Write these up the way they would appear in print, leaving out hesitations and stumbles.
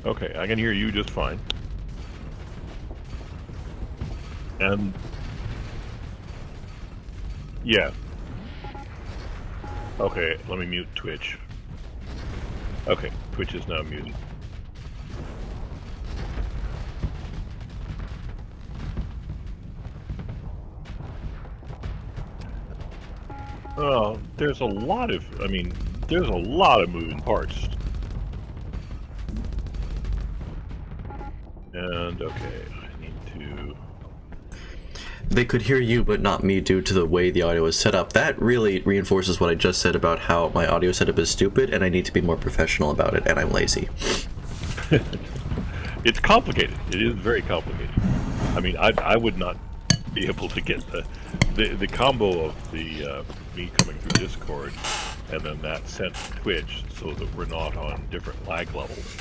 Okay, I can hear you just fine. And yeah. Okay, let me mute Twitch. Okay, Twitch is now muted. Oh, there's a lot of, there's a lot of moving parts. And, okay, I need to... They could hear you, but not me due to the way the audio is set up. That really reinforces what I just said about how my audio setup is stupid, and I need to be more professional about it, and I'm lazy. It's complicated. It is very complicated. I mean, I would not be able to get the combo of the me coming through Discord and then that sent to Twitch so that we're not on different lag levels.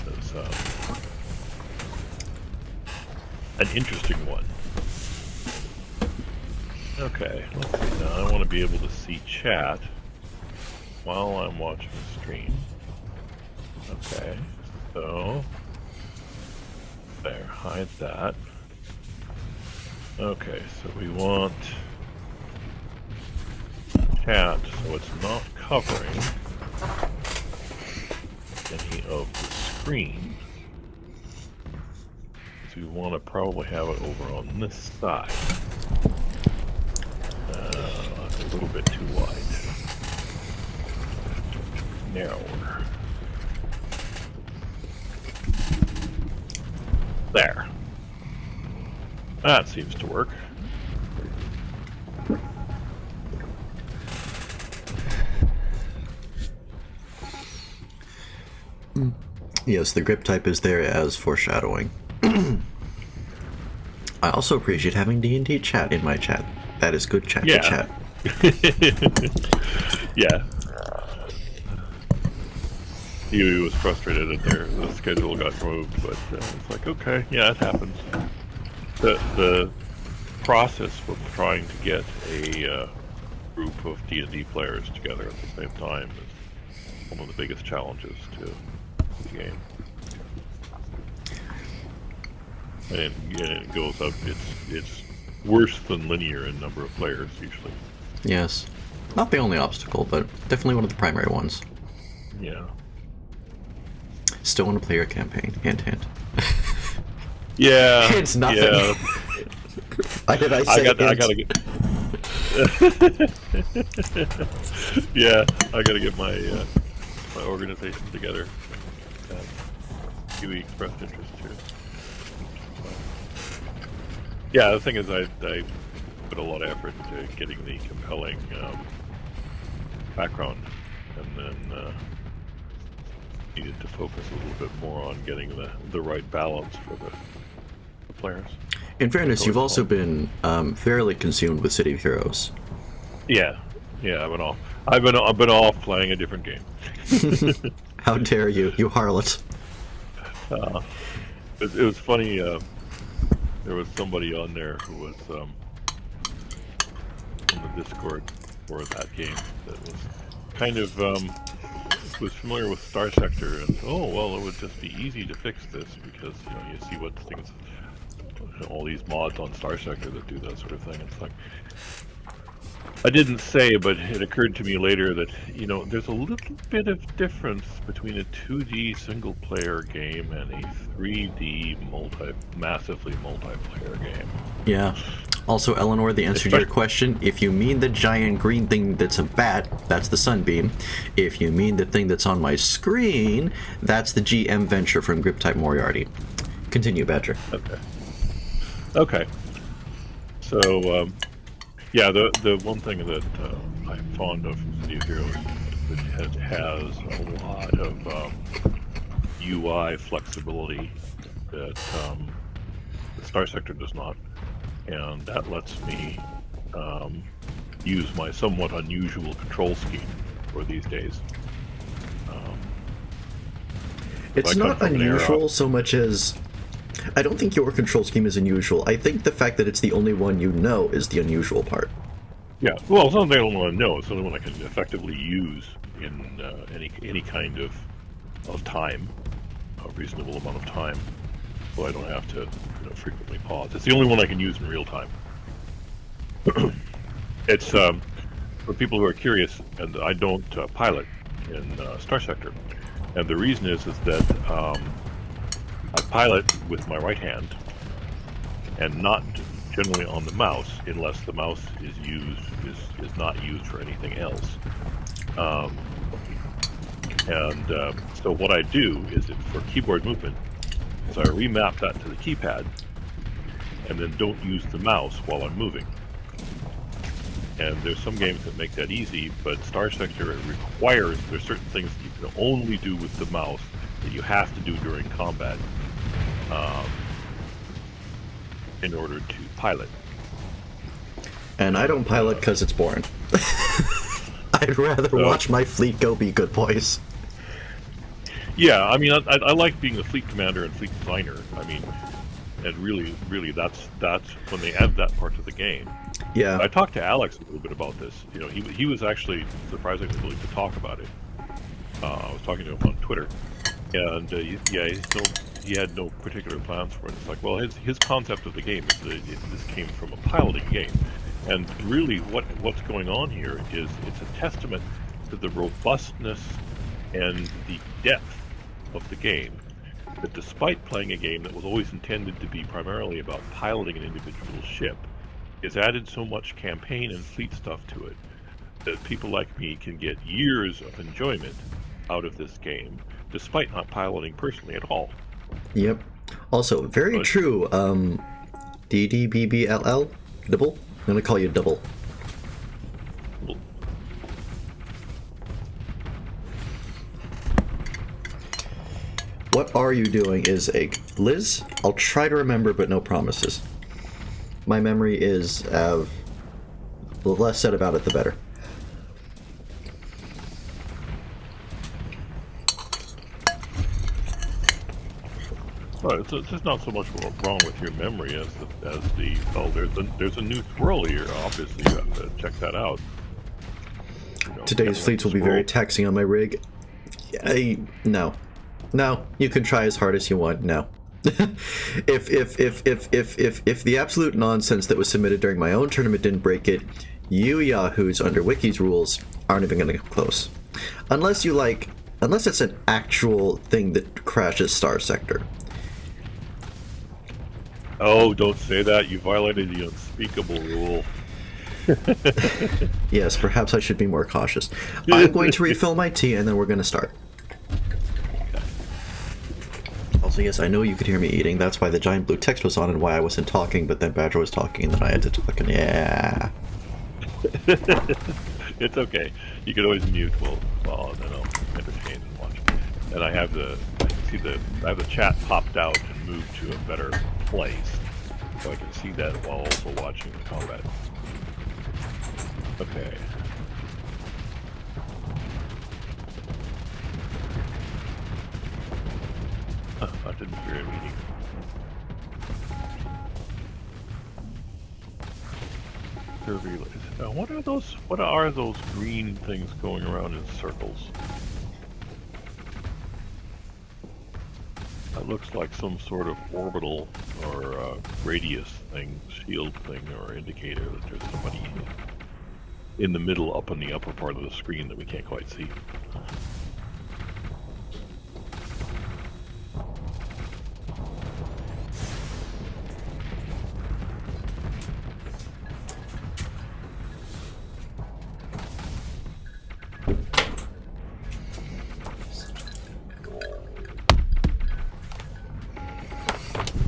It's an interesting one. Okay, let's see. Now I want to be able to see chat while I'm watching the stream. Okay, so there, hide that. Okay, so we want chat so it's not covering any of the screen. So we want to probably have it over on this side. That's a little bit too wide. Narrower. There. That seems to work. Yes, the grip type is there as foreshadowing. I also appreciate having D&D chat in my chat. That is good chat to chat. Yeah. He was frustrated that the schedule got moved, but it's like, okay, yeah, it happens. The process of trying to get a group of D&D players together at the same time is one of the biggest challenges to the game. And it goes up, it's worse than linear in number of players, usually. Yes. Not the only obstacle, but definitely one of the primary ones. Yeah. Still want to play your campaign. Hint, hint. Yeah. It's nothing. Yeah. Why did I say I gotta get... Yeah, I gotta get my my organization together. Kiwi expressed interest too. Yeah, the thing is, I put a lot of effort into getting the compelling background, and then needed to focus a little bit more on getting the right balance for the players. In fairness, you've also been fairly consumed with City of Heroes. Yeah, I've been off playing a different game. How dare you, you harlot! It was funny. There was somebody on there who was on the Discord for that game that was kind of was familiar with Star Sector, and oh well, it would just be easy to fix this because you see what things, all these mods on Star Sector that do that sort of thing. It's like, I didn't say, but it occurred to me later that there's a little bit of difference between a 2D single-player game and a 3D massively multiplayer game. Yeah. Also, Eleanor, the answer to your question, if you mean the giant green thing that's a bat, that's the Sunbeam. If you mean the thing that's on my screen, that's the GM Venture from Grip Type Moriarty. Continue, Badger. Okay. So, yeah, the one thing that I'm fond of from City of Heroes is that it has a lot of UI flexibility that the Star Sector does not, and that lets me use my somewhat unusual control scheme for these days. It's not unusual so much as... I don't think your control scheme is unusual. I think the fact that it's the only one you know is the unusual part. Yeah, well, it's not the only one I know. It's the only one I can effectively use in any kind of time, a reasonable amount of time, so I don't have to frequently pause. It's the only one I can use in real time. It's for people who are curious, and I don't pilot in Star Sector, and the reason is that I pilot with my right hand, and not generally on the mouse, unless the mouse is not used for anything else. So what I do is for keyboard movement, so I remap that to the keypad, and then don't use the mouse while I'm moving. And there's some games that make that easy, but Star Sector, it requires, there's certain things that you can only do with the mouse that you have to do during combat in order to pilot. And I don't pilot because it's boring. I'd rather watch my fleet go be good boys. Yeah, I mean, I like being the fleet commander and fleet designer. I mean, and really, that's when they add that part to the game. Yeah. I talked to Alex a little bit about this. You know, he was actually surprisingly willing to talk about it. I was talking to him on Twitter, and he had no particular plans for it. It's like, well, his concept of the game is that this came from a piloting game, and really, what's going on here is it's a testament to the robustness and the depth of the game. That despite playing a game that was always intended to be primarily about piloting an individual ship, it's added so much campaign and fleet stuff to it that people like me can get years of enjoyment out of this game, despite not piloting personally at all. Yep. Also, very true. DDBBLL? Double? I'm gonna call you Double. What are you doing is a... Liz? I'll try to remember, but no promises. My memory is... the less said about it, the better. Well, it's just not so much wrong with your memory as the oh, there's a new swirl here. Obviously, you have to check that out. You know, Today's fleets will be very taxing on my rig. No. No, you can try as hard as you want. No. if the absolute nonsense that was submitted during my own tournament didn't break it, you yahoos under Wiki's rules aren't even going to come close. Unless it's an actual thing that crashes Star Sector. Oh, don't say that. You violated the unspeakable rule. Yes, perhaps I should be more cautious. I'm going to refill my tea and then we're going to start. Also, yes, I know you could hear me eating. That's why the giant blue text was on and why I wasn't talking, but then Badger was talking and then I had to talk, and yeah. It's okay. You can always mute while then I'll entertain and watch. And I have the chat popped out and moved to a better place, so I can see that while also watching the combat. Okay. I didn't hear a meeting. What are those green things going around in circles? That looks like some sort of orbital or radius thing, shield thing, or indicator that there's somebody in the middle, up in the upper part of the screen that we can't quite see.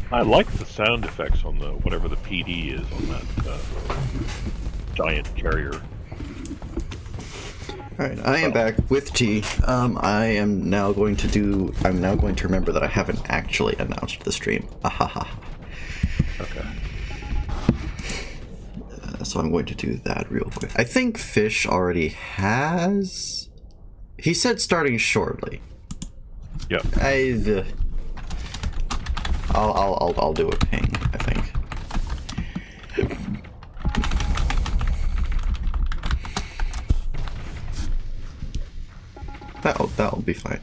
I like the sound effects on the whatever the PD is on that giant carrier. Alright, I am back with tea. I'm now going to remember that I haven't actually announced the stream. Ahaha. Okay. So I'm going to do that real quick. I think Fish already has... He said starting shortly. Yep. I'll do a ping, I think. That'll be fine.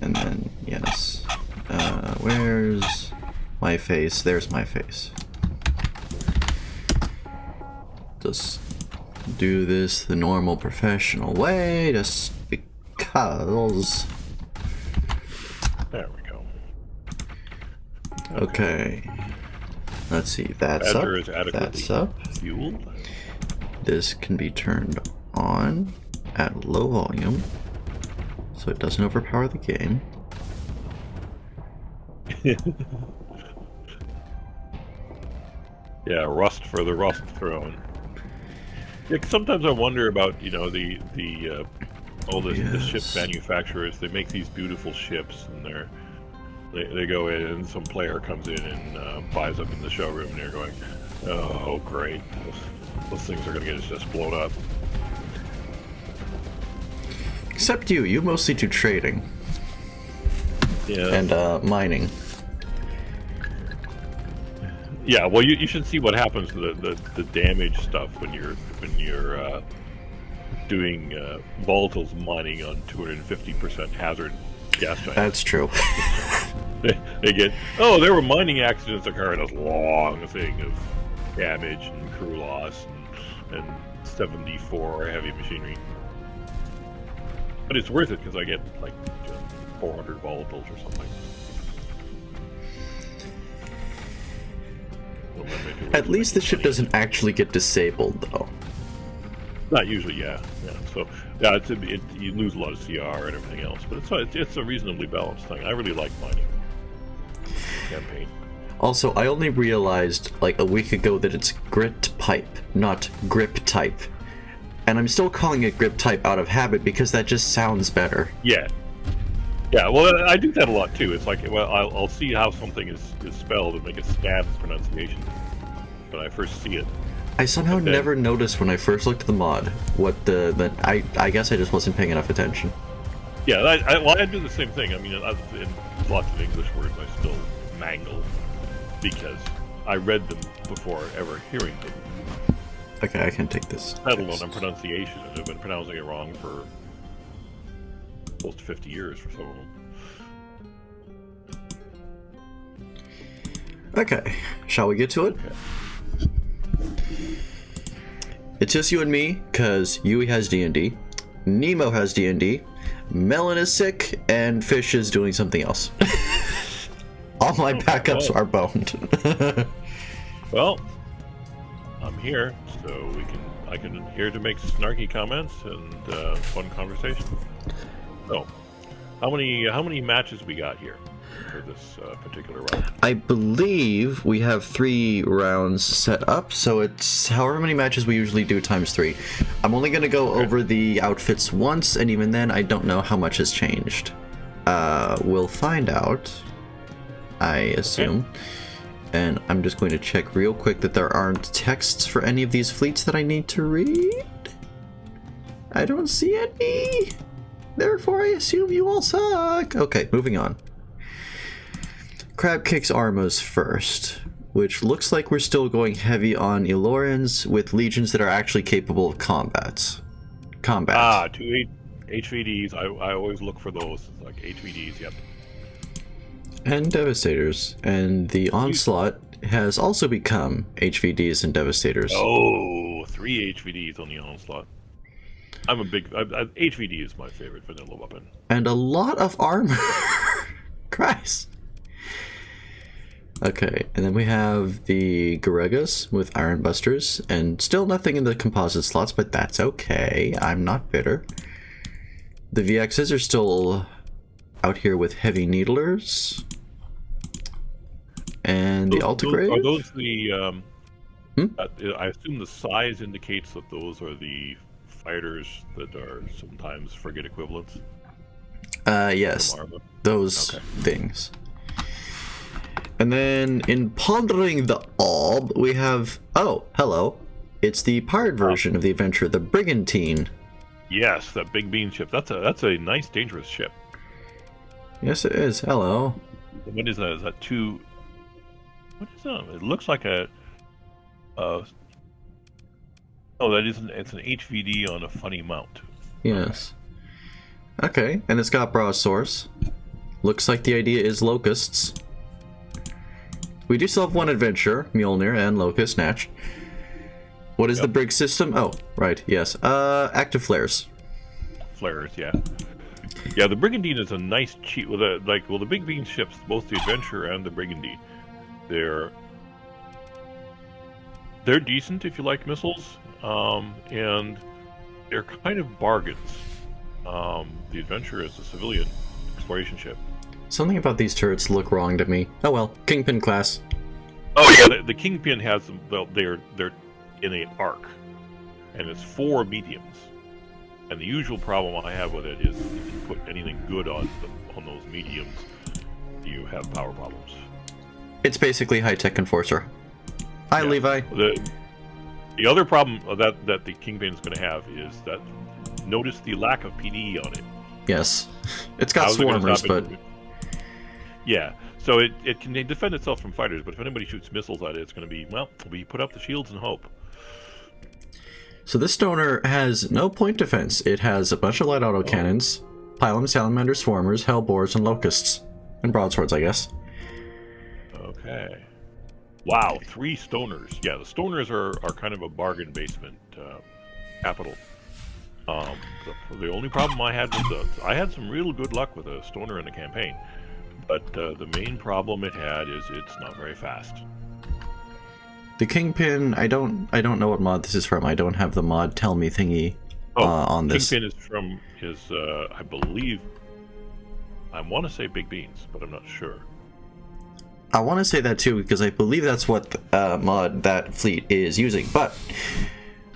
And then, yes. Where's my face? There's my face. just do this the normal professional way, just because. There we go. Okay. Let's see, that's Badger up, is adequately that's up. fueled. This can be turned on at low volume, so it doesn't overpower the game. Yeah, rust for the rust throne. Yeah, sometimes I wonder about, you know, the all the ship manufacturers. They make these beautiful ships, and they go in, and some player comes in and buys them in the showroom, and they're going, "Oh, great! Those things are going to get just blown up." Except you. You mostly do trading. Yeah. And mining. Yeah. Well, you should see what happens to the damage stuff when you're doing volatiles mining on 250% hazard gas giants. That's true. They get, there were mining accidents occurring, this long thing of damage and crew loss and 74 heavy machinery. But it's worth it because I get like 400 volatiles or something. So At least the ship doesn't actually get disabled, though. Not usually, yeah. So yeah, you lose a lot of CR and everything else, but it's a reasonably balanced thing. I really like mining campaign. Also, I only realized like a week ago that it's grit pipe, not grip type. And I'm still calling it grip type out of habit because that just sounds better. Yeah. Yeah, well, I do that a lot too. It's like, well, I'll see how something is spelled and make it stab its pronunciation when I first see it. I somehow never noticed when I first looked at the mod what I guess I just wasn't paying enough attention. Yeah, I do the same thing. I mean, in lots of English words I still mangle because I read them before ever hearing them. Okay, I can take this. Let alone on pronunciation, and I've been pronouncing it wrong for close to 50 years for some of them. Okay, shall we get to it? Okay. It's just you and me, because Yui has D&D, Nemo has D&D, Melon is sick, and Fish is doing something else. All my backups are boned. Well, I'm here, so I can here to make snarky comments and fun conversation. So, how many matches we got here for this particular round? I believe we have 3 rounds set up, so it's however many matches we usually do times 3. I'm only going to go over the outfits once, and even then I don't know how much has changed. We'll find out, I assume. Okay. And I'm just going to check real quick that there aren't texts for any of these fleets that I need to read. I don't see any. Therefore, I assume you all suck. Okay, moving on. Crab kicks Armos first, which looks like we're still going heavy on Elorans with legions that are actually capable of combat. Ah, 2 HVDs. I always look for those, like HVDs. Yep. And Devastators, and the Onslaught has also become HVDs and Devastators. Oh, 3 HVDs on the Onslaught. I'm a big... HVD is my favorite vanilla weapon. And a lot of armor. Christ. Okay, and then we have the Garegas with Iron Busters, and still nothing in the composite slots, but that's okay. I'm not bitter. The VXs are still out here with Heavy Needlers. And the Altigrave? Are those the... I assume the size indicates that those are the fighters that are sometimes frigate equivalents? Yes. Those things. And then in Pondering the Alb, we have... Oh, hello. It's the pirate version of the adventure, the Brigantine. Yes, that big bean ship. That's a nice, dangerous ship. Yes, it is. Hello. What is that? Is that two... What is that? It looks like a... Oh, that isn't... It's an HVD on a funny mount. Yes. Okay, and it's got Broadswords. Looks like the idea is Locusts. We do still have one adventure, Mjolnir and Locust Natch. What is the brig system? Oh, right, yes. Active flares. Flares, yeah. Yeah, the Brigandine is a nice cheap. Well, the Big Bean ships, both the Adventure and the Brigandine, they're decent if you like missiles, and they're kind of bargains. The Adventure is a civilian exploration ship. Something about these turrets look wrong to me. Oh well, Kingpin class. Oh yeah, the Kingpin has them. Well, they're in an arc, and it's 4 mediums. And the usual problem I have with it is if you put anything good on those mediums, you have power problems. It's basically high-tech enforcer. Hi, Yeah. Levi. The other problem that the Kingpin is going to have is that notice the lack of PD on it. Yes. It's got How's it gonna swarmers, stop but... it? Yeah, so it can defend itself from fighters, but if anybody shoots missiles at it, it's going to be, well, we put up the shields and hope. So this stoner has no point defense. It has a bunch of light autocannons, pylum, salamander, swarmers, hellbores, and locusts. And broadswords, I guess. Okay. Wow, 3 stoners. Yeah, the stoners are kind of a bargain basement capital. The only problem I had was I had some real good luck with a stoner in the campaign, but the main problem it had is it's not very fast. The Kingpin, I don't know what mod this is from. I don't have the mod tell me thingy on this. Kingpin is from I believe, I want to say Big Beans, but I'm not sure. I want to say that too, because I believe that's what mod that fleet is using. But,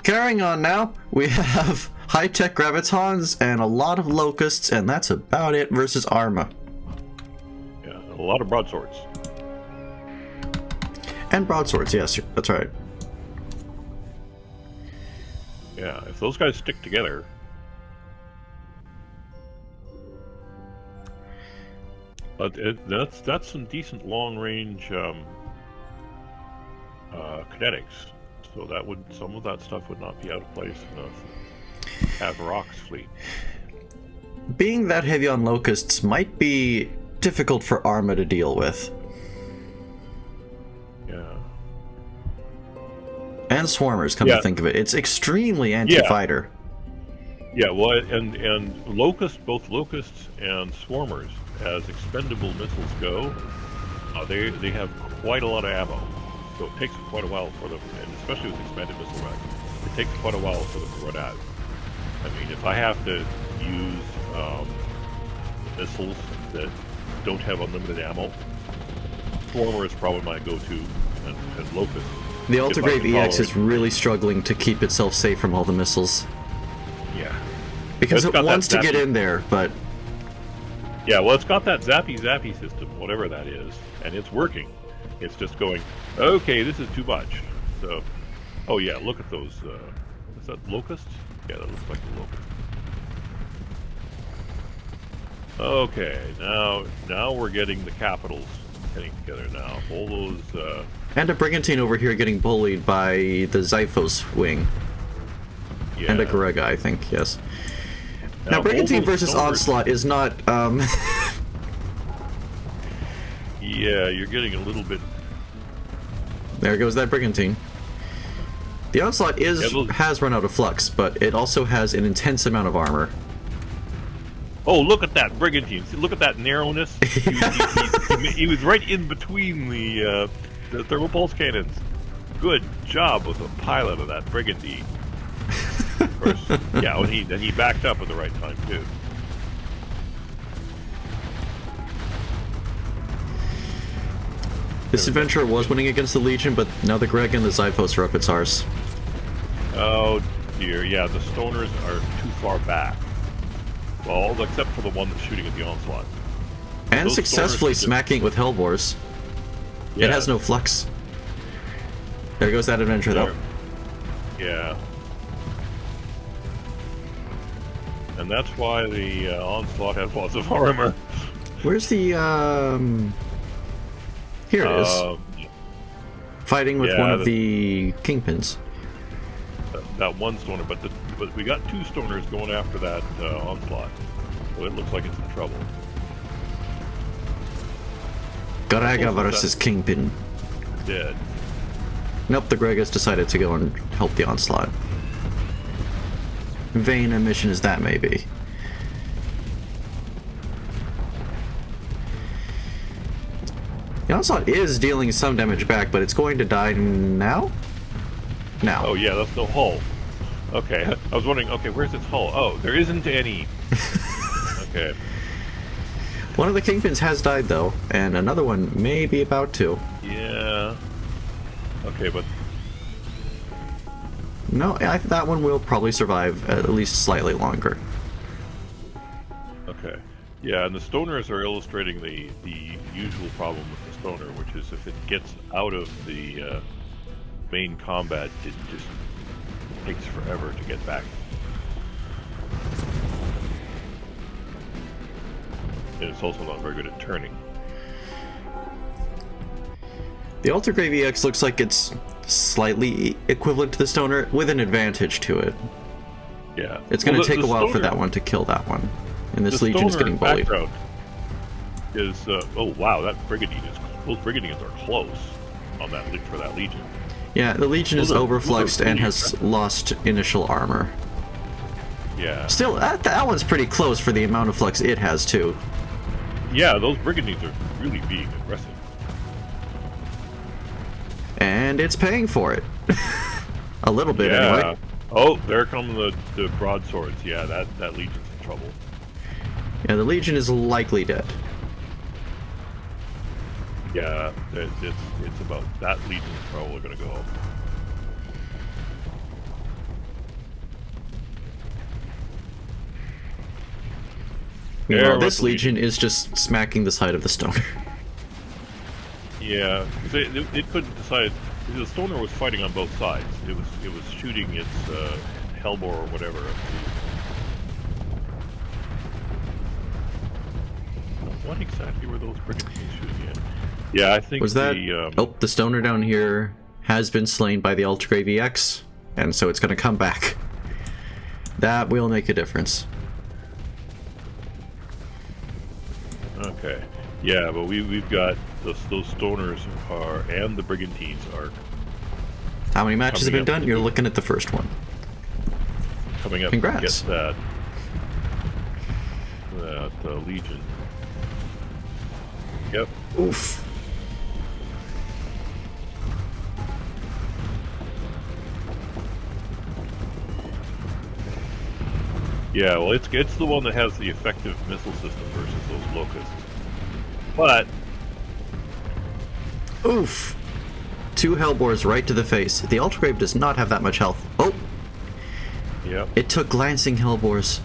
carrying on now, we have high-tech gravitons and a lot of locusts, and that's about it versus Arma. Yeah, a lot of broadswords. And broadswords, yes, that's right. Yeah, if those guys stick together... that's some decent long-range kinetics. So some of that stuff would not be out of place in a Avarok's fleet. Being that heavy on locusts might be difficult for Arma to deal with. Yeah. And swarmers, come to think of it. It's extremely anti-fighter. Yeah, well, and both locusts and swarmers, as expendable missiles go, they have quite a lot of ammo. So it takes quite a while for them, and especially with expanded missile rack, it takes quite a while for them to run out. I mean, if I have to use missiles that don't have unlimited ammo, swarmer is probably my go-to, and locust. The Altergrave EX is really struggling to keep itself safe from all the missiles. Yeah. Because it wants to get in there, but... Yeah, well, it's got that zappy system, whatever that is, and it's working. It's just going, okay, this is too much. So, oh yeah, look at those, is that locusts? Yeah, that looks like a locust. Okay, now we're getting the capitals getting together now. All those, And a Brigantine over here getting bullied by the Xiphos wing. yeah. And a Garega, I think, yes. Now Brigantine versus Onslaught is not, Yeah, you're getting a little bit... There goes that Brigantine. The Onslaught has run out of flux, but it also has an intense amount of armor. Oh, look at that Brigantine. See, look at that narrowness. He was right in between the thermal pulse cannons. Good job with the pilot of that Brigantine. Of course, yeah, and he backed up at the right time, too. This adventure was winning against the Legion, but now the Greg and the Xiphos are up its arse. Oh, dear. Yeah, the Stoners are too far back. Well, except for the one that's shooting at the Onslaught. And Those successfully Stoners smacking it with Hellbores. Yeah. It has no flux. There goes that adventure, though. Yeah. And that's why the Onslaught has lots of armor. Where's the, Here it is. Fighting with one of the Kingpins. That one Stoner, but we got 2 Stoners going after that Onslaught. So it looks like it's in trouble. Garega versus Kingpin. Dead. Nope, the Greg has decided to go and help the Onslaught. Vain a mission as that may be. The Onslaught is dealing some damage back, but it's going to die now? Now. Oh yeah, that's no hull. Okay, I was wondering, okay, where's its hull? Oh, there isn't any. Okay. One of the Kingpins has died, though, and another one may be about to. Yeah. Okay, but... No, that one will probably survive at least slightly longer. Okay. Yeah, and the stoners are illustrating the usual problem with the stoner, which is if it gets out of the main combat, it just takes forever to get back. And it's also not very good at turning. The Altergrave EX looks like it's slightly equivalent to the Stoner, with an advantage to it. Yeah. It's going to take a while for that one to kill that one. And this Legion is getting bullied. Is oh wow, that Brigandine is, those Brigandines are close on that for that Legion. Yeah, the Legion is overfluxed and has lost initial armor. Yeah. Still, that one's pretty close for the amount of flux it has too. Yeah, those Brigandines are really being aggressive. And it's paying for it. A little bit, yeah. anyway. Oh, there come the broadswords. Yeah, that Legion's in trouble. Yeah, the Legion is likely dead. Yeah, it's about that Legion's probably gonna go. Meanwhile, this Legion is just smacking the side of the Stoner. Yeah, because it couldn't decide. The Stoner was fighting on both sides. It was shooting its Hellbore or whatever. What exactly were those Brigandines shooting at? Yeah, I think was that. The Stoner down here has been slain by the Altergrave EX, and so it's going to come back. That will make a difference. Okay. Yeah, but we've got those Stoners and the Brigandines are. How many matches have been done? You're looking at the first one. Coming up. Congrats. To get that Legion. Yep. Oof. Yeah, well, it's the one that has the effective missile system versus those locusts. But oof. 2 Hellbores right to the face. The Altergrave does not have that much health. Oh! Yep. It took glancing Hellbores.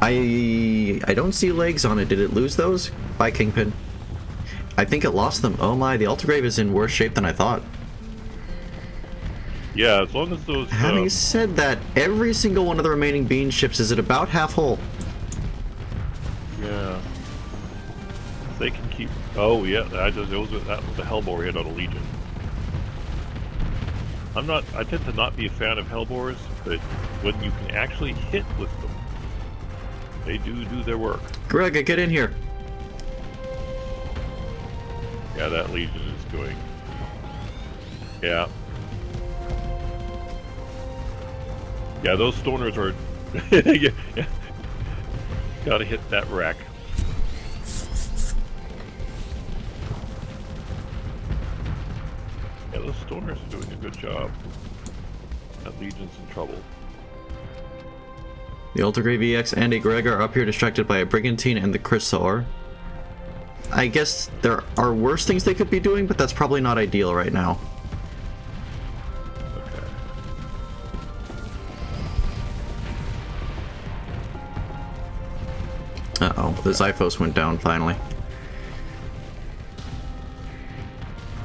I don't see legs on it. Did it lose those? Bye, Kingpin. I think it lost them. Oh my, the Altergrave is in worse shape than I thought. Yeah, as long as those... Having said that, every single one of the remaining bean ships is at about half hull. Yeah. They can keep... Oh, yeah, that was the Hellbore hit on a Legion. I tend to not be a fan of Hellbores, but when you can actually hit with them, they do their work. Greg, get in here. Yeah, that Legion is going... Yeah. Yeah, those Stoners are... yeah. Gotta hit that rack. Yeah, those Stoners are doing a good job. That Legion's in trouble. The Altergrave EX and a Greg are up here distracted by a Brigantine and the Chrysaor. I guess there are worse things they could be doing, but that's probably not ideal right now. Okay. Uh-oh, the Xiphos went down finally.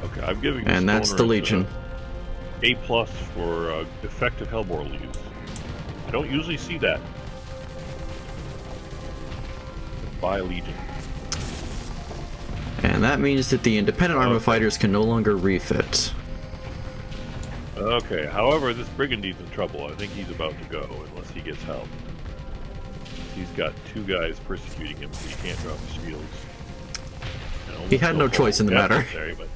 Okay, I'm giving and that's the Legion. A+ for effective Hellbore use. I don't usually see that. By Legion. And that means that the independent armor fighters can no longer refit. Okay, however, this Brigandine's in trouble. I think he's about to go unless he gets help. He's got 2 guys persecuting him, so he can't drop his shields. He had no choice in the matter. But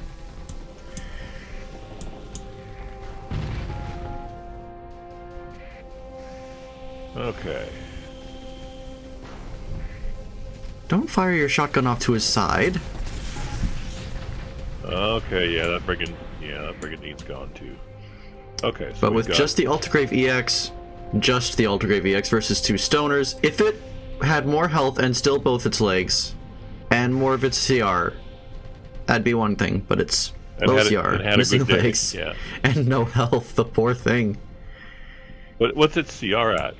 Okay. Don't fire your shotgun off to his side. Okay, yeah, that brigantine's gone too. Okay, so But with just the Ultigrave EX, versus two stoners, if it had more health and still both its legs, and more of its CR, that'd be one thing, but it's low CR, missing legs, and no health, the poor thing. But what's its CR at?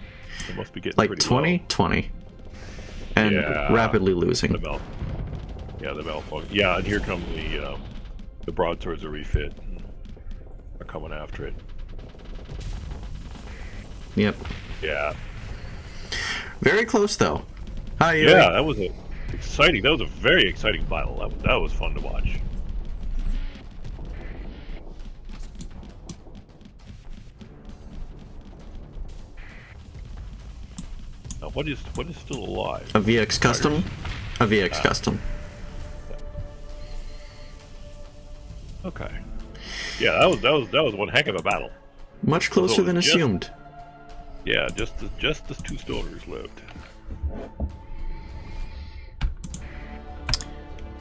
It must be getting like pretty 20, low. 20. And rapidly losing. The belt. Yeah, the belt. Yeah, and here come the broadswords are refit. Are coming after it. Yep. Yeah. Very close though. Hi. Yeah, that was exciting. That was a very exciting battle. That was fun to watch. Now, what is still alive? A VX custom. A VX custom. Okay. Yeah, that was one heck of a battle. Much closer than assumed. Yeah, just the two stoners lived.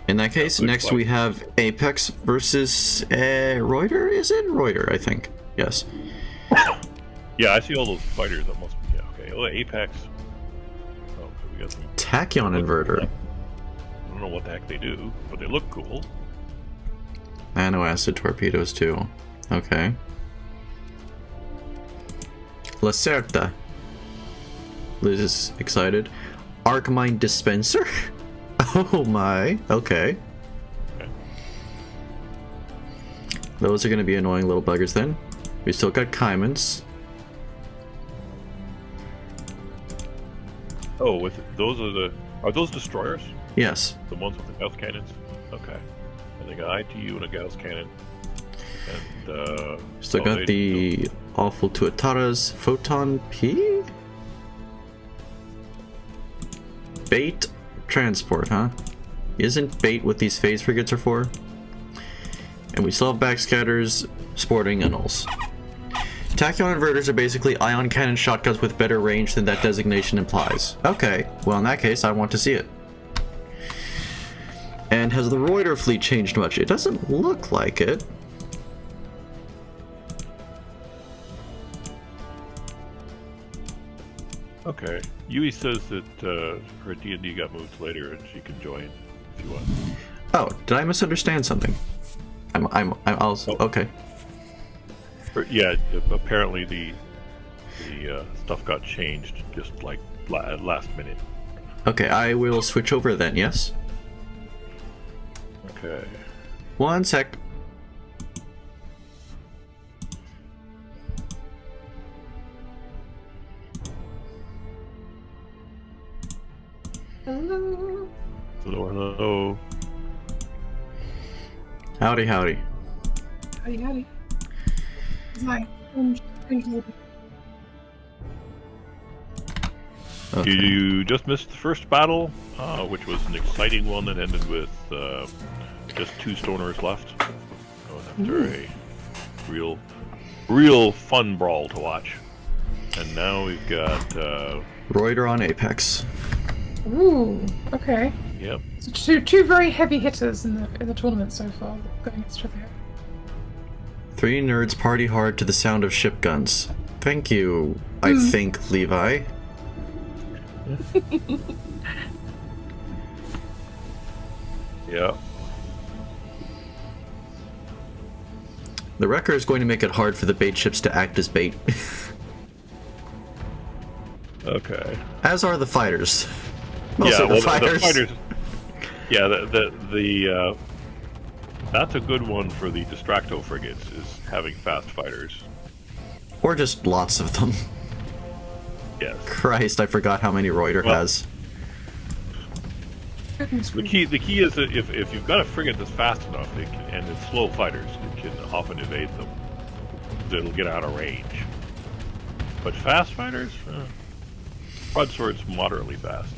In that case, next we have Apex versus Reuter. Is it Reuter? I think. Yes. Yeah, I see all those fighters. That must be okay. Oh, Apex. Oh, we got some Tachyon inverter. I don't know what the heck they do, but they look cool. Nano acid torpedoes too. Okay. Lacerta. Liz is excited. Arc mine dispenser. Oh my. Okay. Those are going to be annoying little buggers then. We still got Caimans. Oh, with those are those destroyers? Yes. The ones with the Gauss cannons? Okay. And they got ITU and a Gauss cannon. And still got the awful Tuataras Photon P? Bait transport, huh? Isn't bait what these phase frigates are for? And we still have backscatters, sporting annals. Tachyon inverters are basically ion cannon shotguns with better range than that designation implies. Okay, well in that case I want to see it. And has the Reuter fleet changed much? It doesn't look like it. Okay. Yui says that her D&D got moved later and she can join if you want. Oh, did I misunderstand something? I'm also okay. Yeah, apparently the stuff got changed just like last minute. Okay, I will switch over then, yes? Okay. One sec. Hello. Hello. Howdy, howdy. Howdy, howdy. Hi. Okay. You just missed the first battle, which was an exciting one that ended with just two stoners left. After a real fun brawl to watch. And now we've got Reuter on Apex. Ooh, okay. Yep. So two very heavy hitters in the tournament so far, going against each other. Three nerds party hard to the sound of ship guns. Thank you, I think, Levi. Yeah. The wrecker is going to make it hard for the bait ships to act as bait. Okay. As are the fighters. Most yeah, of the fighters. The fighters. Yeah, the that's a good one for the Distracto frigates, is having fast fighters. Or just lots of them. Yes. Christ, I forgot how many Reuter has. The key is that if you've got a frigate that's fast enough, and it's slow fighters, it can often evade them. It'll get out of range. But fast fighters, broadsword's moderately fast.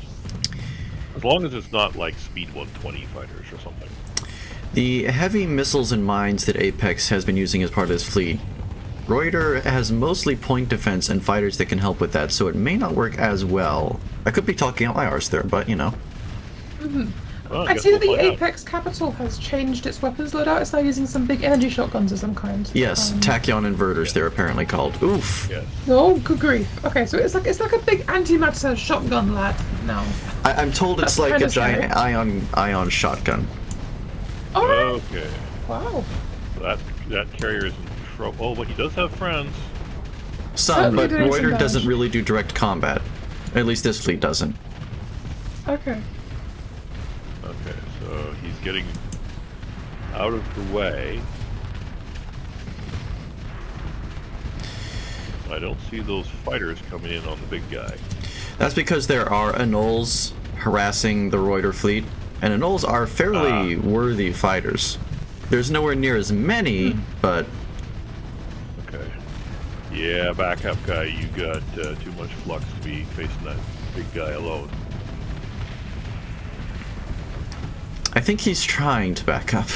As long as it's not like speed 120 fighters or something. The heavy missiles and mines that Apex has been using as part of his fleet Reuter has mostly point defense and fighters that can help with that, so it may not work as well. I could be talking out my arse there, but you know. Well, I guess see that we'll the find out. Apex capital has changed its weapons loadout. It's now using some big energy shotguns of some kind. Yes, tachyon inverters they're apparently called. Oof. Yes. Oh, good grief. Okay, so it's like a big antimatter shotgun lad now. I'm told it's That's like a kinda giant ion shotgun. All right. Okay. Wow. That carrier is in trouble. Oh, but he does have friends. Some, Certainly but doing some Reuter doesn't damage. really do direct combat. At least this fleet doesn't. Okay. Okay, so he's getting out of the way. I don't see those fighters coming in on the big guy. That's because there are anoles harassing the Reuter fleet, and anoles are fairly worthy fighters. There's nowhere near as many, but Okay. Yeah, back up, guy. You got too much flux to be facing that big guy alone. I think he's trying to back up.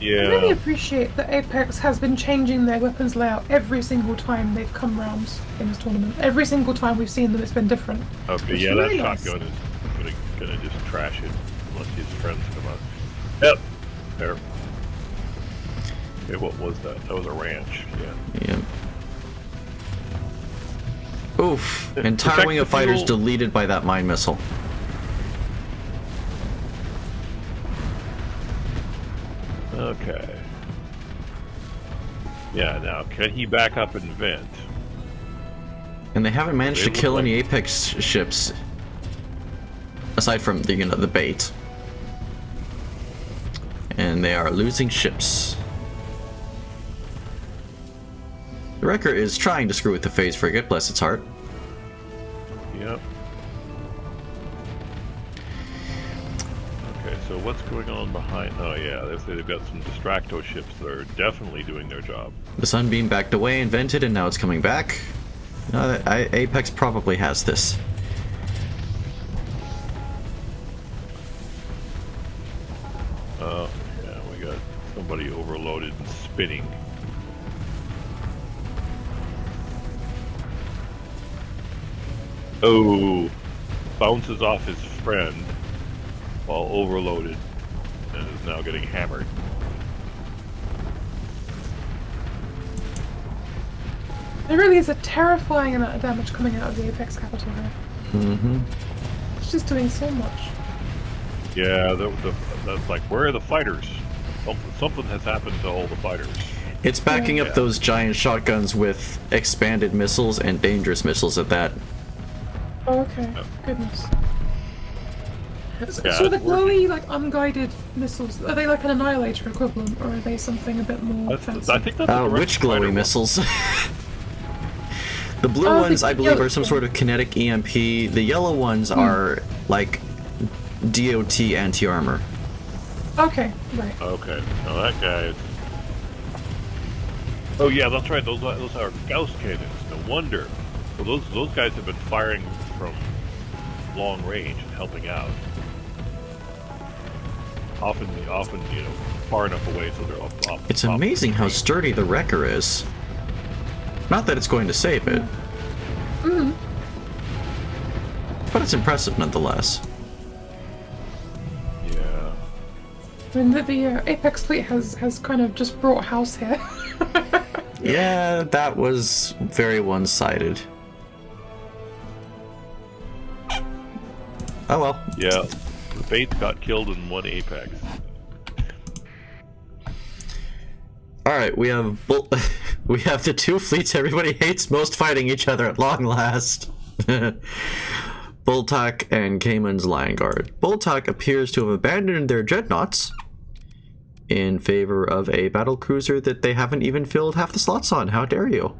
I really Yeah. appreciate that Apex has been changing their weapons layout every single time they've come round in this tournament. Every single time we've seen them, it's been different. Okay. It's Yeah, really that nice. shotgun is gonna just trash it unless his friends come out. Yep. There. Okay, what was that? That was a ranch. Yeah. Yeah. Oof. Entire Protect wing the of fighters fuel. deleted by that mine missile. Okay. Yeah. Now, can he back up and vent? And they haven't managed They to look kill like- any Apex ships. Aside from the, the bait. And they are losing ships. The Wrecker is trying to screw with the phase frigate, bless its heart. Yep. Okay, so what's going on behind? Oh yeah, they've got some distracto ships that are definitely doing their job. The Sunbeam backed away and vented, and now it's coming back. Apex probably has this. Oh, yeah, we got somebody overloaded and spinning. Oh, bounces off his friend while overloaded and is now getting hammered. There really is a terrifying amount of damage coming out of the Apex capital here. Mm-hmm. It's just doing so much. Yeah, that's like, where are the fighters? Something has happened to all the fighters. It's backing Yeah. up those giant shotguns with expanded missiles and dangerous missiles at that. Oh, okay. Goodness. So, Yeah, so the it's working. glowy, like, unguided missiles, are they like an Annihilator equivalent, or are they something a bit more fancy? I think that's a direct Which fighter glowy one. missiles? The blue Oh, ones, the I believe, yellow- are some sort of kinetic EMP. The yellow ones are like DOT anti-armor. Okay, right. Okay, now that guy is... Oh yeah, that's right, those are Gauss cannons, no wonder. So those guys have been firing from long range and helping out. Often, you know, far enough away so they're off. It's amazing how sturdy the Wrecker is. Not that it's going to save it. But it's impressive nonetheless. Yeah. I mean, the Apex fleet has kind of just brought house here. Yeah, that was very one-sided. Oh well. Yeah, the Bates got killed in one Apex. Alright, we have we have the two fleets everybody hates most fighting each other at long last. Boltak and Cayman's Lion Guard. Boltak appears to have abandoned their dreadnoughts in favor of a battle cruiser that they haven't even filled half the slots on. How dare you?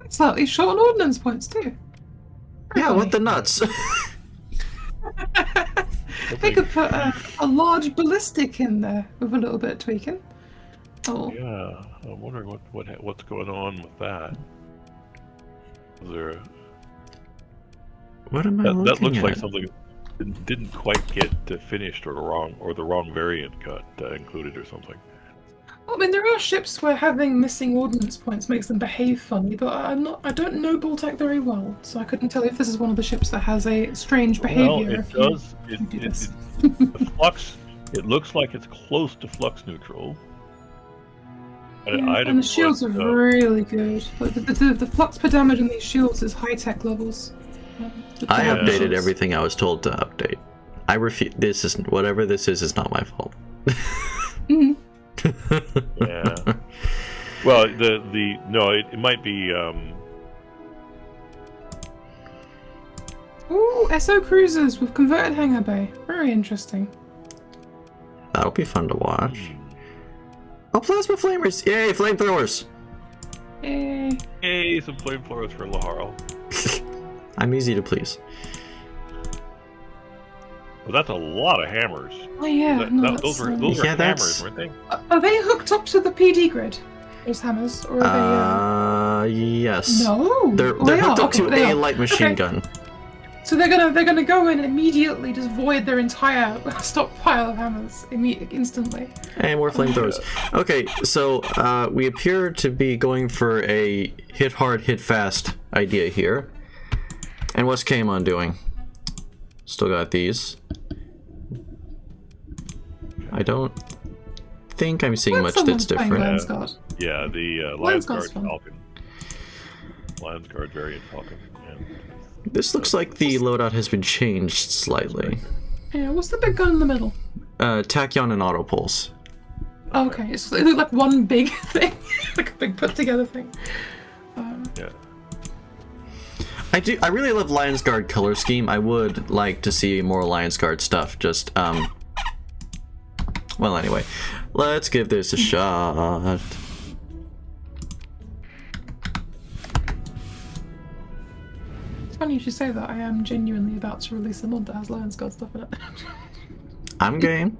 Slightly short on ordnance points, too. Yeah, what the nuts? They could put a large ballistic in there with a little bit of tweaking. Oh. Yeah, I'm wondering what's going on with that. Is there a... What am I That looking looks at? like something didn't quite get finished, or the wrong variant got included or something. I mean, there are ships where having missing ordnance points makes them behave funny, but I don't know Baltic very well, so I couldn't tell you if this is one of the ships that has a strange behavior. Well, it if does. you do this. The flux. It looks like it's close to flux neutral. Yeah, and the shields are really good. Like, the flux per damage on these shields is high-tech levels. I updated everything I was told to update. I refuse. This is whatever this is not my fault. Mm. Yeah. Well, it might be. Ooh, SO cruisers with converted hangar bay. Very interesting. That'll be fun to watch. Oh, plasma flamers! Yay, flamethrowers! Yay. Hey, some flamethrowers for Laharl. I'm easy to please. Well, that's a lot of hammers. Oh yeah, those were hammers, weren't they? Are they hooked up to the PD grid? Those hammers, or are they? Yes. No. They're hooked up to a light machine gun. So they're gonna go in and immediately just void their entire stockpile of hammers instantly. And more flamethrowers. Okay, so we appear to be going for a hit hard, hit fast idea here. And what's Kaimon doing? Still got these. I don't think I'm seeing much that's different. Yeah, the Lions Guard Falcon. Lions Guard variant Falcon. Yeah. This looks like the loadout has been changed slightly. Yeah, what's the big gun in the middle? Tachyon and auto pulse. Oh, okay, it looks like one big thing, like a big put together thing. Yeah. I really love Lions Guard color scheme. I would like to see more Lions Guard stuff. Just well, anyway, let's give this a shot. It's funny you should say that. I am genuinely about to release a mod that has Lions Guard stuff in it. I'm game.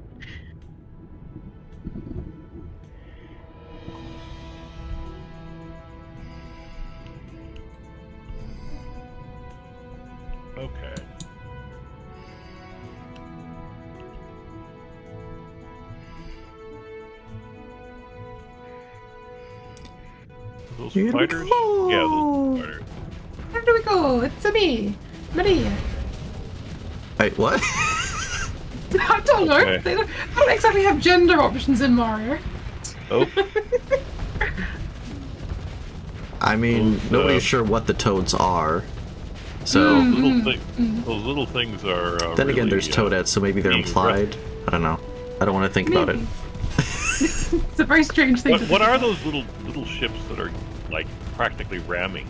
Okay. Those Here fighters? we Yeah, go. those fighters. Where do we go? It's me, Maria. Wait, what? I don't know. Okay. They don't exactly have gender options in Mario. Oh. I mean, nobody's sure what the toads are. So Those little things are. then again, really, there's toadettes, so maybe they're being implied. I don't know. I don't want to think about it. It's a very strange thing. What are those little ships that are like practically ramming?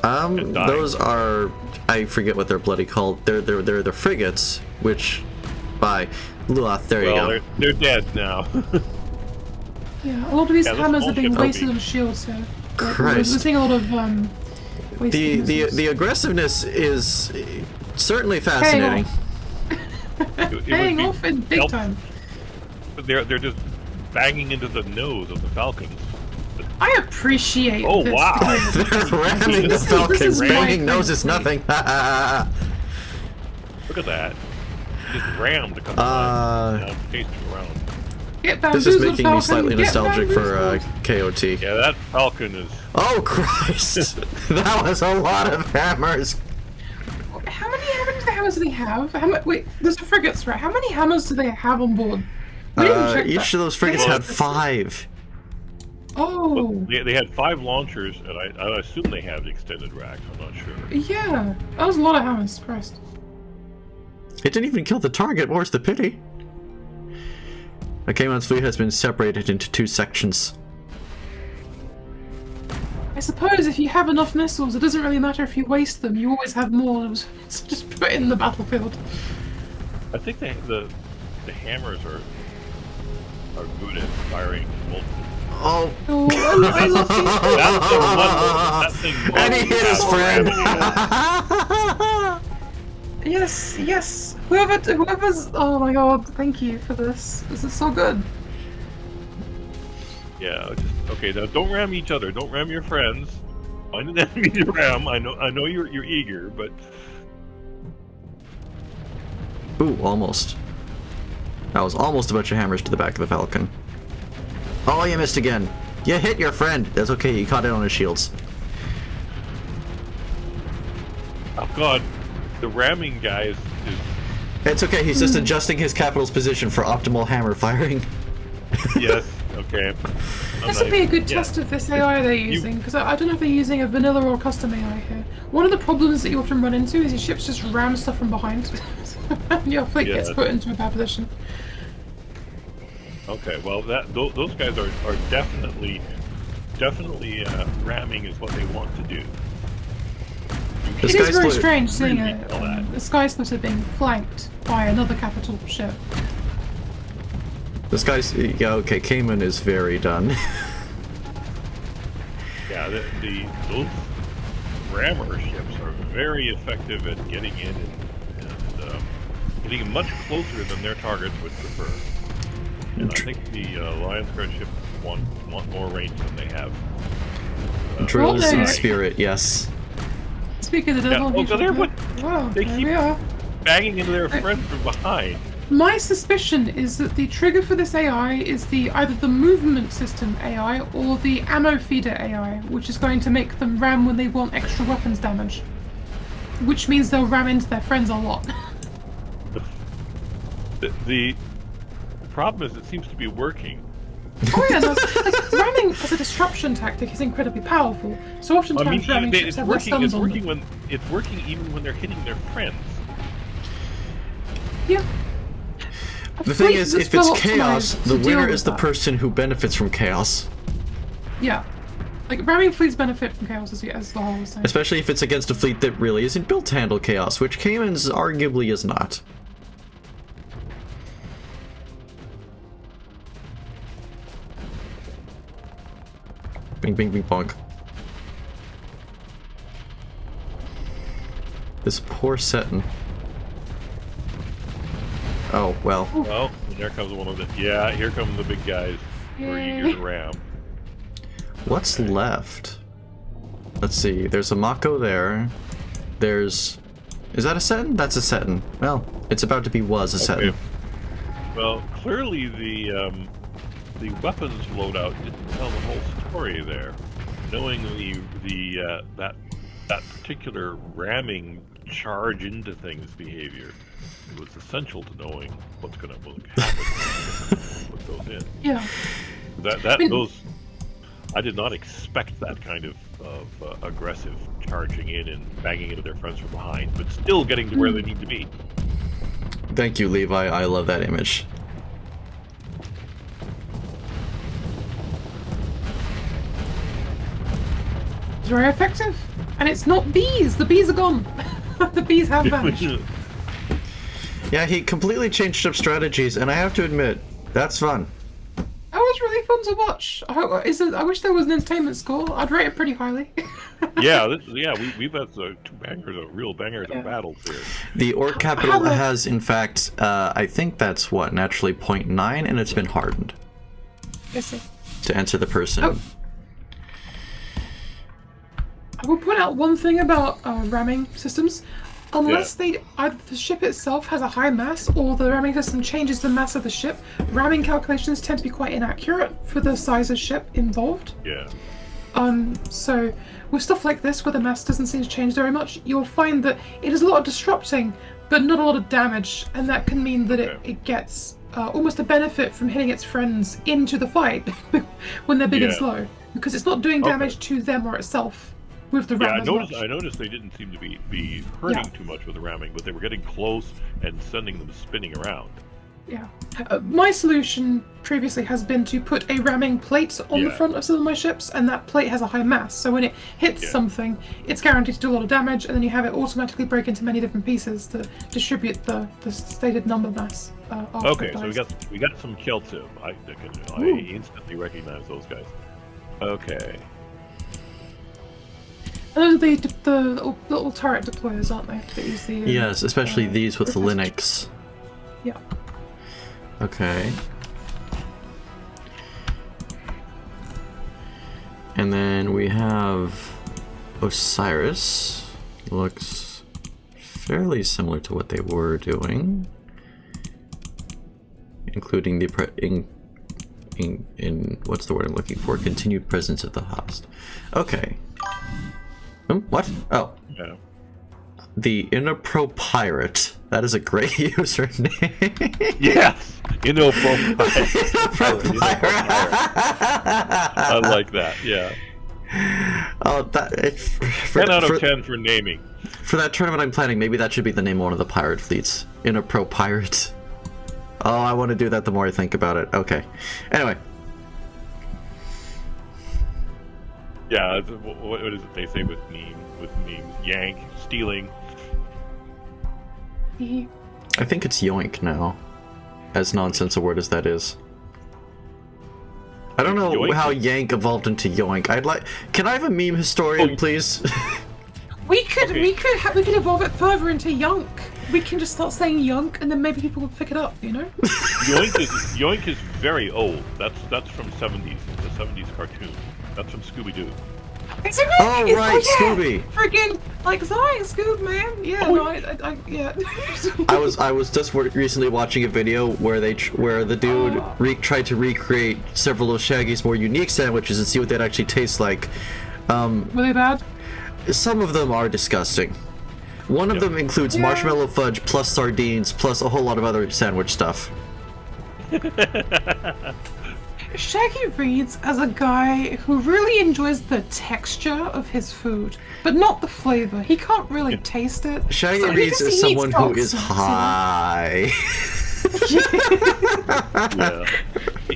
Those are, I forget what they're bloody called. They're the frigates, which by Luath, there you go. They're dead now. Yeah, a lot of these those hammers small are being ships wasted are on shields here. Christ. We're seeing a lot of wasted missiles. The aggressiveness is certainly fascinating. Paying off in big time. They're just banging into the nose of the Falcons. I appreciate Oh, this. wow. They're ramming the This Falcons. is my Banging nose thing. is nothing. Look at that. Just rammed a couple times. Now chasing around. Get This is bamboozled, making me Falcon, slightly get nostalgic for bamboozled. KOT. Yeah, that Falcon is. Oh Christ! That was a lot of hammers. How many hammers do they have? Wait, there's a frigates, right? How many hammers do they have on board? We didn't check Each that. of those frigates had 5. Oh, They had 5 launchers, and I assume they have extended racks. I'm not sure. yeah. That was a lot of hammers, Christ. It didn't even kill the target. Where's the pity? Kaimon's fleet has been separated into 2 sections. I suppose if you have enough missiles, it doesn't really matter if you waste them. You always have more. So just put it in the battlefield. I think the hammers are good at firing multiple. Oh, Oh, I love That thing and he hit his friend. Yes, yes. Whoever's. Oh my god! Thank you for this. This is so good. Yeah. Okay. Now don't ram each other. Don't ram your friends. Find an enemy to ram. I know you're eager, but Ooh, almost. That was almost a bunch of hammers to the back of the Falcon. Oh, you missed again. You hit your friend. That's okay, you caught it on his shields. Oh god, the ramming guy is It's okay, he's just adjusting his capital's position for optimal hammer firing. yes, okay. This would be a good test of this AI they're using, because I don't know if they're using a vanilla or custom AI here. One of the problems that you often run into is your ships just ram stuff from behind, and your fleet gets put into a bad position. Okay, well those guys are definitely ramming is what they want to do. This It is guy's very fleet- strange seeing a Sky Splitter being flanked by another capital ship. This guy's... Yeah, okay, Cayman is very done. Yeah, those rammer ships are very effective at getting in and getting much closer than their targets would prefer. And I think the Lions Guard ships want more range than they have. Drills Well, and Spirit, yes. Speaking of the devil, oh, so they there keep we are. banging into their friends from behind. My suspicion is that the trigger for this AI is either the movement system AI or the ammo feeder AI, which is going to make them ram when they want extra weapons damage. Which means they'll ram into their friends a lot. The problem is it seems to be working. Oh yeah, no, like, ramming as a disruption tactic is incredibly powerful. So oftentimes ramming ships it's have less working. stuns on them. It's working even when they're hitting their friends. Yeah. The thing is, if it's chaos, the winner is the person who benefits from chaos. Yeah. Like, ramming fleets benefit from chaos, as the whole was saying. Especially if it's against a fleet that really isn't built to handle chaos, which Cayman's arguably is not. Bing, bing, bing, bonk. This poor Seton. Oh, well. Well, there comes one of the... Yeah, here come the big guys. Where you do the ram. What's left? Let's see. There's a Mako there. There's... Is that a Seton? That's a Seton. Well, it's about to be a Seton. Well, clearly the weapons loadout didn't tell the whole story there. Knowing that particular ramming charge into things behavior, it was essential to knowing what's going to happen what goes in. Yeah. I did not expect that kind of aggressive charging in and banging into their friends from behind, but still getting to where they need to be. Thank you, Levi. I love that image. It's very effective. And it's not bees. The bees are gone. The bees have vanished. Yeah, he completely changed up strategies, and I have to admit, that's fun. That was really fun to watch. I wish there was an entertainment score. I'd rate it pretty highly. We've had two bangers, real bangers of battles here. The Orc capital has, in fact, I think that's what, naturally 0.9, and it's been hardened. Yes, sir. To answer the person. Oh. I will point out one thing about ramming systems. Unless either the ship itself has a high mass or the ramming system changes the mass of the ship, ramming calculations tend to be quite inaccurate for the size of ship involved. Yeah. So with stuff like this, where the mass doesn't seem to change very much, you'll find that it is a lot of disrupting, but not a lot of damage, and that can mean that it gets almost a benefit from hitting its friends into the fight when they're big and slow, because it's not doing damage to them or itself. With the ram I noticed they didn't seem to be hurting too much with the ramming, but they were getting close and sending them spinning around. Yeah. My solution previously has been to put a ramming plate on the front of some of my ships, and that plate has a high mass, so when it hits something, it's guaranteed to do a lot of damage, and then you have it automatically break into many different pieces to distribute the stated number mass. Okay, so we got some Keltsim. I instantly recognize those guys. Okay. Those are the little turret deployers, aren't they? That use the, yes, especially these with the Linux. Yeah. Okay. And then we have Osiris. Looks fairly similar to what they were doing, including the in what's the word I'm looking for? Continued presence of the host. Okay. What? Oh. Yeah. The Innopro Pirate. That is a great username. Yes! Innopro Innopro Pirate. I like that, yeah. Oh, that... 10 out of 10 for naming. For that tournament I'm planning, maybe that should be the name of one of the pirate fleets. Innopro Pirate. Oh, I want to do that the more I think about it. Okay. Anyway. Yeah, what is it they say with memes? Yank, stealing. I think it's yoink now. As nonsense a word as that is. I don't know Yoink how is... yank evolved into yoink. I'd like... Can I have a meme historian, please? We could evolve it further into yunk. We can just start saying yunk, and then maybe people will pick it up. You know. Yoink is very old. That's from the 70s cartoon. That's from Scooby Doo. Is it Oh, really? right, yeah. Scooby. Friggin' like Scoob, man. Yeah, no, yeah. I was just recently watching a video where the dude tried to recreate several of Shaggy's more unique sandwiches and see what they'd actually taste like. Were they bad? Some of them are disgusting. One of them includes marshmallow fudge plus sardines plus a whole lot of other sandwich stuff. Shaggy reads as a guy who really enjoys the texture of his food, but not the flavor. He can't really taste it. Shaggy so reads as someone who is dogs, high. Yeah.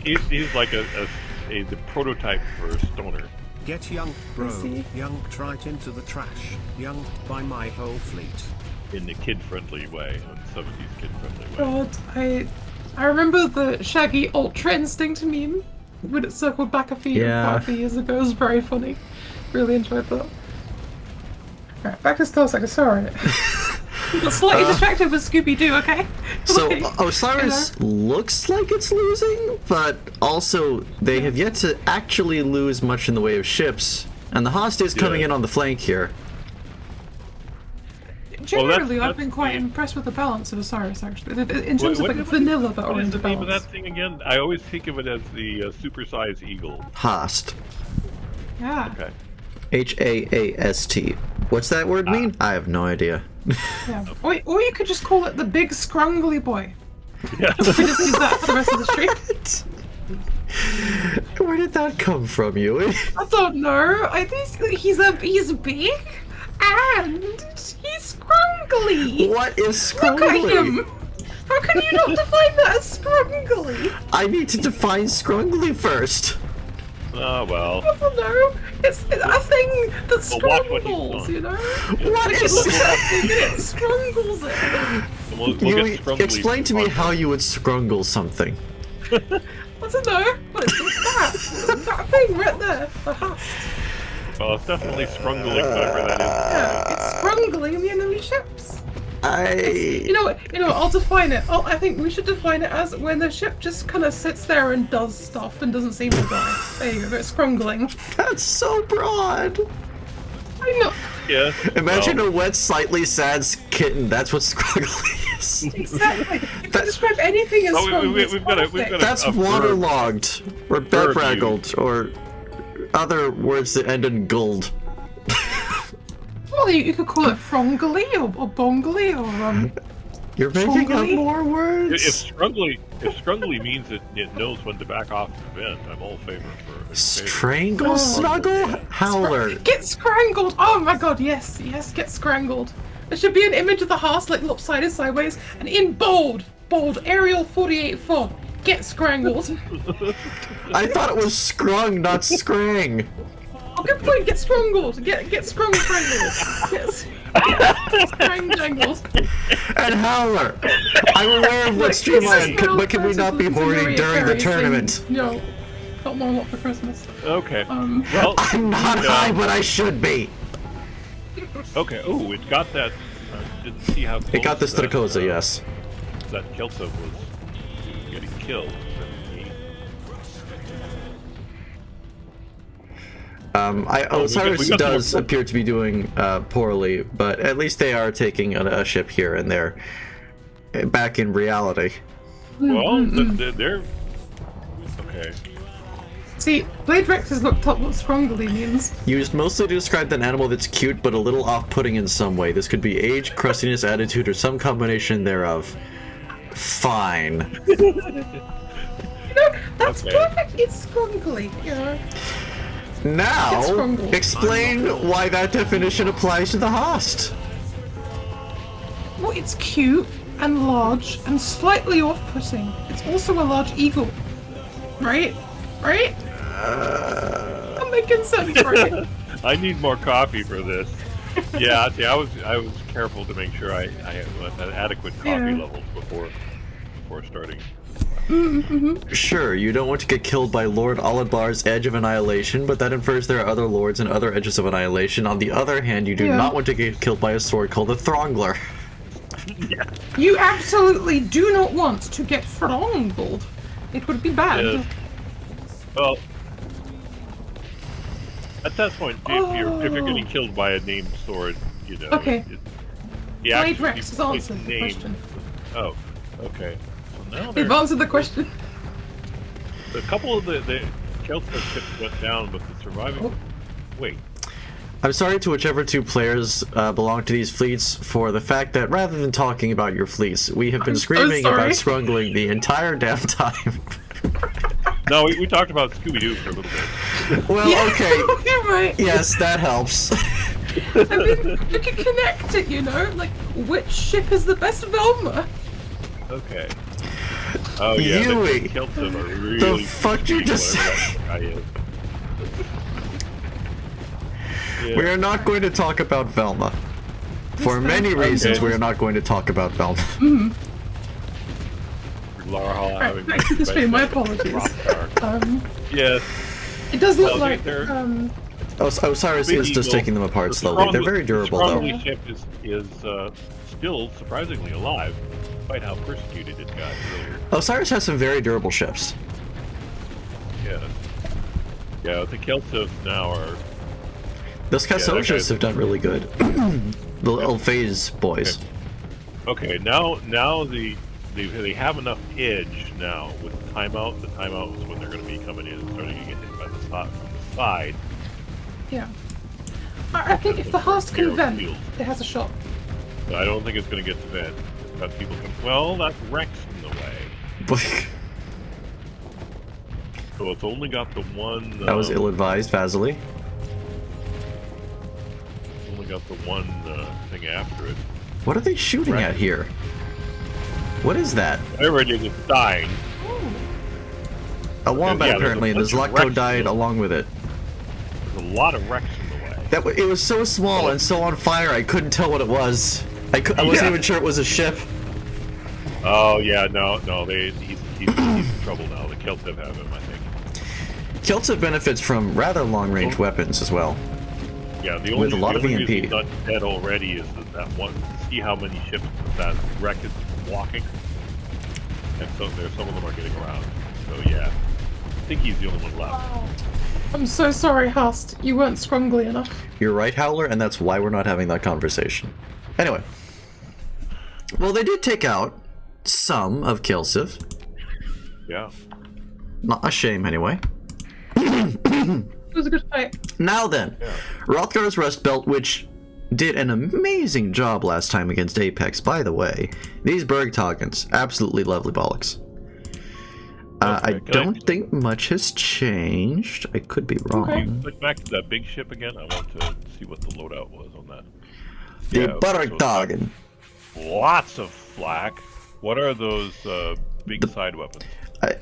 He's like the prototype for a stoner. Get young, bro. see. Young, right into the trash. Young, buy my whole fleet. In the kid-friendly way, in the 70s kid-friendly way. God, I remember the Shaggy Ultra Instinct meme when it circled back quite a few years ago. It was very funny. Really enjoyed that. Alright, back to Star Sector, sorry. Got slightly distracted with Scooby-Doo, okay? So Like, Osiris looks like it's losing, but also they have yet to actually lose much in the way of ships, and the Host is coming in on the flank here. Generally, that's I've been quite the- impressed with the balance of Osiris, actually. In terms of like vanilla that What are is in the the name of balance. that thing again? I always think of it as the supersized eagle. Host. Yeah. Okay. H-A-A-S-T. What's that word mean? I have no idea. Yeah. Or you could just call it the big scrungly boy. Yeah. We just use that for the rest of the stream. Where did that come from, you? I don't know. I think he's big and he's scrungly. What is Look at scrungly? him. How can you not define that as scrungly? I need to define scrungly first. Oh, well. I don't know. It's a thing that Well, watch what he's scrungles, done. you know? What Like, it is looks like it scrungles it. We'll You get Scrumbly explain to me on- how you would scrungle something. I don't know, but it's that thing right there. The husk. Well, it's definitely scrungling, whatever that Yeah, it's scrungling the enemy ships. You know what? I'll define it. I think we should define it as when the ship just kind of sits there and does stuff and doesn't seem to die. There you go. It's scrungling. That's so broad. I know. is. Yeah. Imagine well, a wet, slightly sad kitten. That's what scruggly is. Exactly. You can describe anything as Oh, scrungly. we've got a- That's a verb. waterlogged, or Verb bedraggled, or other words that end in guld. Well, you could call it frongly or bongly or You're making up Scrungly? more words. If scrungly means it knows when to back off the event, I'm all favor for Strangle, Oh, snuggle, howler. Get scrangled! Oh my god, yes, get scrangled. There should be an image of the horse like lopsided sideways, and in bold, Arial 48 font, get scrangled. I thought it was scrung, not scrang. Oh, good point, get scrangled. Get scrangled. Get scrangled. And howler. I'm aware of what streamline, but can we not be hoarding during the tournament? No, got more lot for Christmas. Okay. Well, I'm not high, but I should be. okay. Oh, it got that. Didn't see how. It got the close that, Strakoza, yes. That Kelso was getting killed. Osiris we got does more- appear to be doing poorly, but at least they are taking a ship here and there. Back in reality. Well, they're okay. See, Blade Rex has looked up what scrongly means. Used mostly to describe an animal that's cute but a little off-putting in some way. This could be age, crustiness, attitude, or some combination thereof. Fine. You know, that's Okay. perfect. It's scrongly, you know. Now, It's scrongly. explain why that definition applies to the host. Well, it's cute and large and slightly off-putting. It's also a large eagle. Right? Right? I'm making sense, right? I need more coffee for this. Yeah, see, I was careful to make sure I had adequate coffee Yeah. levels before starting. Sure, you don't want to get killed by Lord Olibar's Edge of Annihilation, but that infers there are other lords and other edges of annihilation. On the other hand, you do Yeah. not want to get killed by a sword called the Throngler. Yeah. You absolutely do not want to get throttled. It would be bad. Yes. Well, at that point, if you're getting killed by a named sword, you know. Okay. The Blade actual- Rex has it's answered the named. question. Oh, okay. So now They've answered the question. a couple of the Kelso ships went down, but the surviving. Oh. Wait. I'm sorry to whichever two players belong to these fleets for the fact that rather than talking about your fleets, we have been I'm so screaming sorry. about scrungling the entire damn time. No, we talked about Scooby Doo for a little bit. Well, Yeah, okay. you're right. Yes, that helps. I mean, you can connect it, you know? Like, which ship is the best Velma? Okay. Oh yeah, Yui. the Kelso are really. fuck did you just whatever that guy is. Yeah. We are not going to talk about Velma. For Yes, many okay. reasons, we are not going to talk about Velma. Laura Hall having back to the best stream, my rock apologies. star. Yes. Yes. It does look Well, like, they're- Osiris is just taking them apart slowly. They're very durable, though. The ship is still surprisingly alive, despite how persecuted it got earlier. Osiris has some very durable ships. Yeah. Yeah, the Kelsos now are. Those that Cassosias guy's- have done really good. The little phase boys. Okay, now they have enough edge now with the timeout. The timeout is when they're going to be coming in and starting to get hit by the from the side. yeah. I think if the Haast can Narrow vent, field. it has a shot. But I don't think it's going to get to vent. Got people come. Well, that's Rex in the way. So it's only got the one. That was ill-advised, Vasily. Only got the one thing after it. What are they shooting Right. at here? What is that? Whatever it is, it's dying. A wombat, yeah, there's a apparently, and the bunch of Zlocto Rex died in it. along with it. There's a lot of Rex in the way. It was so small and so on fire, I couldn't tell what it was. I wasn't Yeah. even sure it was a ship. Oh yeah, no, he's in trouble now. The Keltib have him, I think. Keltsa benefits from rather long-range Oh. weapons as well. Yeah, the With only, a lot the of only EMP. reason he's not dead already is that one. See how many ships that wreck is blocking, and so there's some of them are getting around. So yeah, I think he's the only one left. I'm so sorry, Haast. You weren't scrungly enough. You're right, Howler, and that's why we're not having that conversation. Anyway. Well, they did take out some of Kilsiv. Yeah. Not a shame, anyway. It was a good fight. Now then, Yeah. Hrothgar's Rust Belt, which did an amazing job last time against Apex, by the way. These Bergtagens, absolutely lovely bollocks. I Okay, can don't think much has changed. I could be wrong. Okay. Click back to that big ship again. I want to see what the loadout was on that. The Yeah, so it's got Bergtagen. lots of flak. What are those big side weapons?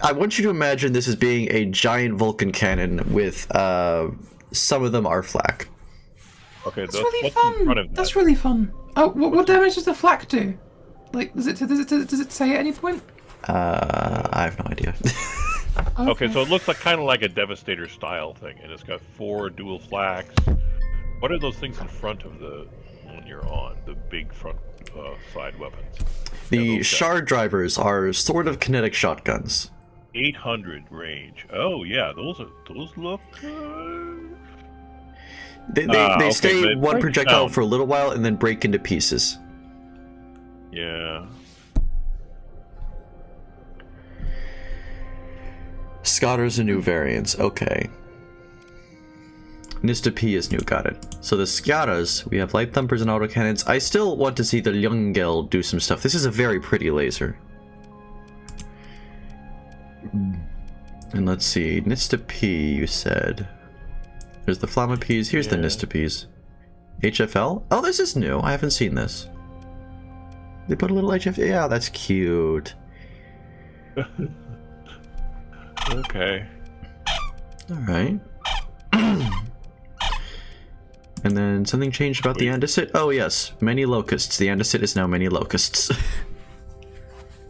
I want you to imagine this as being a giant Vulcan cannon with some of them are flak. Okay, That's that's really what's in front fun. of that. That's really fun. Oh, what damage does the flak do? Like, does it say at any point? I have no idea. Okay, so it looks like kind of like a Devastator style thing, and it's got 4 dual flaks. What are those things in front of the one you're on? The big front side weapons. The Yeah, those shard drivers are sort of kinetic shotguns. 800 range. Oh yeah, those look. They okay, stay but one break projectile down. for a little while and then break into pieces. Scotters are new variants. Okay. Nista P is new, got it. So the Scaras, we have light thumpers and autocannons. I still want to see the Ljungel do some stuff. This is a very pretty laser. And let's see, Nista P, you said. There's the Flamma Ps, here's the Nista Ps. HFL? Oh, this is new, I haven't seen this. They put a little HFL, yeah, that's cute. Okay. Alright. And then something changed about the Andesite? Oh yes, many locusts. The Andesite is now many locusts.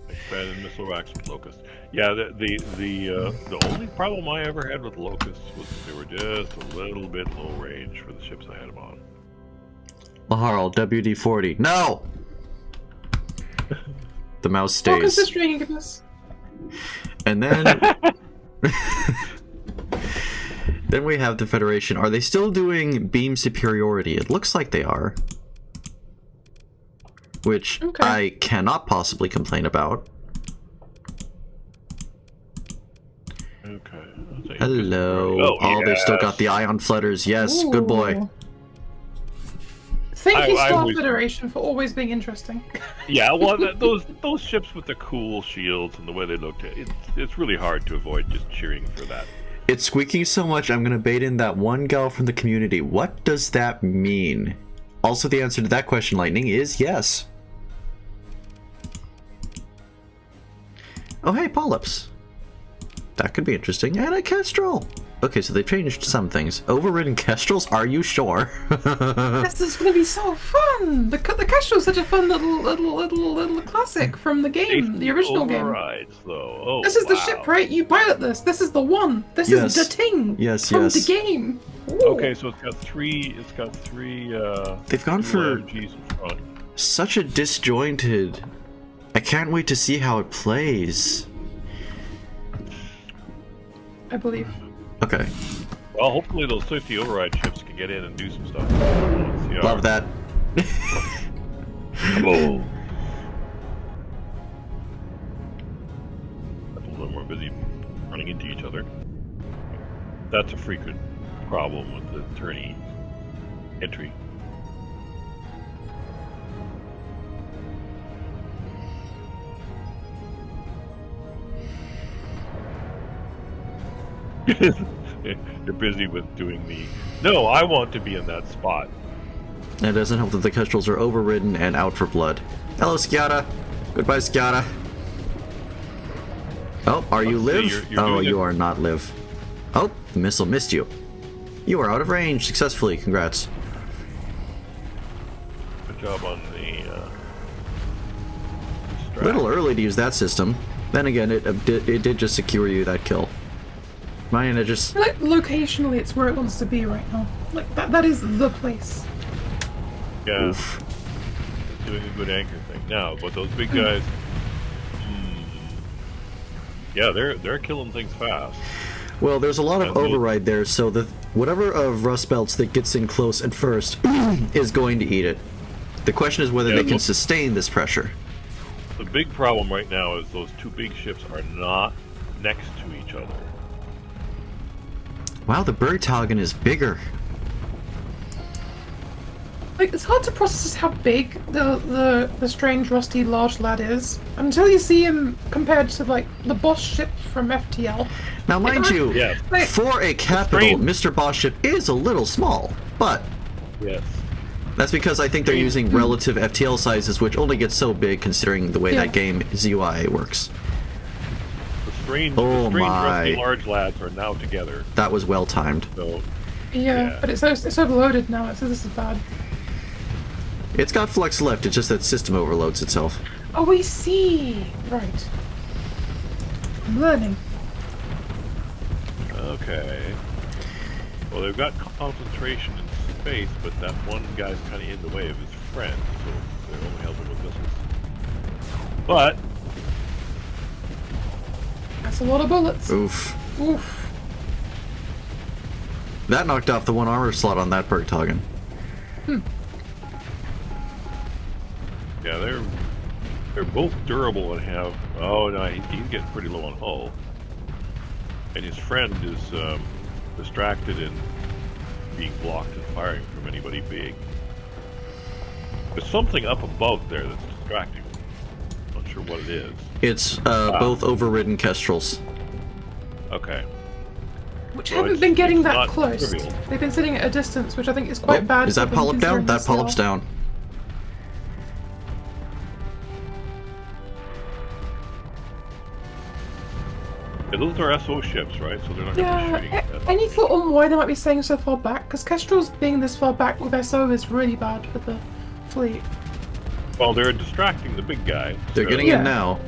Expanded missile racks with locusts. Yeah, the only problem I ever had with locusts was that they were just a little bit low range for the ships I had them on. Laharl, WD-40. No! The mouse stays. Focus is draining goodness. And then... then we have the Federation. Are they still doing beam superiority? It looks like they are. Which I cannot possibly complain about. Okay. Hello. Oh, they've still got the ion flutters. Yes, Ooh. good boy. Thank you, Star Federation, for always being interesting. Yeah, well, those ships with the cool shields and the way they looked, it's really hard to avoid just cheering for that. It's squeaking so much, I'm gonna bait in that one gal from the community. What does that mean? Also, the answer to that question, Lightning, is yes. Oh, hey, polyps. That could be interesting. And a kestrel. Okay, so they've changed some things. Overridden kestrels? Are you sure? This is going to be so fun. The kestrel is such a fun little classic from the game, the original game. Though. Oh, this is the ship, right? You pilot this. This is the one. This is the ting. Yes, from the game. Ooh. Okay, so it's got three. They've gone for such a disjointed. I can't wait to see how it plays. I believe. Okay. Well, hopefully those 50 override ships can get in and do some stuff. Love that. Whoa. A little more busy running into each other. That's a frequent problem with the tourney entry. They're busy with doing the no, I want to be in that spot. It doesn't help that the kestrels are overridden and out for blood. Hello, Skiata. Goodbye, Skiata. Oh, are you live? Oh, you are not live. Oh, the missile missed you. You are out of range successfully. Congrats. Good job on the a little early to use that system. Then again, it did just secure you that kill. Mine, just like locationally, it's where it wants to be right now. Like that is the place. Yeah, oof. Doing a good anchor thing now, but those big guys, yeah, they're killing things fast. Well, there's a lot of override there, so the whatever of rust belts that gets in close at first is going to eat it. The question is whether they can sustain this pressure. The big problem right now is those two big ships are not next to each other. Wow, the Bergtagen is bigger. Like, it's hard to process how big the strange rusty large lad is until you see him compared to like the boss ship from FTL. Now, mind you, for a capital, Mr. Boss ship is a little small, but that's because I think they're using relative FTL sizes, which only get so big considering the way that game's UI works. Strange rusty large lads are now together. That was well timed. So, yeah, but it's overloaded now, so this is bad. It's got flex left, it's just that system overloads itself. Oh, we see! Right. I'm learning. Okay. Well, they've got concentration in space, but that one guy's kind of in the way of his friend, so they're only helping with missiles. But that's a lot of bullets. Oof. Oof. That knocked off the one armor slot on that Bergtagen. Yeah, they're both durable and have. Oh no, he's getting pretty low on hull. and his friend is distracted and being blocked and firing from anybody big. There's something up above there that's distracting. Not sure what it is. It's both overridden kestrels. Okay. Which Well, haven't been getting it's that not close. trivial. They've been sitting at a distance, which I think is quite bad. Is that for them, polyp down? considering That the polyp's cell. down. Yeah, those are SO ships, right? So they're not going to be Yeah, shooting at us. any thought on why they might be staying so far back? Because Kestrels being this far back with SO is really bad for the fleet. Well, they're distracting the big guy. They're so- getting Yeah. in now.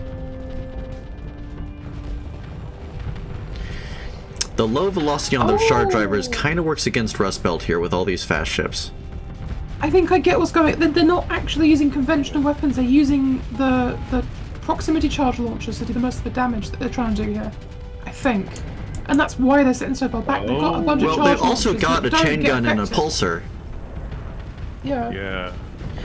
The low velocity on the shard drivers Oh. kind of works against Rust Belt here with all these fast ships. I think I get what's going. They're not actually using conventional weapons. They're using the proximity charge launchers to do the most of the damage that they're trying to do here. I think, and that's why they're sitting so far back. They've got a bunch of Well, charge they've also launchers got that a don't chain get gun and a affected. pulsar. Yeah. Yeah.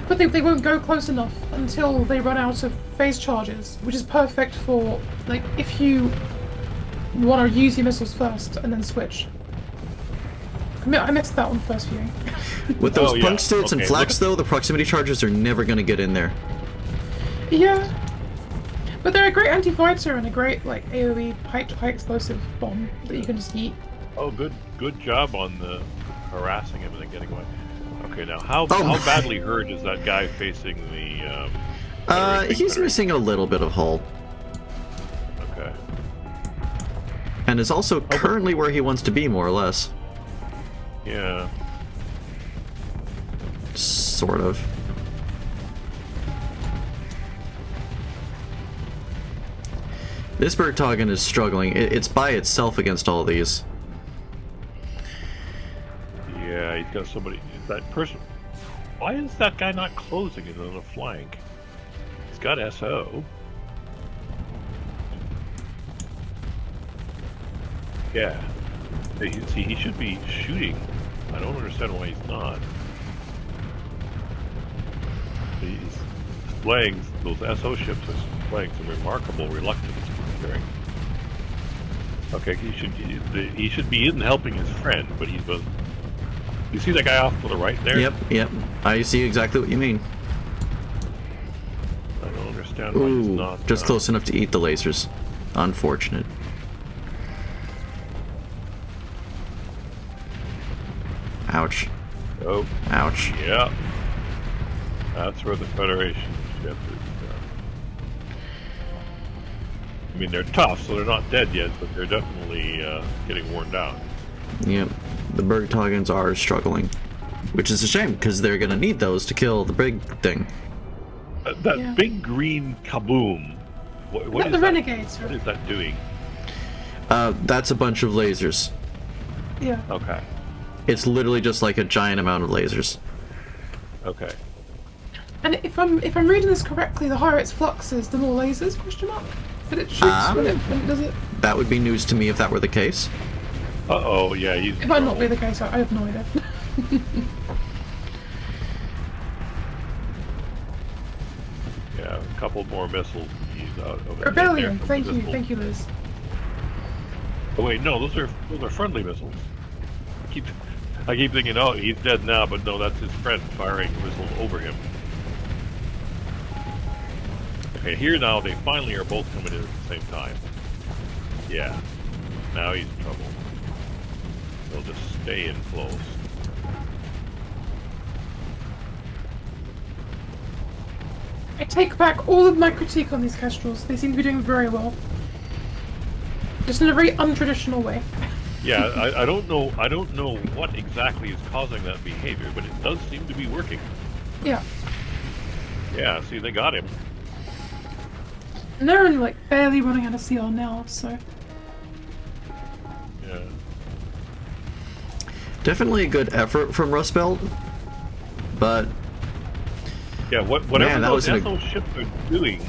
But they won't go close enough until they run out of phase charges, which is perfect for, like, if you want to use your missiles first and then switch. I missed that on first viewing. With those Oh, yeah. punk stits and Okay, flax, look though, the proximity charges are never going to get in there. Yeah. But they're a great anti-fighter and a great, like, AoE high explosive bomb that you can just eat. Oh, good job on the harassing him and then getting away. Okay, now how Oh. badly hurt is that guy facing the? He's missing a little bit of hull. Okay. And is also currently where he wants to be, more or less. Yeah. Sort of. This Bergtagen is struggling. It's by itself against all these. Yeah, he's got somebody. That person. Why is that guy not closing it on the flank? He's got SO. Yeah. See, he should be shooting. I don't understand why he's not. He's displaying, those SO ships are displaying some remarkable reluctance considering. Okay, he should be in helping his friend, but he was. You see that guy off to the right there? Yep. I see exactly what you mean. I don't understand why he's Ooh, not. just close enough to eat the lasers. Unfortunate. Ouch. Oh, Ouch. yeah. That's where the Federation ship is. I mean, they're tough, so they're not dead yet, but they're definitely getting worn down. Yep. The Bergtagens are struggling. Which is a shame, because they're gonna need those to kill the big thing. That Yeah. big green kaboom. What Not is the that? renegades. What is that doing? That's a bunch of lasers. Yeah. Okay. It's literally just like a giant amount of lasers. Okay. And if I'm reading this correctly, the higher its flux is, the more lasers? Question mark. But it shoots when it does it. That would be news to me if that were the case. Uh-oh, yeah, he's... It might not be the case. I have no idea. Yeah, a couple more missiles. He's out of it. Rebellion. There Thank comes you, the thank you, Liz. Oh wait, no, those are friendly missiles. I keep thinking, oh, he's dead now, but no, that's his friend firing missiles over him. Okay, here now they finally are both coming in at the same time. Yeah, now he's in trouble. They'll just stay in close. I take back all of my critique on these Kestrels. They seem to be doing very well. Just in a very untraditional way. Yeah, I don't know what exactly is causing that behavior, but it does seem to be working. Yeah. Yeah, see, they got him. And they're only like barely running out of CR now, so. Yeah. Definitely a good effort from Rust Belt, but Yeah, whatever Man, that those was SO ships are doing.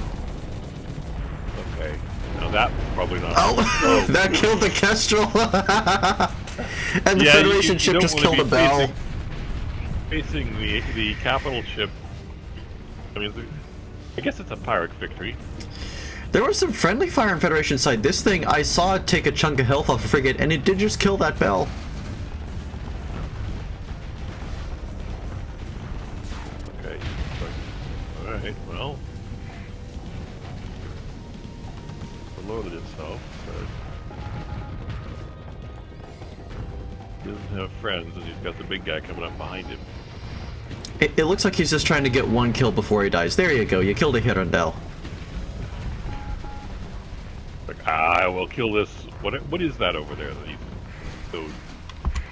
Okay, now that was probably not. oh, that killed the Kestrel, and the Yeah, Federation you ship don't just wanna killed be the bell. Facing the capital ship. I mean, I guess it's a pirate victory. There was some friendly fire on Federation side. This thing, I saw it take a chunk of health off a frigate, and it did just kill that bell. Okay. Alright, well. It loaded itself, but he doesn't have friends, and he's got the big guy coming up behind him. It looks like he's just trying to get one kill before he dies. There you go, you killed a Hirondelle. Like, I will kill this. What is that over there that he's so...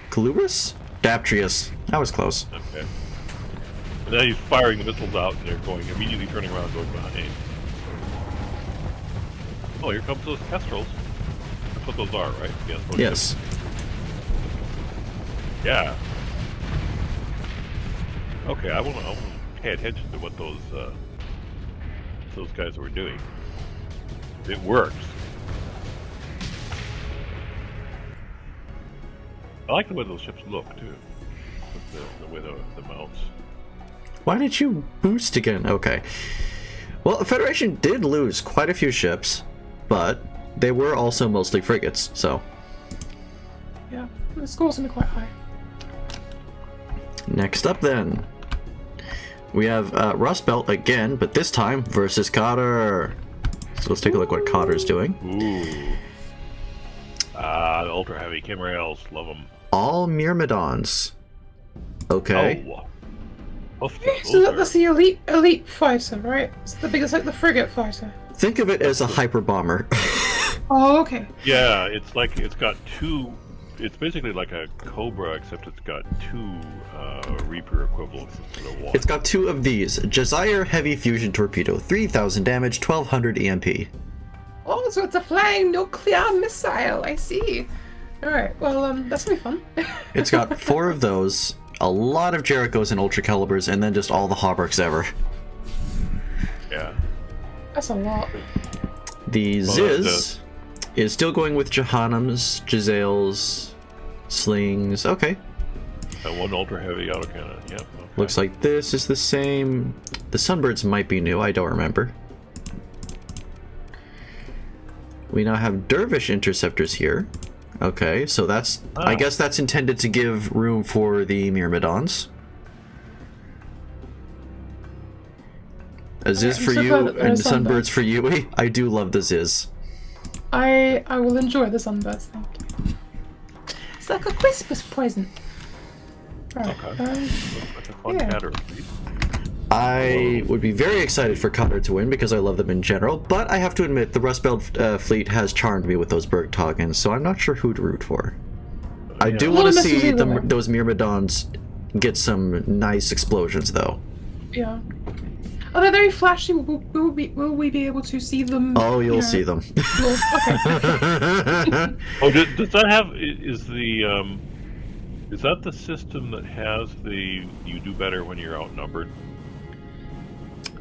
Calubris? Daptrius. That was close. Okay. And now he's firing the missiles out, and they're going, immediately turning around and going behind. Oh, here comes those kestrels. That's what those are, right? Yes. Yeah. Okay, I want to pay attention to what those guys were doing. It works. I like the way those ships look too, with the way the mounts. Why did you boost again? Okay. Well, the Federation did lose quite a few ships, but they were also mostly frigates, so... Yeah, the score's gonna be quite high. Next up then, we have Rust Belt again, but this time versus Cotter. So let's take a look what Cotter's doing. Ooh. The ultra heavy chemrails, love them. All Myrmidons. Okay. Oh. So that's the elite fighter, right? It's the biggest, like the frigate fighter. Think of it as a hyper bomber. Oh, okay. Yeah, it's like it's got two. It's basically like a Cobra, except it's got two Reaper equivalents instead of one. It's got two of these. Jazire Heavy Fusion Torpedo, 3,000 damage, 1,200 EMP. Oh, so it's a flying nuclear missile. I see. All right. Well, that's gonna be fun. It's got 4 of those, a lot of Jerichos and Ultra Calibers, and then just all the Hauberks ever. Yeah. That's a lot. The Ziz is still going with Jehannams, Giselles, Slings. Okay. And one ultra heavy autocannon. Yep. Okay. Looks like this is the same. The Sunbirds might be new. I don't remember. We now have Dervish interceptors here. Okay, so that's... I guess that's intended to give room for the Myrmidons. A Ziz for you and Sunbirds for you. I do love the Ziz. I will enjoy the Sunbirds, thank you. It's like a Christmas present. Right. Okay. Like a fun catter. I would be very excited for Cotter to win because I love them in general, but I have to admit the Rust Belt fleet has charmed me with those Bergtoggens, so I'm not sure who to root for. I do want to see those Myrmidons get some nice explosions, though. Yeah. Are they very flashy? Will we be able to see them? Oh, you'll see them. Well, okay. Oh, does that have... Is that the system that has the... You do better when you're outnumbered?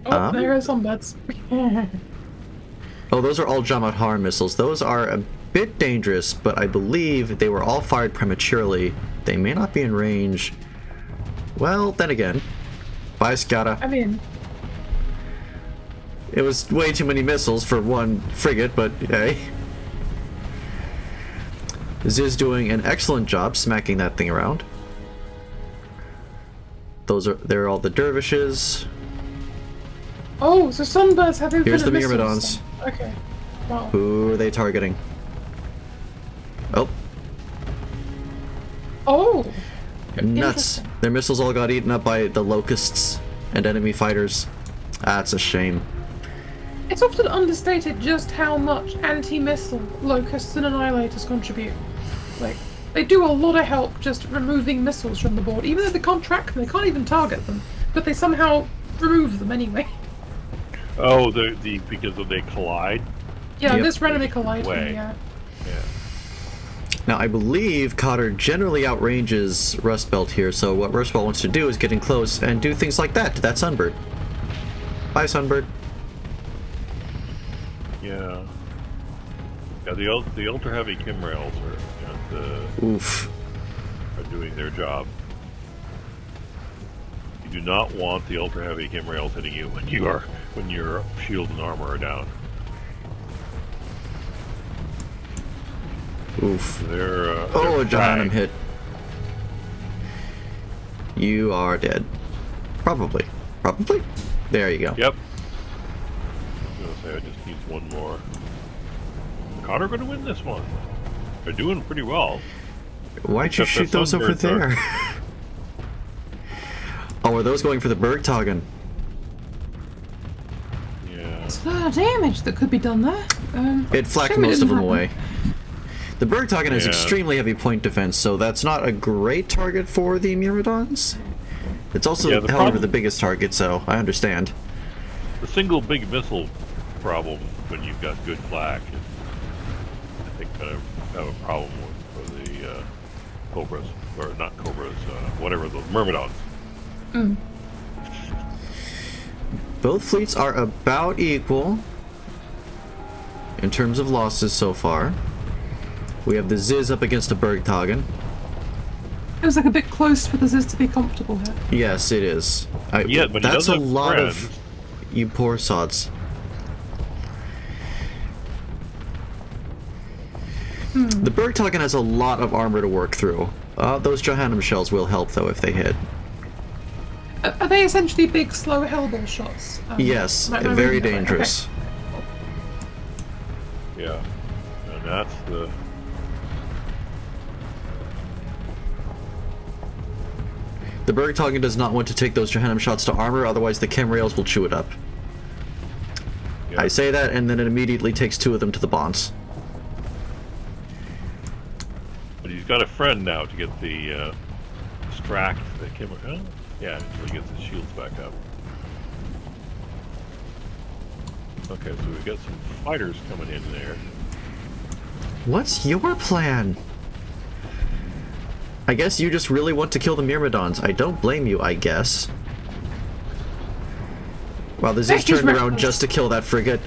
Oh, there are some bets. Oh, those are all Jamaat Harn missiles. Those are a bit dangerous, but I believe they were all fired prematurely. They may not be in range. Well, then again. Bye, Scata. I mean... It was way too many missiles for one frigate, but hey. Ziz doing an excellent job smacking that thing around. They're all the Dervishes. Oh, so Sunbirds have infinite Here's the missiles, Myrmidons. then. Okay. Wow. Who are they targeting? Oh. Oh! Nuts. Their missiles all got eaten up by the locusts and enemy fighters. That's a shame. It's often understated just how much anti-missile locusts and annihilators contribute. Like, they do a lot of help just removing missiles from the board, even though they can't track them, they can't even target them, but they somehow remove them anyway. Oh, because they collide? Yeah, Yep. this randomly collide Way. yeah. Yeah. Now, I believe Cotter generally outranges Rust Belt here, so what Rust Belt wants to do is get in close and do things like that to that Sunbird. Bye, Sunbird. Yeah. Yeah, the ultra heavy chemrails Oof. are doing their job. You do not want the ultra heavy chemrails hitting you when your shield and armor are down. Oof. They're A Johannem fragged. hit. You are dead. Probably. Probably? There you go. Yep. I was gonna say, I just need one more. Connor gonna win this one. They're doing pretty well. Why'd you Except shoot that those over sunbirds are- there? Oh, are those going for the Bergtagen? Yeah. It's a lot of damage that could be done there. It flacked shame it most of didn't them happen. away. The Bergtagen has Yeah. extremely heavy point defense, so that's not a great target for the Myrmidons. It's also, Yeah, the however, problem- the biggest target, so I understand. The single big missile problem when you've got good flak is, I think, gonna have a problem with for the Cobras, or not Cobras, whatever, the Myrmidons. Both fleets are about equal in terms of losses so far. We have the Ziz up against the Bergtagen. It was like a bit close for the Ziz to be comfortable here. Yes, it is. Yeah, but he that's does a have lot friends. of you poor sods. The Bergtagen has a lot of armor to work through. Those Johannem shells will help, though, if they hit. Are they essentially big, slow hellball shots? Yes, am I very reading that right? dangerous. Yeah, and that's the. The Bergtagen does not want to take those Johannem shots to armor, otherwise the chem rails will chew it up. Yeah. I say that, and then it immediately takes 2 of them to the bonds. But he's got a friend now to get the distract the camera. Oh, yeah, until he gets his shields back up. Okay, so we've got some fighters coming in there. What's your plan? I guess you just really want to kill the Myrmidons. I don't blame you, I guess. Wow, the Ziz He's turned around reckless. just to kill that frigate.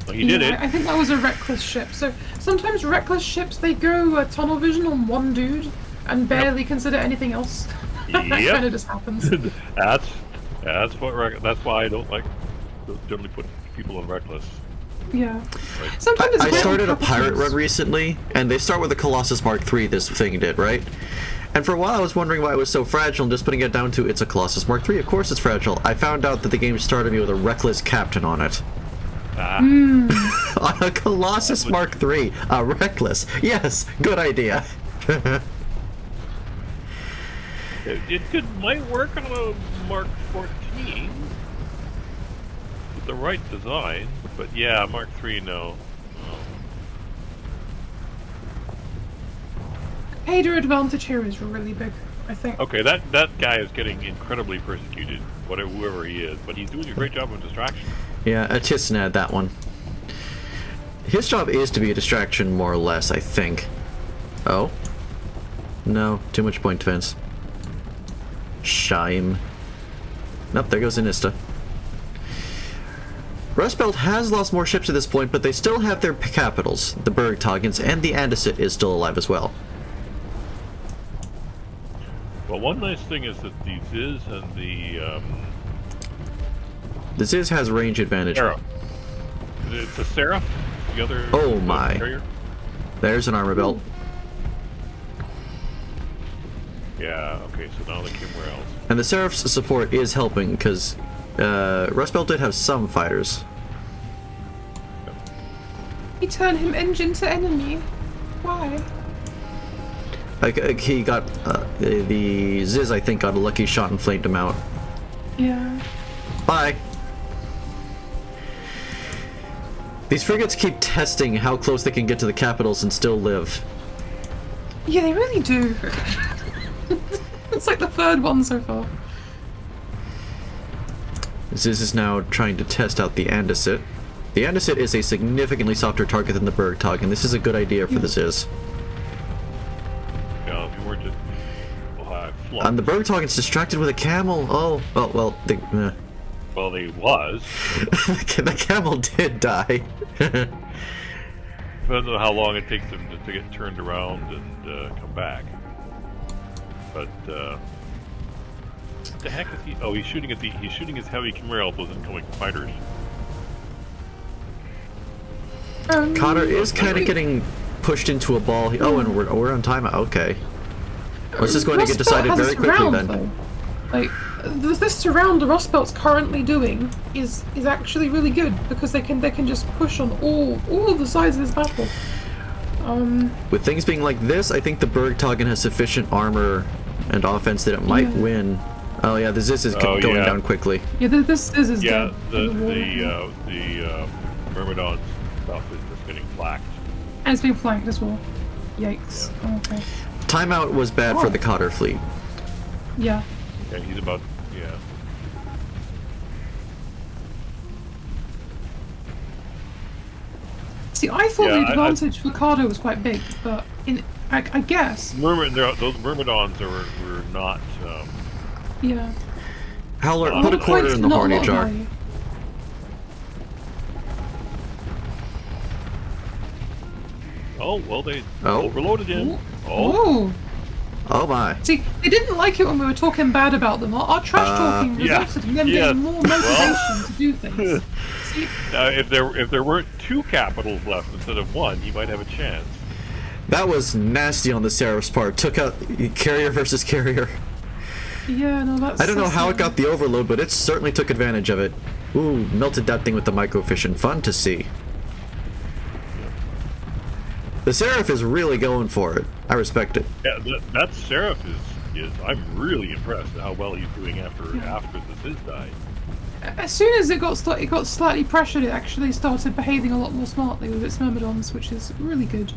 Well, he did Yeah, it. I think that was a reckless ship. So sometimes reckless ships, they go tunnel vision on one dude and barely consider anything else. That Yep. kind of just happens. That's why I don't like to generally put people on reckless. Yeah. Sometimes it's I very started a pirate capitals. run recently, and they start with the Colossus Mark III, this thing did, right? And for a while I was wondering why it was so fragile, and just putting it down to, it's a Colossus Mark III, of course it's fragile. I found out that the game started me with a reckless captain on it. Ah, On a Colossus Mark III, a reckless. Yes, good idea. it might work on a Mark 14 with the right design, but yeah, Mark 3 no. Hader advantage here is really big, I think. Okay, that guy is getting incredibly persecuted, whoever he is, but he's doing a great job of distraction. Yeah, a Tisnad, that one. His job is to be a distraction, more or less, I think. Oh? No, too much point defense. Shime. Nope, there goes Inista. Rustbelt has lost more ships at this point, but they still have their capitals. The Bergtagens and the Andesite is still alive as well. Well, one nice thing is that the Ziz and The Ziz has range advantage. Seraph. It's the Seraph, the other. Oh my. Carrier? There's an armor belt. Yeah. Okay. So now the Kimrails. And the Seraph's support is helping, because Rustbelt did have some fighters. You turn him engine to enemy. Why? Like, he got the Ziz, I think, got a lucky shot and flamed him out. Yeah. Bye. These frigates keep testing how close they can get to the capitals and still live. Yeah, they really do. It's like the third one so far. Ziz is now trying to test out the Andesite. The Andesite is a significantly softer target than the Bergtagen. This is a good idea for the Ziz. Yeah. If you weren't just. And the Bergtagen's distracted with a camel. Oh, well, Well, he was. the camel did die. Depends on how long it takes him to get turned around and come back. But what the heck is he? Oh, he's shooting his heavy Kimrail with incoming fighters. Connor is kind of getting pushed into a ball. Oh, and we're on timeout. Okay. This is going to get decided very quickly then. Though. Like, this surround the Rust Belt's currently doing is actually really good because they can just push on all of the sides of this battle. With things being like this, I think the Bergtagen has sufficient armor and offense that it might win. Oh yeah, the Ziz is going down quickly. Yeah, this is yeah. dead. The Myrmidon's stuff is just getting flanked. And it's being flanked as well. Yikes. Yeah. Oh, okay. Timeout was bad for the Cotter fleet. Yeah. Yeah, he's about. Yeah. See, I thought the advantage for Cardo was quite big, but I guess. Those Myrmidons were not. Yeah. Howler, put a quarter in the horny jar. Oh well, they overloaded him. Ooh. Oh. Oh my. See, they didn't like it when we were talking bad about them. Our trash talking resulted in them getting more motivation to do things. See? If there weren't 2 capitals left instead of 1, he might have a chance. That was nasty on the Seraph's part. Took out carrier versus carrier. Yeah, no, that's. I don't know how it got the overload, but it certainly took advantage of it. Ooh, melted that thing with the microfission. Fun to see. The Seraph is really going for it. I respect it. Yeah, that Seraph is I'm really impressed at how well he's doing after the Ziz died. As soon as it got slightly pressured, it actually started behaving a lot more smartly with its Myrmidons, which is really good.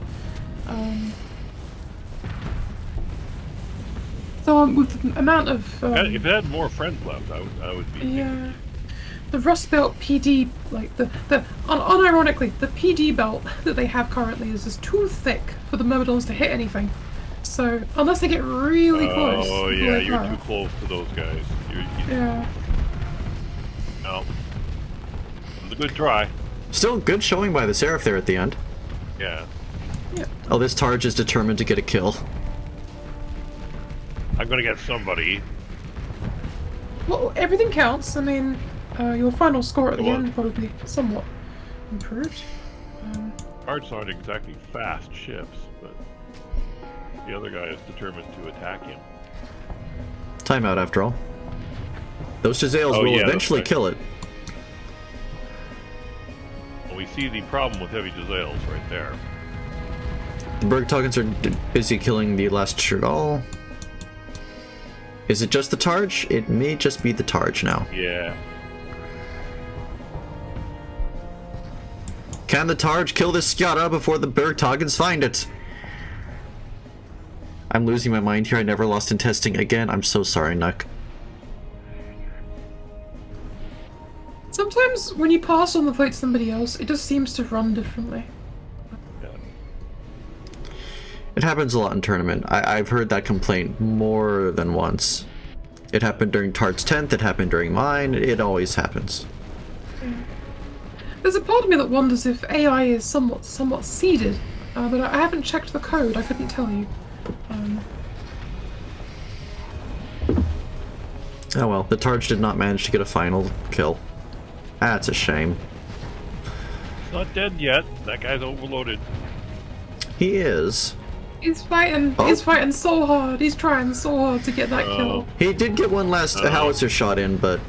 So with the amount of if it had more friends left, I would be. Yeah. The Rust Belt PD, like unironically, the PD belt that they have currently is just too thick for the Myrmidons to hit anything. So unless they get really close. Oh yeah, you're too close to those guys. Yeah. No. It was a good try. Still good showing by the Seraph there at the end. Yeah. Yeah. Oh, this Targe is determined to get a kill. I'm gonna get somebody. Well, everything counts. I mean, your final score at the end probably somewhat improved. Cards aren't exactly fast ships, but the other guy is determined to attack him. Timeout after all. Those Jezzails will eventually kill it. Well, we see the problem with heavy Jezzails right there. The Bergtagens are busy killing the last Chagall. Is it just the Targe? It may just be the Targe now. Yeah. Can the Targe kill this Skjata before the Bergtagens find it? I'm losing my mind here. I never lost in testing again. I'm so sorry, Nuck. Sometimes when you pass on the fight to somebody else, it just seems to run differently. It happens a lot in tournament. I've heard that complaint more than once. It happened during Tart's 10th, it happened during mine, it always happens. There's a part of me that wonders if AI is somewhat seeded, but I haven't checked the code, I couldn't tell you. Oh well, the Targe did not manage to get a final kill. That's a shame. He's not dead yet. That guy's overloaded. He is. He's fighting. Oh. He's fighting so hard. He's trying so hard to get that kill. He did get one last howitzer shot in, but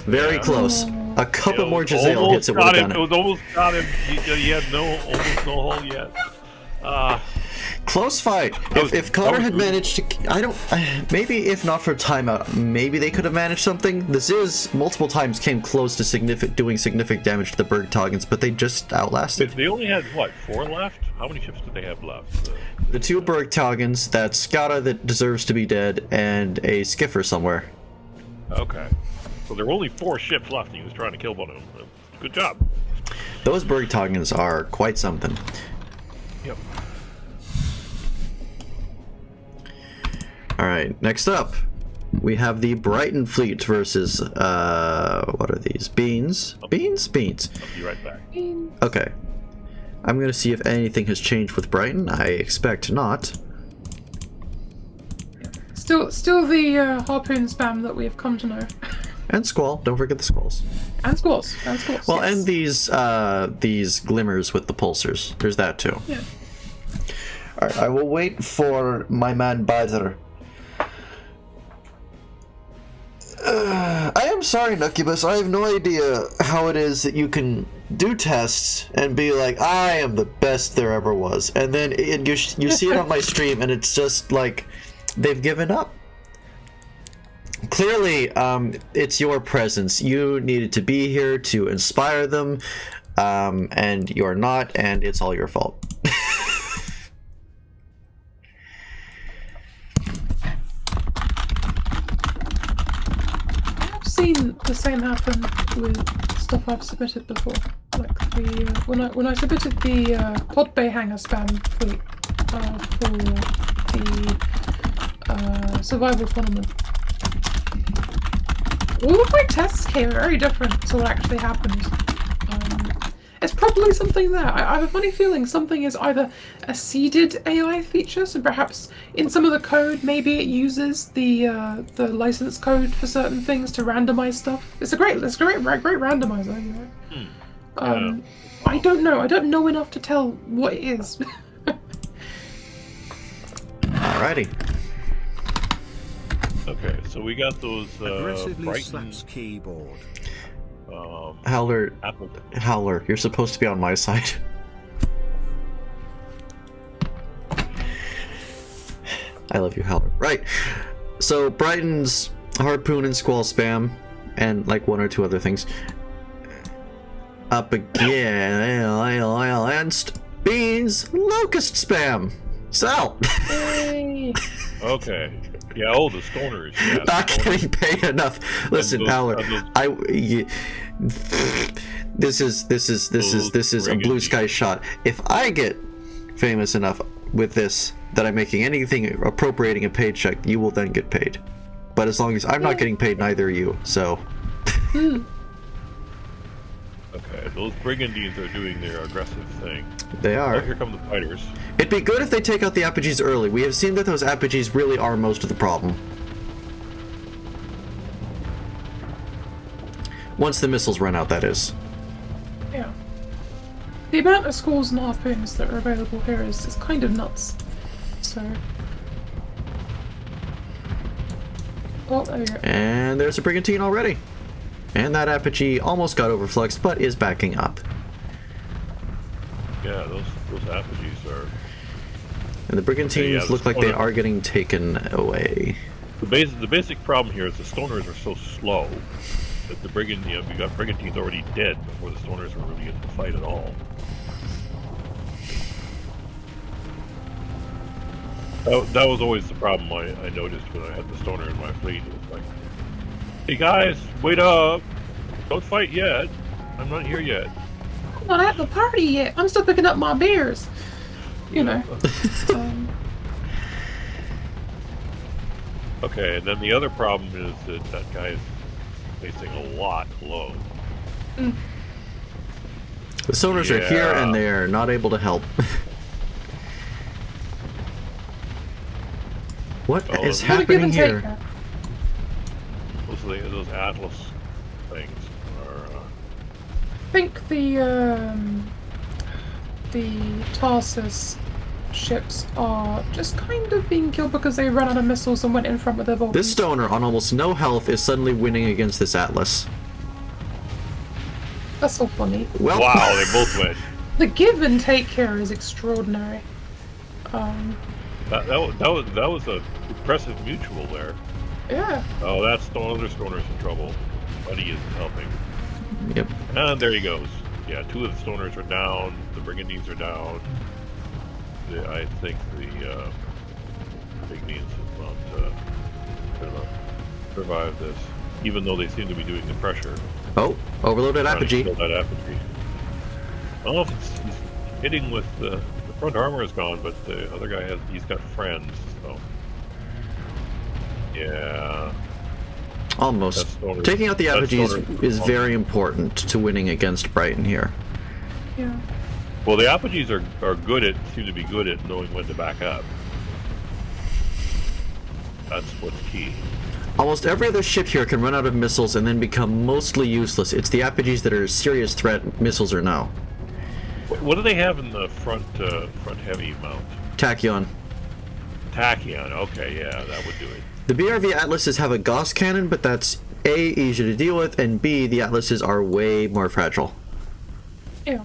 very close. A couple more Jezzail hits it would have done it. It was almost got him. He had almost no hole yet. Close fight. If Connor had managed to, maybe if not for timeout, maybe they could have managed something. The Ziz multiple times came close to doing significant damage to the Bergtagens, but they just outlasted. They only had what, 4 left? How many ships did they have left? The 2 Bergtagens, that Skjata that deserves to be dead, and a Skiffer somewhere. Okay. So there were only 4 ships left, and he was trying to kill one of them. Good job. Those Bergtagens are quite something. Yep. Alright, next up, we have the Brighton fleet versus, what are these? Beans? Beans? Beans. I'll be right back. Okay. I'm gonna see if anything has changed with Brighton. I expect not. Still the harpoon spam that we have come to know. And Squall. Don't forget the Squalls. And Squalls. Well, yes. and these glimmers with the pulsars. There's that too. Yeah. Alright, I will wait for my man Badr. I am sorry, Nuccubus. I have no idea how it is that you can do tests and be like, I am the best there ever was. And then you see it on my stream and it's just like, they've given up. Clearly, it's your presence. You needed to be here to inspire them, and you're not, and it's all your fault. I've seen the same happen with stuff I've submitted before. Like the when I submitted the Pod Bay Hanger spam fleet for the survival tournament. All of my tests came very different to what actually happened. It's probably something there. I have a funny feeling something is either a seeded AI feature, so perhaps in some of the code, maybe it uses the license code for certain things to randomize stuff. It's a great randomizer, you know. I don't know. I don't know enough to tell what it is. Alrighty. Okay, so we got those Aggressively Brighton slaps keyboard. Howler, apple. Howler, you're supposed to be on my side. I love you, Howler. Right. So Brighton's Harpoon and Squall spam, and like one or two other things. Up against Beans Locust spam. Sal. Yay. Okay. Yeah, oh, the stoners. Yeah, Not the stoners. getting paid enough. Listen, Howler. This is a blue sky shot. If I get famous enough with this that I'm making anything appropriating a paycheck, you will then get paid. But as long as I'm not getting paid, neither are you. So. Okay, those brigandines are doing their aggressive thing. They Oh, are. here come the fighters. It'd be good if they take out the apogees early. We have seen that those apogees really are most of the problem. Once the missiles run out, that is. Yeah. The amount of schools and harpoons that are available here is kind of nuts. So. Oh, there you go. And there's a brigantine already. And that apogee almost got overfluxed, but is backing up. Yeah, those apogees are. And the brigantines the look like they stoner- are getting taken away. The basic problem here is the stoners are so slow that the we got brigantines already dead before the stoners were really in the fight at all. That was always the problem I noticed when I had the stoner in my fleet. It was like, hey guys, wait up! Don't fight yet. I'm not here yet. I'm not at the party yet. I'm still picking up my beers. You know. Okay, and then the other problem is that guy is facing a lot low. The sonars are here and they're not able to help. What is happening here? Those Atlas things are. I think the Tarsus ships are just kind of being killed because they ran out of missiles and went in front with their Vulcans. This stoner on almost no health is suddenly winning against this Atlas. That's so funny. Well, Wow, they both win. The give and take here is extraordinary. That was a impressive mutual there. Yeah. Oh, that's other stoners in trouble. Buddy isn't helping. Yep. And there he goes. Yeah, two of the stoners are down. The brigandines are down. I think the brigandines have not gonna survive this, even though they seem to be doing the pressure. Oh, overloaded Trying to apogee. kill that apogee. I don't know if he's hitting with the front armor is gone, but the other guy he's got friends. So yeah. Almost. Taking out the apogees is very important to winning against Brighton here. Yeah. Well, the apogees are seem to be good at knowing when to back up. That's what's key. Almost every other ship here can run out of missiles and then become mostly useless. It's the apogees that are a serious threat, missiles are now. What do they have in the front heavy mount? Tachyon. Tachyon, okay, yeah, that would do it. The BRV Atlases have a Gauss cannon, but that's A, easier to deal with, and B, the Atlases are way more fragile. Yeah.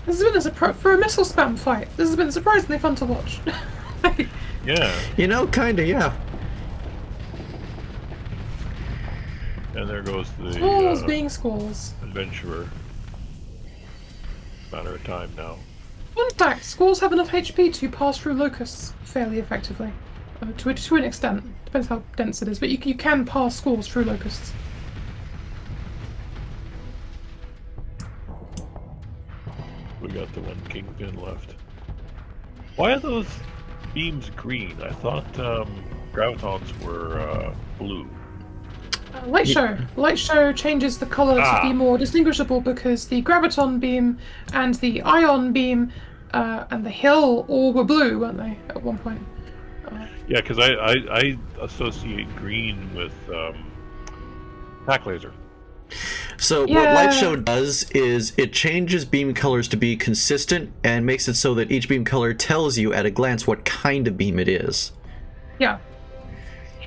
This has been for a missile spam fight. This has been surprisingly fun to watch. Yeah. You know, kinda, yeah. And there goes the Squalls being squalls. adventurer. Matter of time now. Fun fact, squalls have enough HP to pass through locusts fairly effectively. To an extent. Depends how dense it is, but you can pass squalls through locusts. We got the one kingpin left. Why are those beams green? I thought gravitons were blue. Light show. Light show changes the colour to be more distinguishable because the graviton beam and the ion beam and the hill all were blue, weren't they, at one point? Yeah, because I associate green with pack laser. So what Light Show does is it changes beam colors to be consistent and makes it so that each beam color tells you at a glance what kind of beam it is. Yeah.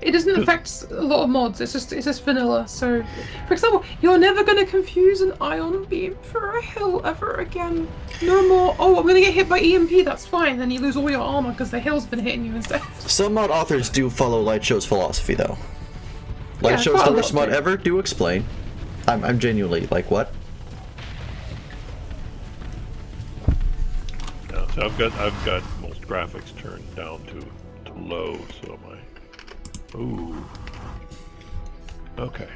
It doesn't affect a lot of mods, it's just vanilla. So, for example, you're never going to confuse an ion beam for a hill ever again. No more, oh, I'm going to get hit by EMP, that's fine. Then you lose all your armor because the hill's been hitting you instead. Some mod authors do follow Light Show's philosophy, though. Light Show's quite a the worst lot mod do. ever? Do explain. I'm genuinely like, what? Yeah, so I've got most graphics turned down to low, so my ooh. Okay.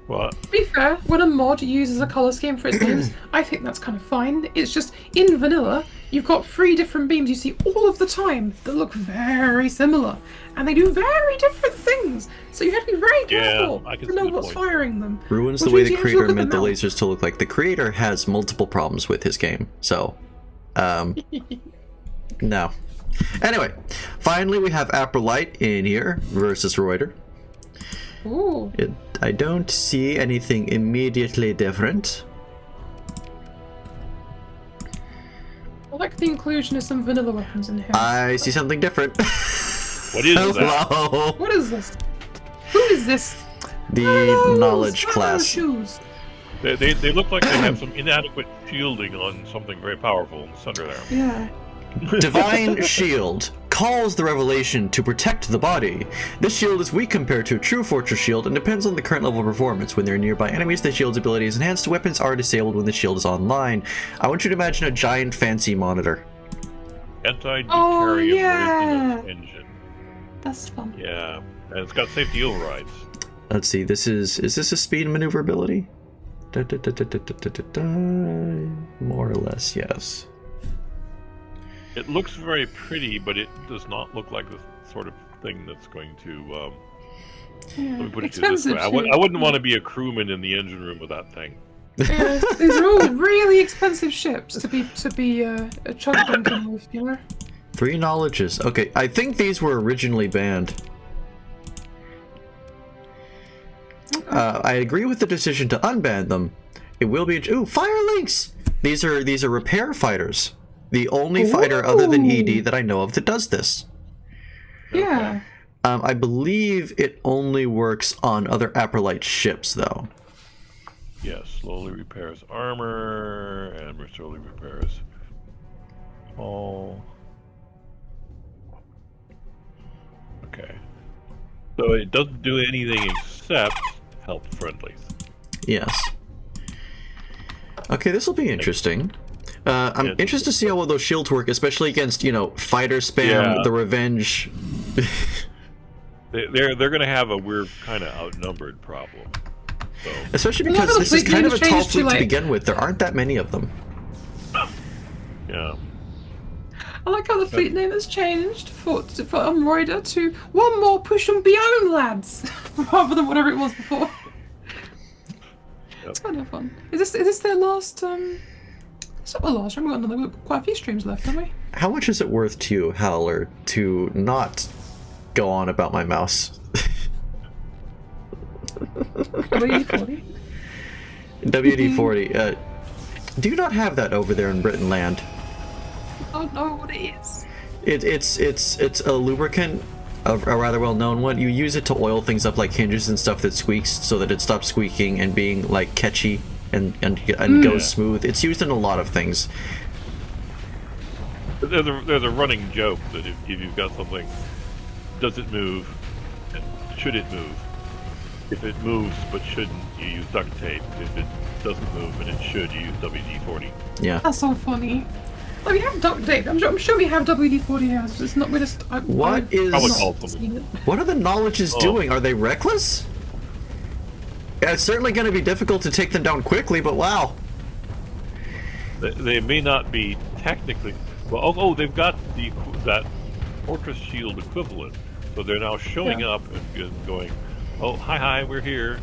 Well, To be fair, when a mod uses a colour scheme for its beams, I think that's kind of fine. It's just, in vanilla, you've got 3 different beams you see all of the time that look very similar. And they do very different things. So you have to be very careful I can to see know the what's point. firing them. Ruins Which the way means the you have to creator look at meant the mount. lasers to look like. The creator has multiple problems with his game, so... no. Anyway, finally we have Aprolite in here versus Reuter. Ooh. I don't see anything immediately different. I like the inclusion of some vanilla weapons in here. I see something different. what is that? Hello. What is this? Who is this? The Hello, knowledge Sparrow class. Shoes. They look like they have some inadequate shielding on something very powerful in the center there. Yeah. Divine Shield calls the revelation to protect the body. This shield is weak compared to a true fortress shield and depends on the current level of performance. When there are nearby enemies, the shield's ability is enhanced. Weapons are disabled when the shield is online. I want you to imagine a giant fancy monitor. Anti-deuterium yeah. resonance engine. That's fun. Yeah, and it's got safety overrides. Let's see, is this a speed maneuverability? More or less, yes. It looks very pretty, but it does not look like the sort of thing that's going to. Let me put it to you this way: I wouldn't want to be a crewman in the engine room with that thing. Yeah, these are all really expensive ships to be a chug bunking with, you know. 3 knowledges. Okay, I think these were originally banned. I agree with the decision to unban them. It will be. Ooh, fire links. These are repair fighters. The only fighter other than ED that I know of that does this. Yeah. I believe it only works on other Aprolite ships, though. Yes, slowly repairs armor and slowly repairs hull. Okay. So it doesn't do anything except help friendlies. Yes. Okay, this will be interesting. I'm interested to see how well those shields work, especially against, fighter spam, the revenge. They're going to have a we're kind of outnumbered problem. So. Especially because this is kind of a tall fleet to begin with. There aren't that many of them. Yeah. I like how the fleet name has changed for Reuter to one more push and beyond, lads, rather than whatever it was before. It's kind of fun. Is this their last? It's not the last. We've got quite a few streams left, haven't we? How much is it worth to you, Howler, to not go on about my mouse. WD-40. WD-40. Do you not have that over there in Britain land? I don't know what it is. It's a lubricant, a rather well-known one. You use it to oil things up like hinges and stuff that squeaks, so that it stops squeaking and being like catchy and goes smooth. It's used in a lot of things. There's a running joke that if you've got something, does it move? And should it move? If it moves but shouldn't, you use duct tape. If it doesn't move and it should, you use WD-40. Yeah. That's so funny. Like, we have duct tape. I'm sure we have WD-40 here. It's not. We just. What are the knowledges doing? Are they reckless? Yeah, it's certainly going to be difficult to take them down quickly, but wow. They may not be technically. Well, they've got that Fortress Shield equivalent, so they're now showing up and going, "Oh, hi, we're here."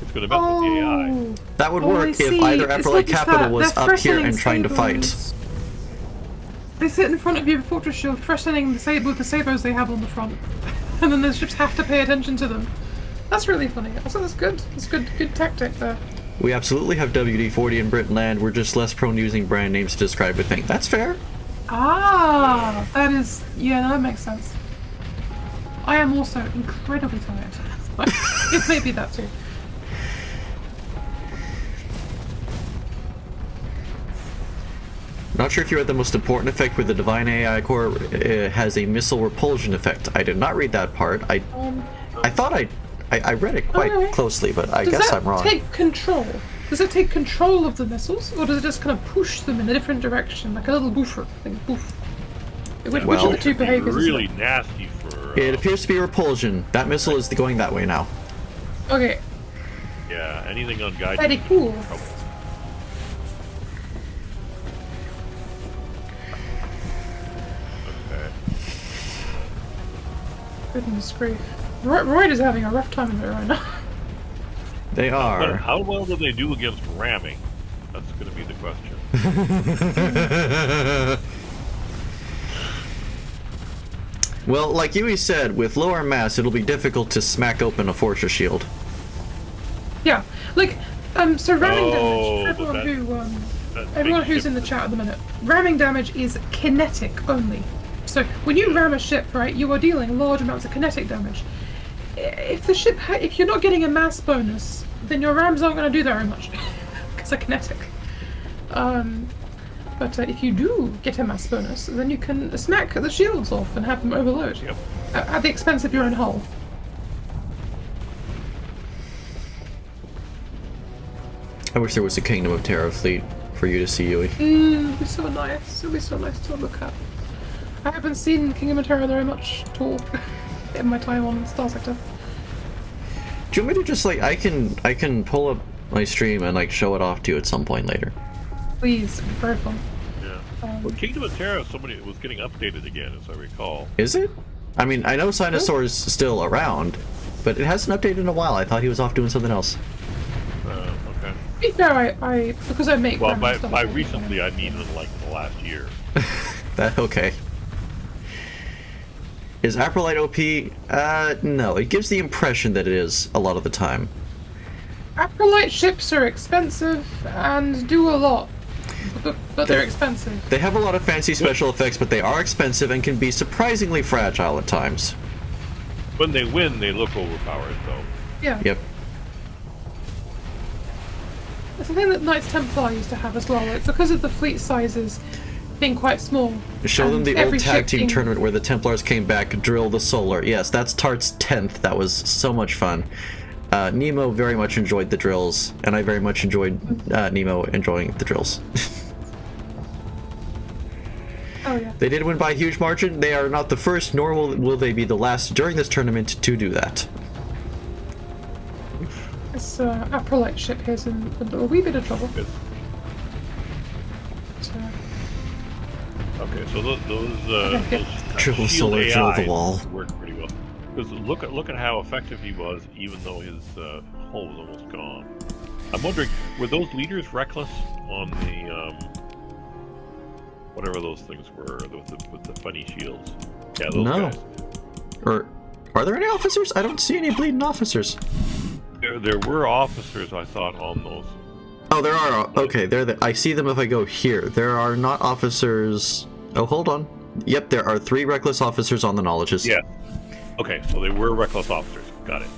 It's going to mess with the AI. That would work if either Epirate Capital was up here and trying to fight. They sit in front of you with Fortress Shield, threatening the sabers they have on the front, and then the ships have to pay attention to them. That's really funny. Also, that's good. That's good tactic there. We absolutely have WD-40 in Britain land. We're just less prone to using brand names to describe a thing. That's fair. Ah, that is. Yeah, that makes sense. I am also incredibly tired. It may be that too. Not sure if you read the most important effect where the Divine AI Core has a missile repulsion effect. I did not read that part. I thought I read it quite closely, but I guess I'm wrong. Does that take control? Does it take control of the missiles, or does it just kind of push them in a different direction, like a little boofer thing? Boof. Which of the two behaviors really is it? nasty for... It appears to be repulsion. That missile is going that way now. Okay. Yeah, anything unguided. Very cool. Goodness grief. Royd is having a rough time of it right now. They are. How well do they do against ramming? That's going to be the question. Well, like Yui said, with lower mass, it'll be difficult to smack open a fortress shield. Yeah, like, so ramming damage, everyone who's in the chat at the minute, ramming damage is kinetic only. So when you ram a ship, right, you are dealing large amounts of kinetic damage. If the ship, if you're not getting a mass bonus, then your rams aren't going to do very much because they're kinetic. But if you do get a mass bonus, then you can smack the shields off and have them overload at the expense of your own hull. I wish there was a Kingdom of Terra fleet for you to see, Yui. It'd be so nice. It'd be so nice to look at. I haven't seen Kingdom of Terra very much at all in my time on Star Sector. Do you want me to just like I can pull up my stream and like show it off to you at some point later? Please, it'd be very fun. Yeah. Well, Kingdom of Terra, somebody was getting updated again, as I recall. Is it? I mean, I know Sinosaur's still around, but it hasn't updated in a while. I thought he was off doing something else. Okay. To be fair, I because I make. Well, by recently, I mean in like the last year. That okay. Is Aprolite OP? No. It gives the impression that it is a lot of the time. Aprolite ships are expensive and do a lot, but they're expensive. They have a lot of fancy special effects, but they are expensive and can be surprisingly fragile at times. When they win, they look overpowered, though. Yeah. Yep. It's the thing that Knights Templar used to have as well, like, because of the fleet sizes being quite small. Show them the old tag team tournament where the Templars came back, drill the solar. Yes, that's Tart's 10th. That was so much fun. Nemo very much enjoyed the drills, and I very much enjoyed Nemo enjoying the drills. Oh yeah. They did win by a huge margin. They are not the first, nor will they be the last during this tournament to do that. This Aprolite ship here's in a wee bit of trouble. Yes. Okay, so those Triple shield solar, drill the AIs wall. worked pretty well. Because look at how effective he was, even though his hull was almost gone. I'm wondering, were those leaders reckless on the whatever those things were with the funny shields? Yeah, those guys. Or Are there any officers? I don't see any bleeding officers. There were officers, I thought, on those. Oh, there are. Okay, I see them if I go here. There are not officers. Oh, hold on. Yep, there are 3 reckless officers on the knowledges. Yeah. Okay, so they were reckless officers. Got it.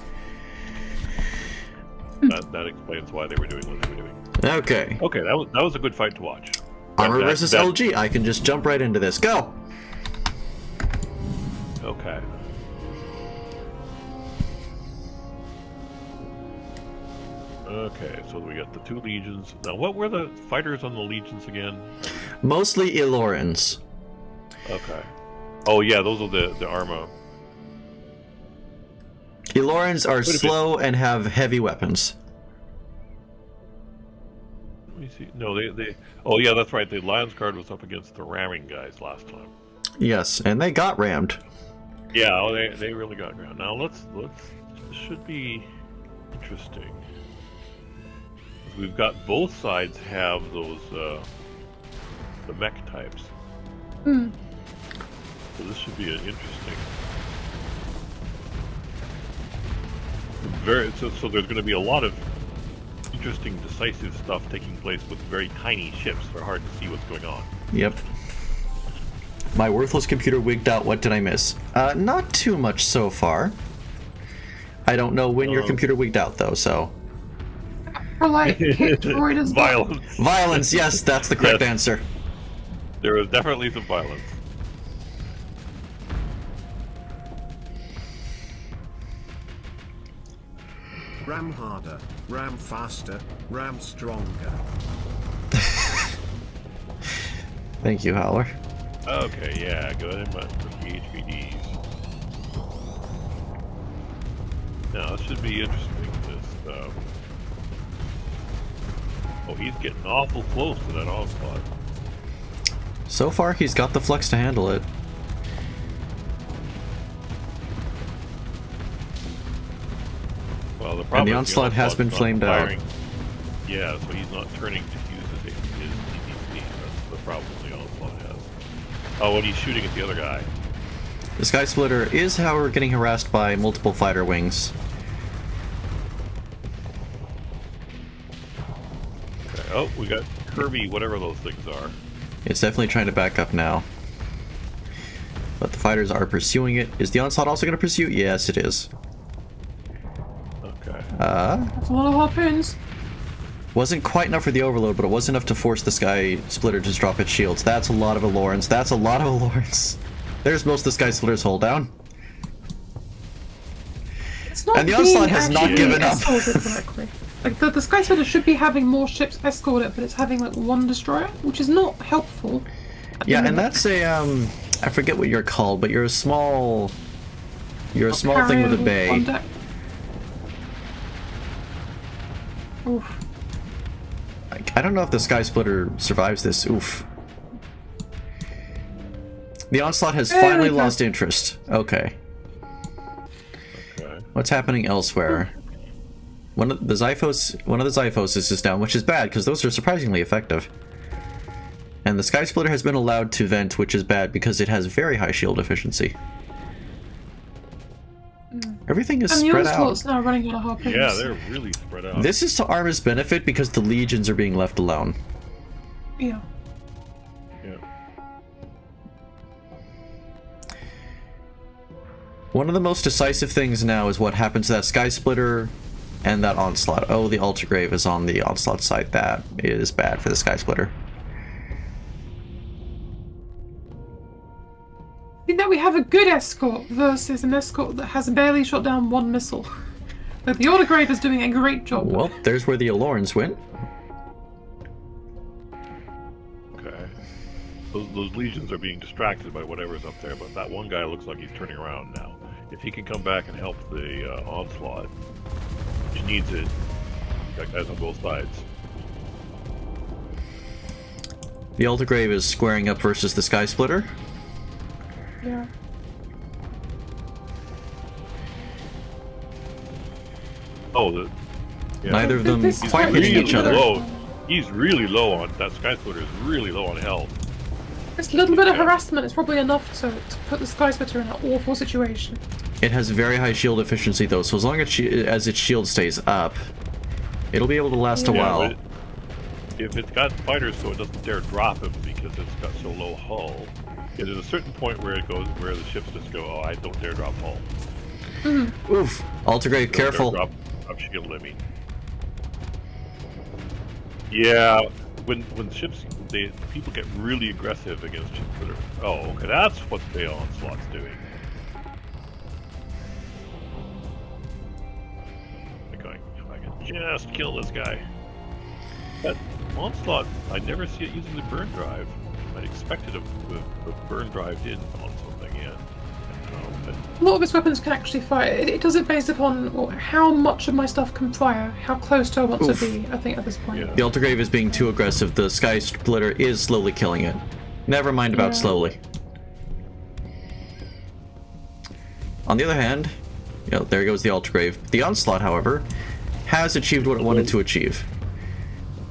That explains why they were doing what they were doing. Okay. Okay, that was a good fight to watch. Armor versus LG. I can just jump right into this. Go! Okay. Okay, so we got the 2 legions. Now, what were the fighters on the legions again? Mostly Ilorans. Okay. Oh yeah, those are the armor. Ilorans are slow and have heavy weapons. Let me see. No, they. Oh yeah, that's right. The Lions Guard was up against the ramming guys last time. Yes, and they got rammed. Yeah, oh, they really got rammed. Now let's. This should be interesting. We've got both sides have those the mech types. Hmm. So this should be an interesting. So there's going to be a lot of interesting, decisive stuff taking place with very tiny ships. They're hard to see what's going on. Yep. My worthless computer wigged out. What did I miss? Not too much so far. I don't know when your computer wigged out though, so. Or like kicked Royd as well. Violence. Violence, yes, that's the correct answer. There was definitely some violence. Ram harder, ram faster, ram stronger. Thank you, Howler. Okay, yeah, go ahead and put the HVDs. Now, this should be interesting, this, oh, he's getting awful close to that onslaught. So far, he's got the flex to handle it. Well, the problem And the is onslaught has been not flamed out. firing. Yeah, so he's not turning to use his DPC. That's the problem the onslaught has. Oh, and he's shooting at the other guy. The Sky Splitter is, however, getting harassed by multiple fighter wings. Okay. Oh, we got Kirby, whatever those things are. It's definitely trying to back up now. But the fighters are pursuing it. Is the onslaught also going to pursue? Yes, it is. Okay. That's a lot of harpoons. Wasn't quite enough for the overload, but it was enough to force the Sky Splitter to drop its shields. That's a lot of Alorans. That's a lot of Alorans. There's most of the Sky Splitter's hold down. It's not And the onslaught being has not actually given up. escorted correctly. Like the Sky Splitter should be having more ships escort it, but it's having like 1 destroyer, which is not helpful. Yeah, and that's a, I forget what you're called, but you're a small thing with a bay. On deck. Oof. I don't know if the Sky Splitter survives this. Oof. The onslaught has finally lost interest. Okay. Okay. What's happening elsewhere? One of the Xiphoses is down, which is bad because those are surprisingly effective. And the Sky Splitter has been allowed to vent, which is bad because it has very high shield efficiency. Everything is And the spread onslaught's out. now running out of harpoons. Yeah, they're really spread out. This is to Arma's benefit because the legions are being left alone. Yeah. Yeah. One of the most decisive things now is what happens to that Sky Splitter and that onslaught. Oh, the Altergrave is on the onslaught side. That is bad for the Sky Splitter. I think that we have a good escort versus an escort that has barely shot down 1 missile. Like the Autograve is doing a great job. Well, there's where the Alorans went. Okay. Those legions are being distracted by whatever's up there, but that one guy looks like he's turning around now. If he can come back and help the onslaught, he needs it. Got guys on both sides. The Altergrave is squaring up versus the Sky Splitter. Yeah. Oh, yeah. Neither of them This quite is hitting really each other. low. He's really low on that Sky Splitter is really low on health. This little bit of Yeah. harassment is probably enough to put the Sky Splitter in an awful situation. It has very high shield efficiency though, so as long as its shield stays up, it'll be able to last a Yeah, while. but if it's got fighters so it doesn't dare drop him because it's got so low hull, there's a certain point where it goes where the ships just go, oh, I don't dare drop hull. Oof. Altergrave, Don't dare careful. Drop shield, I mean. Yeah, when ships, people get really aggressive against ships that are... Oh, okay, that's what the Onslaught's doing. They're going, if I can just kill this guy. That Onslaught, I never see it using the burn drive. I'd expect it with the burn drive in on something, yeah. But A lot of its weapons can actually fire. It does it based upon how much of my stuff can fire, how close do I want Oof. to be, I think, at this point. Yeah. The Altergrave is being too aggressive. The Sky Splitter is slowly killing it. Never mind about Yeah. slowly. On the other hand, there goes the Altergrave. The Onslaught, however, has achieved what it wanted to achieve.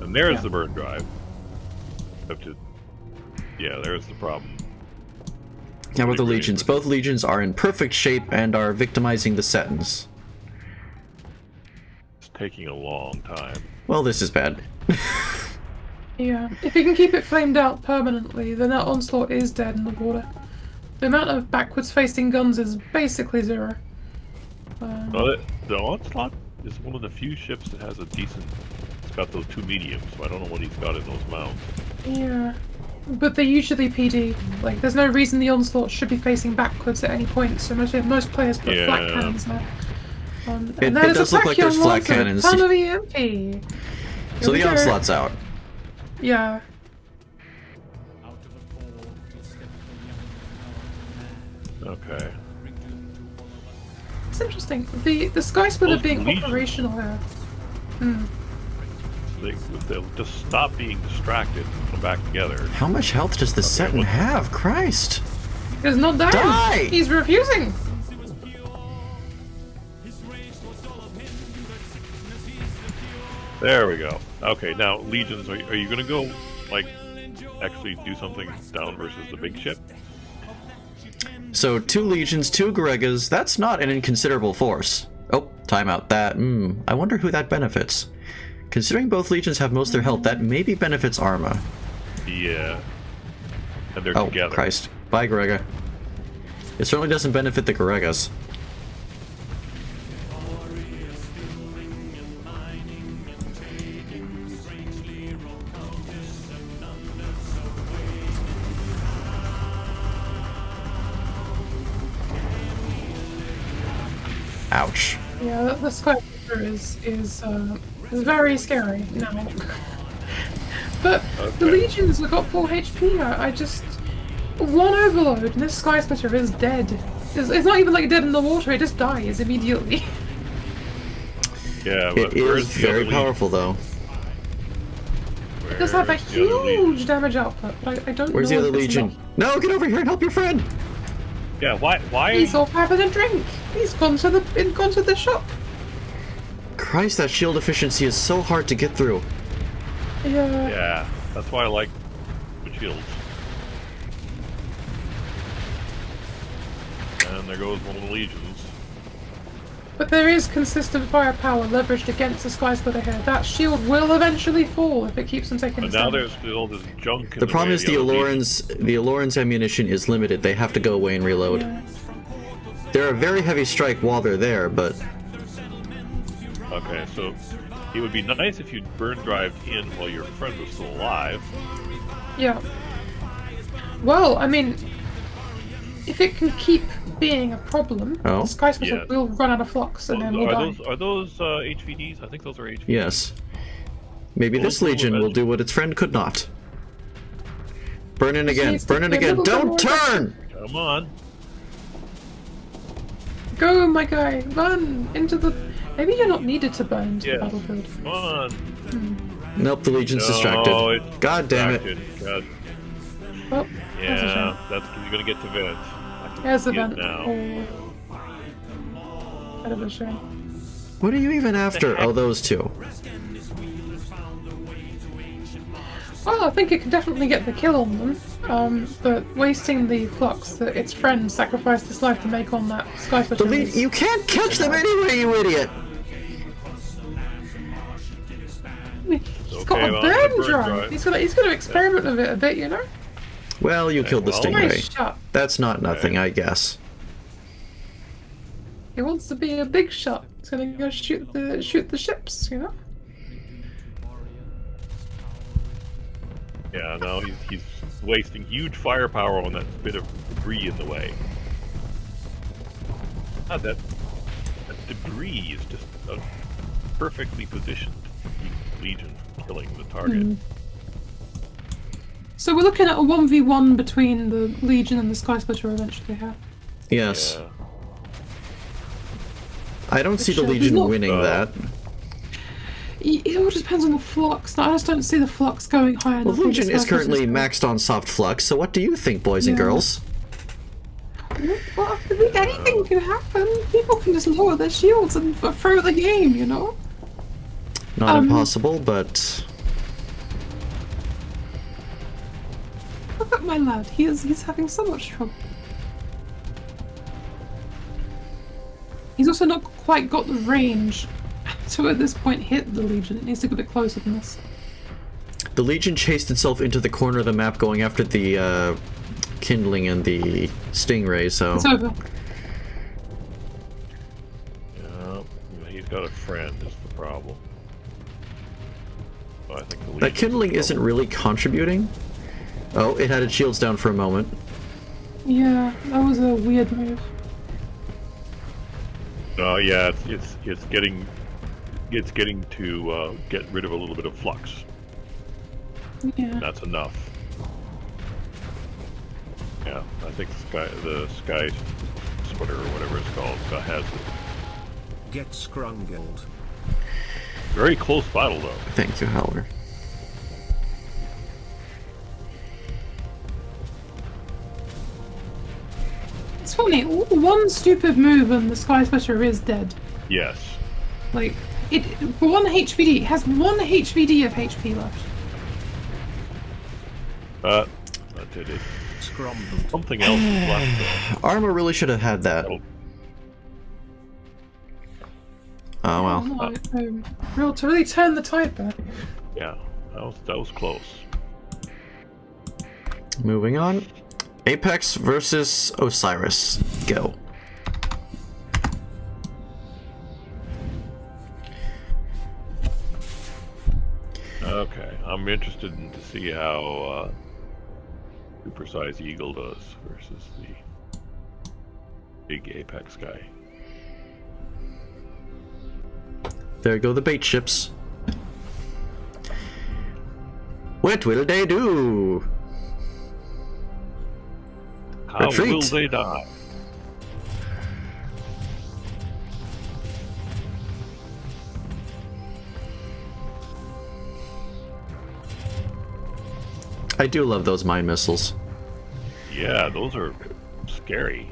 And there's Yeah. the burn drive. Yeah, there's the problem. Now with the Really legions, great. both legions are in perfect shape and are victimizing the Settons. It's taking a long time. Well, this is bad. Yeah. If you can keep it flamed out permanently, then that Onslaught is dead in the water. The amount of backwards facing guns is basically zero. Well, the Onslaught is one of the few ships that has a decent... It's got those two mediums, so I don't know what he's got in those mounts. Yeah. But they're usually PD. Like, there's no reason the Onslaught should be facing backwards at any point, so most players put flat Yeah. cannons there. It And that is does a look like there's Pachyon flat Lancer, cannons. ton of EMP. So the Here we go. Onslaught's out. Yeah. Okay. It's interesting. The Sky Splitter Those being legions. operational here. They'll just stop being distracted and come back together. How much health does the Seton what- have? Christ! He's not down. Die! He's refusing. There we go. Okay, now, legions, are you gonna go, like, actually do something down versus the big ship? So 2 legions, 2 Garegas, that's not an inconsiderable force. Oh, timeout. I wonder who that benefits. Considering both legions have most of their health, that maybe benefits Arma. Yeah. And they're Oh, together. Christ. Bye, Garega. It certainly doesn't benefit the Garegas. Ouch. Yeah, the Sky Splitter is very scary now. But the Okay. legions have got full HP. I just one overload and this Sky Splitter is dead. It's not even like dead in the water. It just dies immediately. Yeah, but It where's is the very other powerful, though. It does have a Where's the other legion? huge damage output, but I don't Where's the know other if it's legion? enough. No, get over here and help your friend! Yeah, why? He's off having a drink. He's gone to the shop. Christ, that shield efficiency is so hard to get through. Yeah. Yeah, that's why I like the shields. And there goes one of the legions. But there is consistent firepower leveraged against the Sky Splitter here. That shield will eventually fall if it keeps on taking But this now damage. there's still this junk in The problem way is of the other legions. Alloran's ammunition is limited. They have to go away and reload. Yeah. They're a very heavy strike while they're there, but Okay, so it would be nice if you'd burn drive in while your friend was still alive. Yeah. Well, I mean, if it can keep being a problem, Oh. the Sky Splitter Yeah. will run out of flux and then we'll die. Are those HVDs? I think those are HVDs. yes. Maybe Well, this let's legion go will with do what its friend could not. Burn in Just again, needs to burn in be a again. little bit Don't more turn! Come on. Go, my guy, run into the. Maybe you're not needed to burn into Yes. the battlefield. Come on. Nope, the legion's No, distracted. it's God damn it. distracted. God. Oh, that's a Yeah, shame. that's because you're gonna get to vent. I can There's the see it vent. now. Oh. Bit of a shame. What are you even after? Oh, those two. Well, I think it can definitely get the kill on them, but wasting the flux that its friend sacrificed his life to make on that sky splitter is... You can't catch them anyway, you idiot! He's got a burn drive. He's gonna experiment with it a bit, you know? Well, you killed the well, stingray. Nice shot. That's not nothing, I guess. He wants to be a big shot. He's gonna go shoot the ships, you know? Yeah, no, he's wasting huge firepower on that bit of debris in the way. Ah, that debris is just perfectly positioned to keep Legion from killing the target. So we're looking at a 1v1 between the Legion and the Sky Splitter eventually, huh? Yes. Yeah. I don't see the Which, Legion not- winning that. It all depends on the flux. I just don't see the flux going high enough. Well, for Legion the is Sky currently Splitter. maxed on soft flux, so what do you think, boys and Yeah. girls? Well, I think anything can happen. People can just lower their shields and throw the game, you know? Not impossible, but... Look at my lad. He's having so much trouble. He's also not quite got the range to at this point hit the Legion. It needs to get a bit closer than this. The Legion chased itself into the corner of the map going after the kindling and the stingray, so... It's over. Yeah, he's got a friend is the problem. So I think the That Legion's kindling in isn't trouble. really contributing. Oh, it had its shields down for a moment. Yeah, that was a weird move. No, yeah, it's getting to get rid of a little bit of flux. Yeah. That's enough. Yeah, I think the sky splitter or whatever it's called has it. Get scrungled. Very close battle though. Thank you, Howler. It's funny, one stupid move and the Sky Splitter is dead. Yes. Like, for one HVD, it has one HVD of HP left. That did it. Scrumbled. Something else is left though. Armor really should have had that. That'll- Oh well. No, to really turn the tide back. Yeah, that was close. Moving on. Apex versus Osiris. Go. Okay, I'm interested to see how Supersize Eagle does versus the big Apex guy. There go the bait ships. What will they do? How Retreat. will they die? I do love those mine missiles. Yeah, those are scary.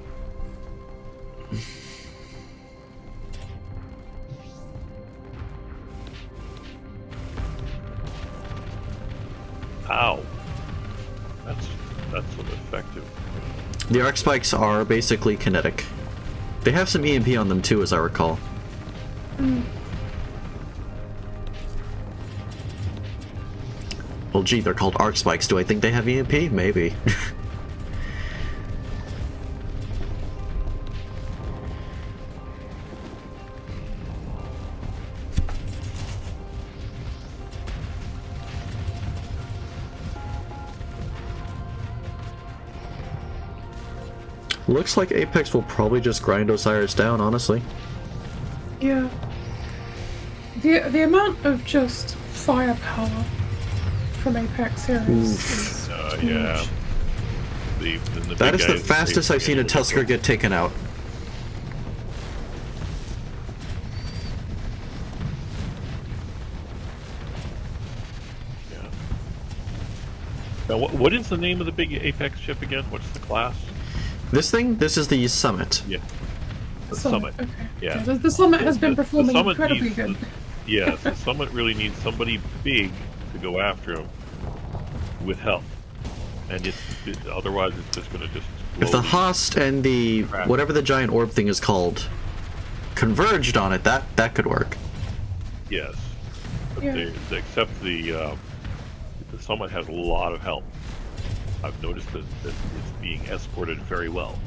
Ow. That's an effective. The arc spikes are basically kinetic. They have some EMP on them too, as I recall. Well, gee, they're called arc spikes. Do I think they have EMP? Maybe. Looks like Apex will probably just grind Osiris down, honestly. Yeah. The amount of just firepower from Apex here is huge. Yeah. The That big is the guys fastest take I've seen a damage. Tusker get taken out. Yeah. Now, what is the name of the big Apex ship again? What's the class? This thing? This is the Summit. Yeah. The Summit. Okay. Yeah. The Summit has been The performing Summit incredibly needs- good. Yes, the Summit really needs somebody big to go after him. with health, and otherwise it's just going to just. If the Host and the whatever the giant orb thing is called converged on it, that could work. Yes, but Yeah. except the summit has a lot of health. I've noticed that it's being escorted very well.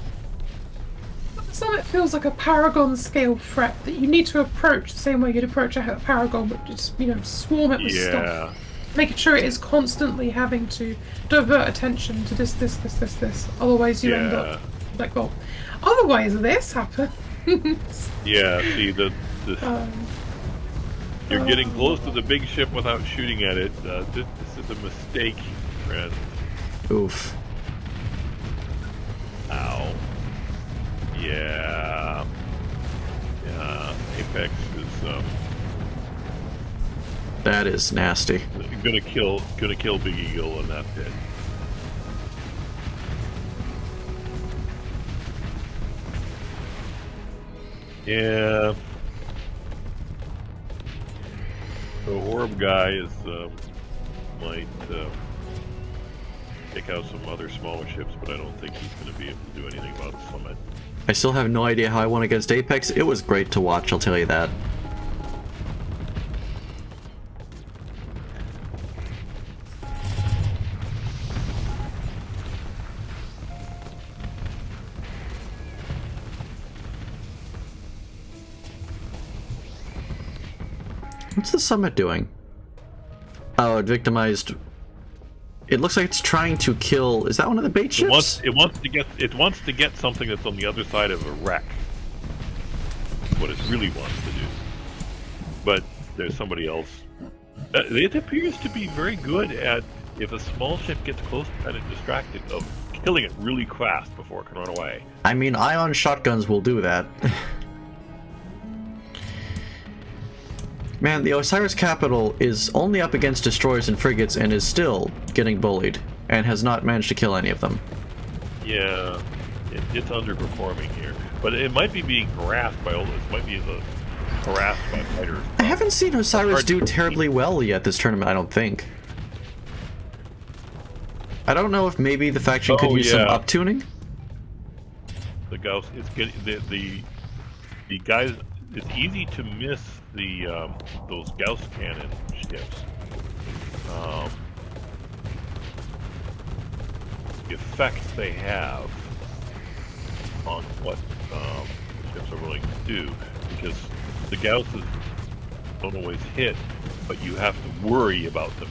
The summit feels like a Paragon scale threat that you need to approach the same way you'd approach a Paragon, but just, swarm it with stuff. Making sure it is constantly having to divert attention to this. Otherwise you end up like, well, otherwise this happens. Yeah, see, you're getting close to the big ship without shooting at it. This is a mistake, friend. Oof. Ow. Yeah. Yeah. Apex is That is nasty. gonna kill Big Eagle in that pit. Yeah. The orb guy is might take out some other smaller ships, but I don't think he's going to be able to do anything about the summit. I still have no idea how I won against Apex. It was great to watch, I'll tell you that. What's the summit doing? Oh, it victimized. It looks like it's trying to kill. Is that one of the bait ships? It wants to get something that's on the other side of a wreck. That's what it really wants to do. But there's somebody else. It appears to be very good at, if a small ship gets close and it's distracted, of killing it really fast before it can run away. I mean, ion shotguns will do that. Man, the Osiris capital is only up against destroyers and frigates and is still getting bullied, and has not managed to kill any of them. Yeah, it's underperforming here, but it might be being harassed by harassed by fighters. I haven't seen Osiris do terribly well yet this tournament, I don't think. I don't know if maybe the faction could use some up-tuning. The Gauss, it's getting the guys. It's easy to miss those Gauss cannon ships. The effect they have on what ships are willing to do, because the Gausses don't always hit, but you have to worry about them.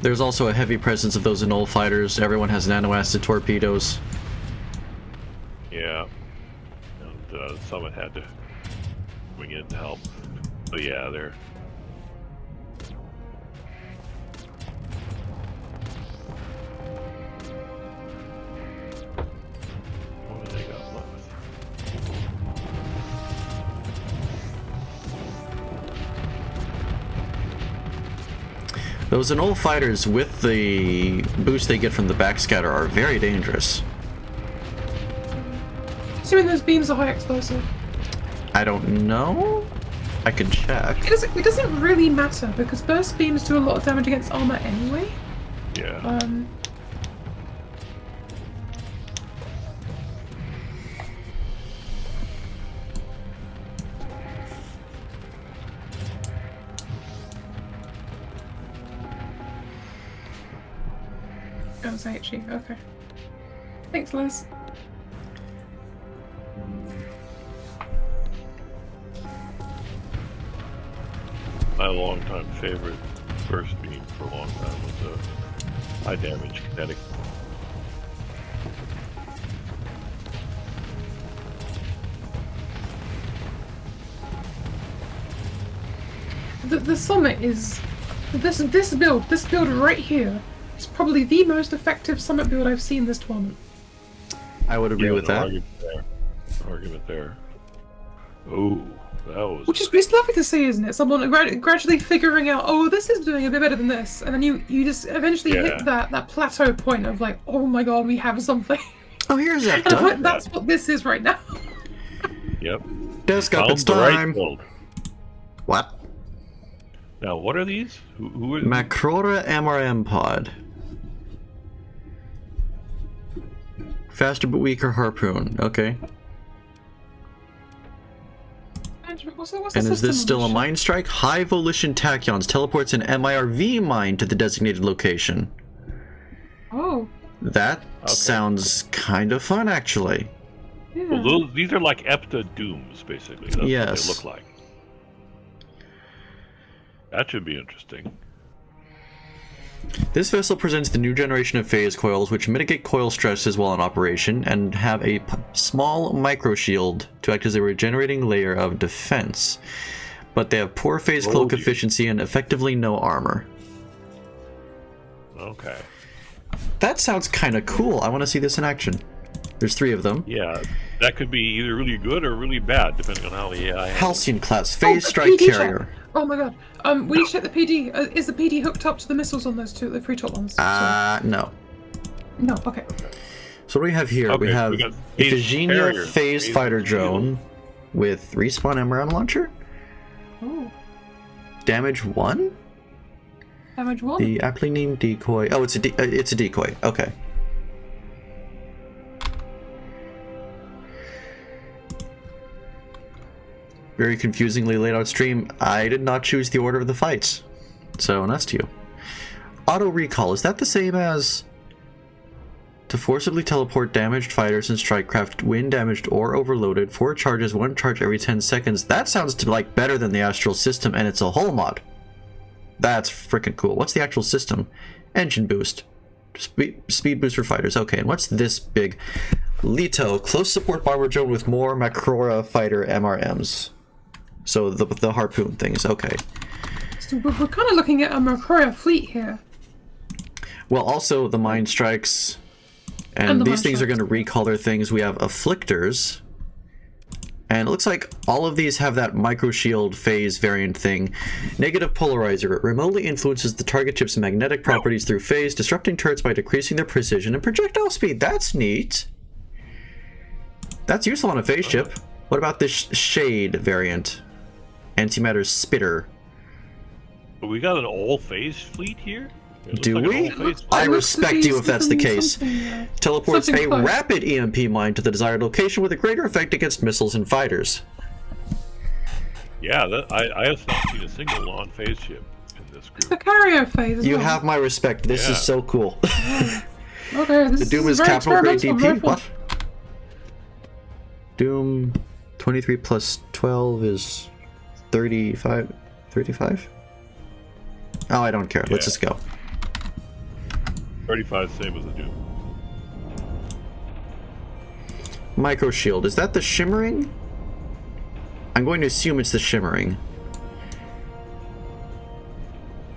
There's also a heavy presence of those Anole fighters. Everyone has nanoacid torpedoes. Yeah, and Summit had to wing in to help. But yeah, they're. What do they got left? Those Anole fighters, with the boost they get from the backscatter, are very dangerous. Assuming those beams are high explosive. I don't know. I can check. It doesn't really matter, because burst beams do a lot of damage against armor anyway. Yeah. Oh, it's HE. Okay. Thanks, Liz. My longtime favorite burst beam for a long time was a high damage kinetic. The summit is this build right here is probably the most effective summit build I've seen this tournament. I would agree with that. Argument there. Oh, that was. Which is, it's lovely to see, isn't it? Someone gradually figuring out, oh, this is doing a bit better than this, and then you just eventually hit that plateau point of like, oh my god, we have something. Oh, here's that. And like, that's what this is right now. Yep. Desk up, Found it's the right time. build. What? Now, what are these? Who are Macrora MRM pod. Faster but weaker harpoon. Okay. What's the And is system this still a of mine strike? High volition tachyons teleports an MIRV mine to the designated location. Oh. That sounds kind of fun, actually. Yeah. Well, these are like Epta Dooms, basically. That's what Yes. they look like. That should be interesting. This vessel presents the new generation of phase coils, which mitigate coil stresses while in operation, and have a small micro shield to act as a regenerating layer of defense. But they have poor phase cloak efficiency and effectively no armor. Okay. That sounds kind of cool. I want to see this in action. There's 3 of them. Yeah, that could be either really good or really bad, depending on how the AI. Halcyon class phase Oh, strike PD carrier. check. Oh my god. We need to check the PD. Is the PD hooked up to the missiles on those two, the 3 top ones? No. No, okay. So what do we have here? Okay, we have we got phase Iphigenia carriers. phase Phase fighter shield. drone with respawn MRM launcher. Oh. Damage 1? Damage 1? The aptly named decoy. Oh, it's a decoy. Okay. Very confusingly laid out stream. I did not choose the order of the fights, so that's to you. Auto recall, is that the same as to forcibly teleport damaged fighters and strike craft when damaged or overloaded? 4 charges, 1 charge every 10 seconds. That sounds to like better than the astral system, and it's a hull mod. That's freaking cool. What's the actual system? Engine boost. Speed boost for fighters. Okay, and what's this big? Leto, close support bomber drone with more Macrora fighter MRMs. So the harpoon things. Okay. So we're kind of looking at a Macroya fleet here. Well, also the mine strikes, and And the these mine things are strikes. going to recall their things. We have afflictors, and it looks like all of these have that micro shield phase variant thing. Negative polarizer. It remotely influences the target ship's magnetic properties through phase, disrupting turrets by decreasing their precision and projectile speed. That's neat. That's useful on a phase ship. What about this shade variant? Antimatter spitter. We got an all-phase fleet here? It looks Do like an we? all-phase I It looks to respect be you if that's the something- case. something, Teleports something a close. rapid EMP mine to the desired location with a greater effect against missiles and fighters. Yeah, I have not seen a single on-phase ship in this The group. carrier phase. You well. have my respect. This Yeah. is so cool. Okay, this The Doom is very capital grade experimental, DP? very fun. What? Doom 23 plus 12 is 35? 35? Oh, I don't care. Let's Yeah. just go. 35 same as the Doom. Micro shield. Is that the shimmering? I'm going to assume it's the shimmering.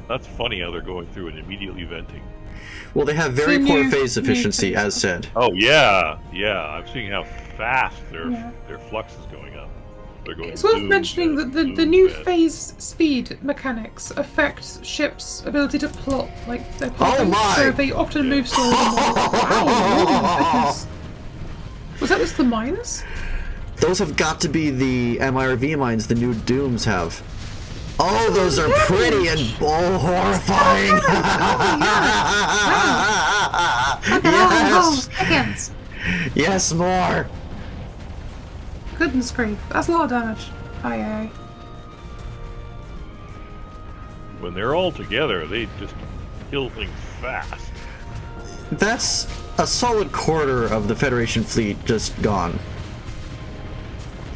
That's funny how they're going through and immediately venting. Well, they have very It's a poor new- phase new efficiency, phase. as said. Oh yeah, yeah. I'm seeing how fast Yeah. their flux is going up. They're going. It's worth blue, mentioning red, that the blue, new red. phase speed mechanics affect ships' ability to plot like their plotting, my! so they often move slower than normal. Wow, oh my goodness. Was that just the mines? Those have got to be the MIRV mines the new Dooms have. Oh, those are pretty and horrifying! Yes! Seconds. Yes, more! Goodness grief, that's a lot of damage. Aye aye. When they're all together, they just kill things fast. That's a solid quarter of the Federation fleet just gone.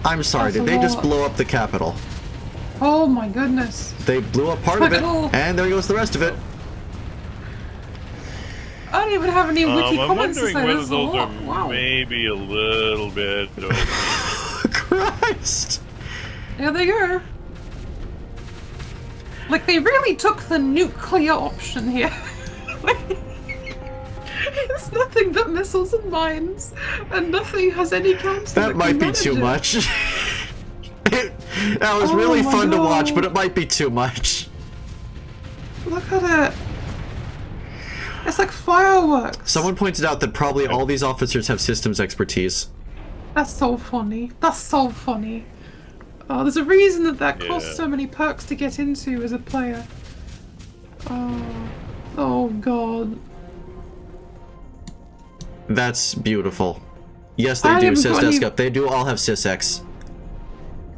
I'm sorry, That's did a they just lot. blow up the capital? Oh my goodness. They blew up part of it, Capital. and there goes the rest of it. I don't even have any wiki I'm comments to wondering say. whether This is a those lot. are Wow. maybe a little bit. Christ! There they go. Like, they really took the nuclear option here. It's nothing but missiles and mines, and nothing has any counter. That might be too much. That was Oh really my fun to watch, God. but it might be too much. Look at it. It's like fireworks. Someone pointed out that probably all these officers have systems expertise. That's so funny. That's so funny. Oh, there's a reason that costs Yeah. so many perks to get into as a player. Oh god. That's beautiful. Yes, they I do, haven't says got any- Desk Up. They do all have SysX.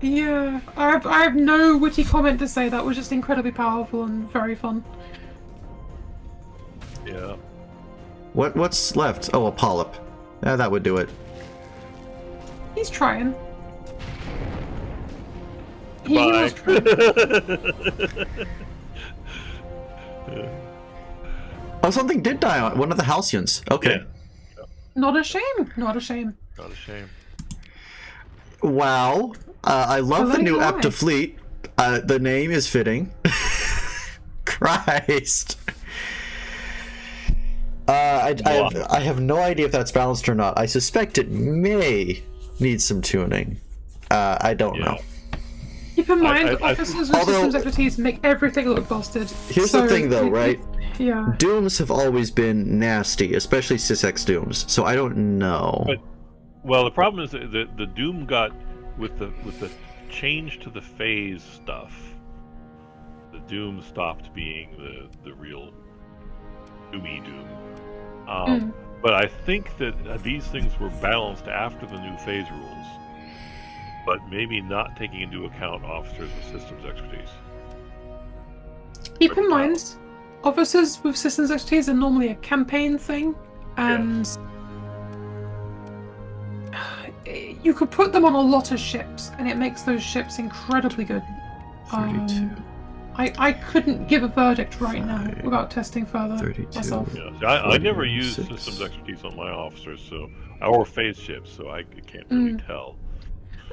Yeah, I have no witty comment to say. That was just incredibly powerful and very fun. Yeah. What's left? Oh, a polyp. Yeah, that would do it. He's trying. He Bye. was trying. Oh, something did die on one of the Halcyons. Okay. Yeah. Not a shame. Not a shame. Not a shame. Wow. I love the letting new it lie. Eptafleet. The name is fitting. Christ. I have no idea if that's balanced or not. I suspect it may need some tuning. I don't know. Keep in mind, I- officers with Although- systems expertise make everything look busted. Here's the thing, though, right? Yeah. Dooms have always been nasty, especially SysX Dooms. So I don't know. But well, the problem is that the Doom got with the change to the phase stuff. The Doom stopped being the real Doomy Doom. But I think that these things were balanced after the new phase rules, but maybe not taking into account officers with systems expertise. Keep in mind, officers with systems expertise are normally a campaign thing, and you could put them on a lot of ships, and it makes those ships incredibly good. 32. I couldn't give a verdict right now without testing further 32. myself. Yeah, see, I never used 46. systems expertise on my officers, so or phase ships, so I can't really tell.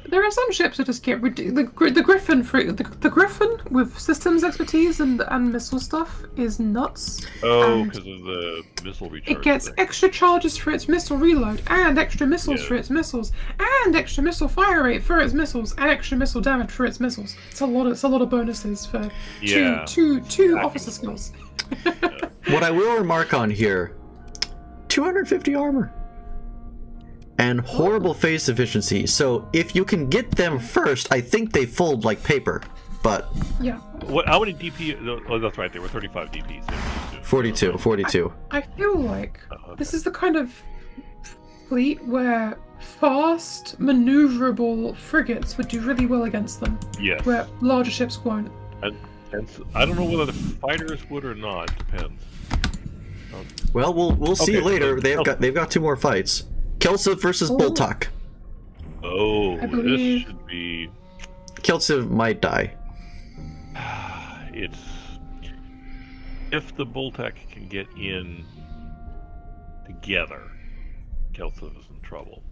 There are some ships that just get ridiculous. The Griffin, the Griffin with systems expertise and missile stuff is nuts. Oh, And because of the missile recharge. it gets thing. extra charges for its missile reload, and extra missiles Yeah. for its missiles, and extra missile fire rate for its missiles, and extra missile damage for its missiles. It's a lot of bonuses for Yeah. two Exactly. officer skills. What I will remark on here, 250 armor. And horrible phase efficiency. So if you can get them first, I think they fold like paper. But Yeah. What? How many DP? Oh, that's right. There were 35 DPs. 42. I feel like okay. this is the kind of fleet where fast, maneuverable frigates would do really well against them, Yes. where larger ships won't. And I don't know whether the fighters would or not. Depends. well, we'll see Okay, later. so- They've got two more fights. Kelsiv versus Oh. Boltok. Oh, I this believe- should be. Kelsiv might die. It's if the Boltek can get in together, Kelsiv is in trouble.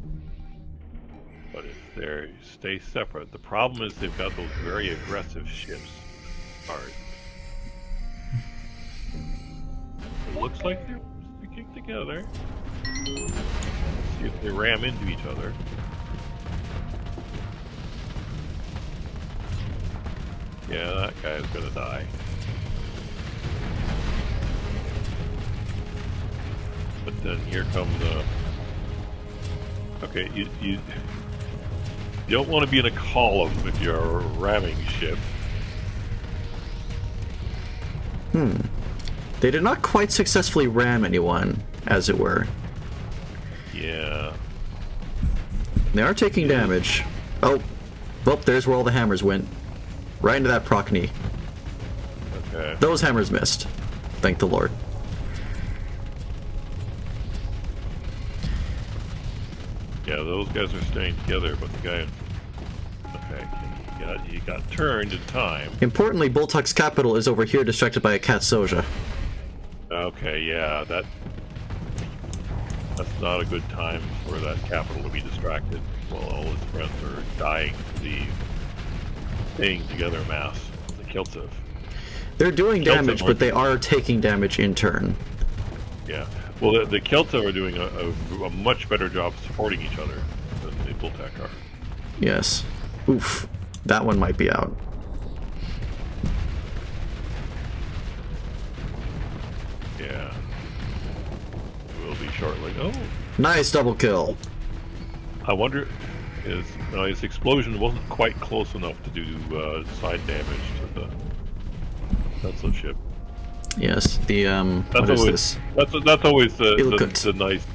But if they stay separate, the problem is they've got those very aggressive ships. Hard. It looks like they're sticking together. Let's see if they ram into each other. Yeah, that guy's gonna die. But then here come the. Okay, you don't want to be in a column if you're a ramming ship. They did not quite successfully ram anyone, as it were. Yeah. They are taking damage. Oh, there's where all the hammers went. Right into that proc knee. Okay. Those hammers missed. Thank the Lord. Yeah, those guys are staying together, but the guy. Okay, he got turned in time. Importantly, Boltuk's capital is over here, distracted by a cat Soja. Okay, yeah, that's not a good time for that capital to be distracted while all his friends are dying to the staying together mass of the Kelsiv. They're doing Kelsiv damage, but they are taking damage in turn. Yeah. Well, the Kelsiv are doing a much better job supporting each other than the Boltek are. Yes. Oof. That one might be out. Yeah. Will be shortly. Oh, Nice double kill. I wonder. his explosion wasn't quite close enough to do side damage to the Tesla ship. Yes, the what is this? That's always Ilkut. the nice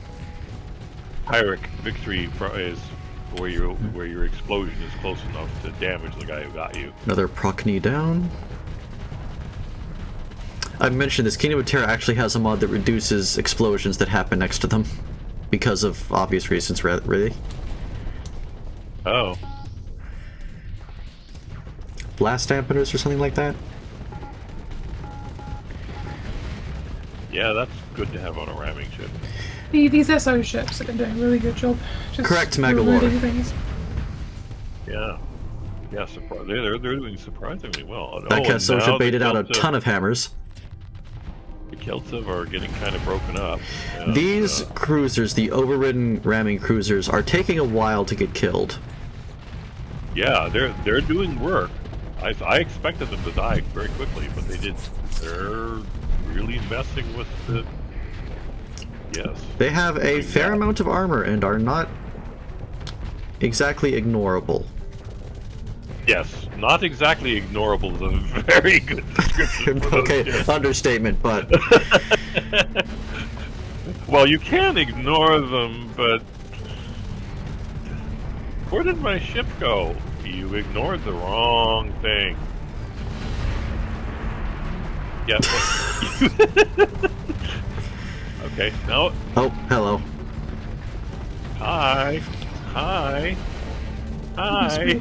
Pyrrhic victory prize, where your explosion is close enough to damage the guy who got you. Another Procny down. I've mentioned this. Kingdom of Terra actually has a mod that reduces explosions that happen next to them, because of obvious reasons. Really. Oh. Blast dampeners or something like that. Yeah, that's good to have on a ramming ship. These SO ships have been doing a really good job. Just Correct, Magalore. removing things. Yeah. Yeah, they're doing surprisingly well. That and Kasosha now baited the out a Keltsev- ton of hammers. The Keltsev are getting kind of broken up. And, These cruisers, the overridden ramming cruisers, are taking a while to get killed. yeah, they're doing work. I expected them to die very quickly, but they didn't. They're really messing with the. Yes. They have a fair amount of armor and are not exactly ignorable. Yes, not exactly ignorable is a very good description. For Okay, those ships. understatement, but Well, you can ignore them, but where did my ship go? You ignored the wrong thing. Yeah. Okay. Now. oh, hello. Hi. Hi. Hi.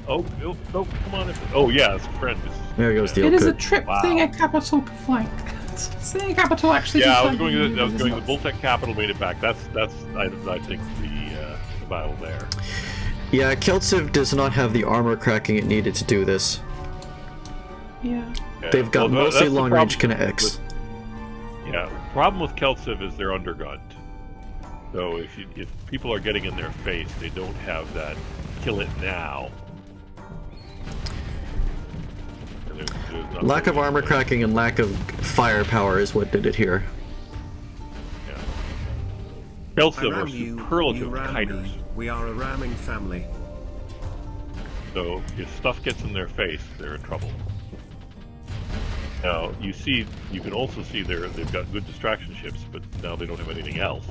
Oh, come on. Oh, yeah, it's a friend. There goes the It is a Ilkut. trip Wow. thing a capital flank. Seeing a capital actually. Yeah, I be was going. flanking I was is going. The nuts. Bulltech capital made it back. I think the battle there. Yeah, Keltsev does not have the armor cracking it needed to do this. Yeah. Yeah. They've got Well, mostly that's the long-range problem kinetics. with- Yeah, the problem with Keltsev is they're undergunned. So if people are getting in their face, they don't have that kill it now. And there's not Lack of really armor anything. cracking and lack of firepower is what did it here. Yeah. I Keltsev are ram you, superlative you ram kiters. me. We are a ramming family. So if stuff gets in their face, they're in trouble. Now you can also see they've got good distraction ships, but now they don't have anything else.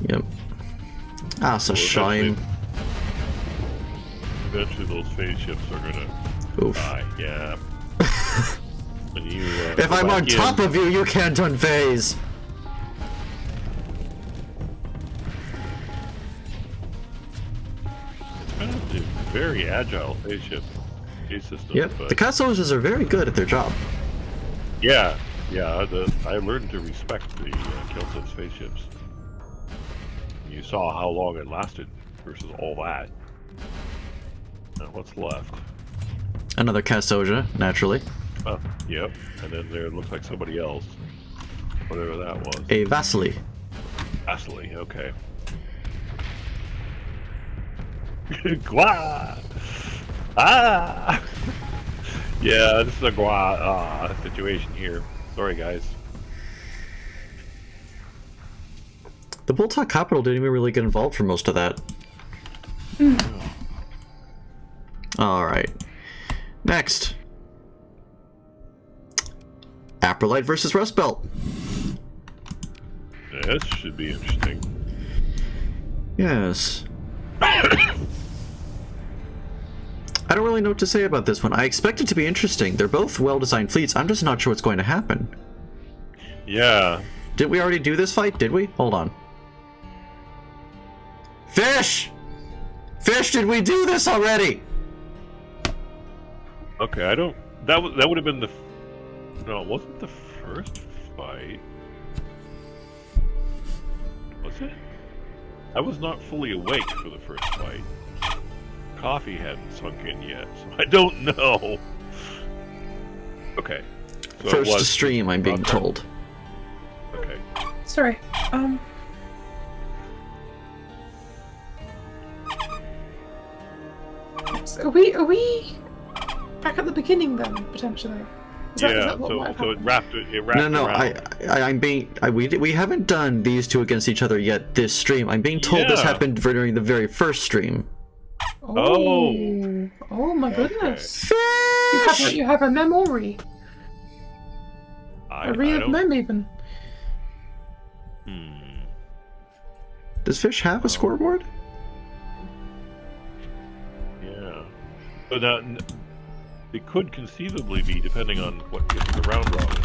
Yep. Ah, so shine. Eventually those phase ships are gonna Oof. die. Yeah. When you, If go I'm on back top in- of you, you can't unphase. It's a very agile phase ship. Phase system. Yep. But The Kasosas are very good at their job. yeah. I learned to respect the Keltsev spaceships. You saw how long it lasted versus all that. Now what's left? Another Kasoja, naturally. Oh, yep. And then there looks like somebody else. Whatever that was. A Vasily. Vasily, okay. Gua! Ah! Yeah, this is a Gua situation here. Sorry, guys. The Bulltalk Capital didn't even really get involved for most of that. Alright. Next. Aprolite versus Rust Belt. This should be interesting. Yes. I don't really know what to say about this one. I expect it to be interesting. They're both well-designed fleets. I'm just not sure what's going to happen. Yeah. Did we already do this fight? Did we? Hold on. Fish! Fish, did we do this already? Okay, I don't. That would have been the. No, it wasn't the first fight. Was it? I was not fully awake for the first fight. Coffee hadn't sunk in yet, so I don't know. Okay. So it First to was stream, I'm being okay. told. Okay. Sorry. So are we back at the beginning then, potentially? that what might have so it happened? wrapped No, around. we haven't done these two against each other yet this stream. I'm being told this Yeah. happened during the very first stream. Oh. Oh my goodness. You have a memory. A real don't. mem even. Does Fish have a scoreboard? Yeah. But it could conceivably be, depending on what gets the round robin,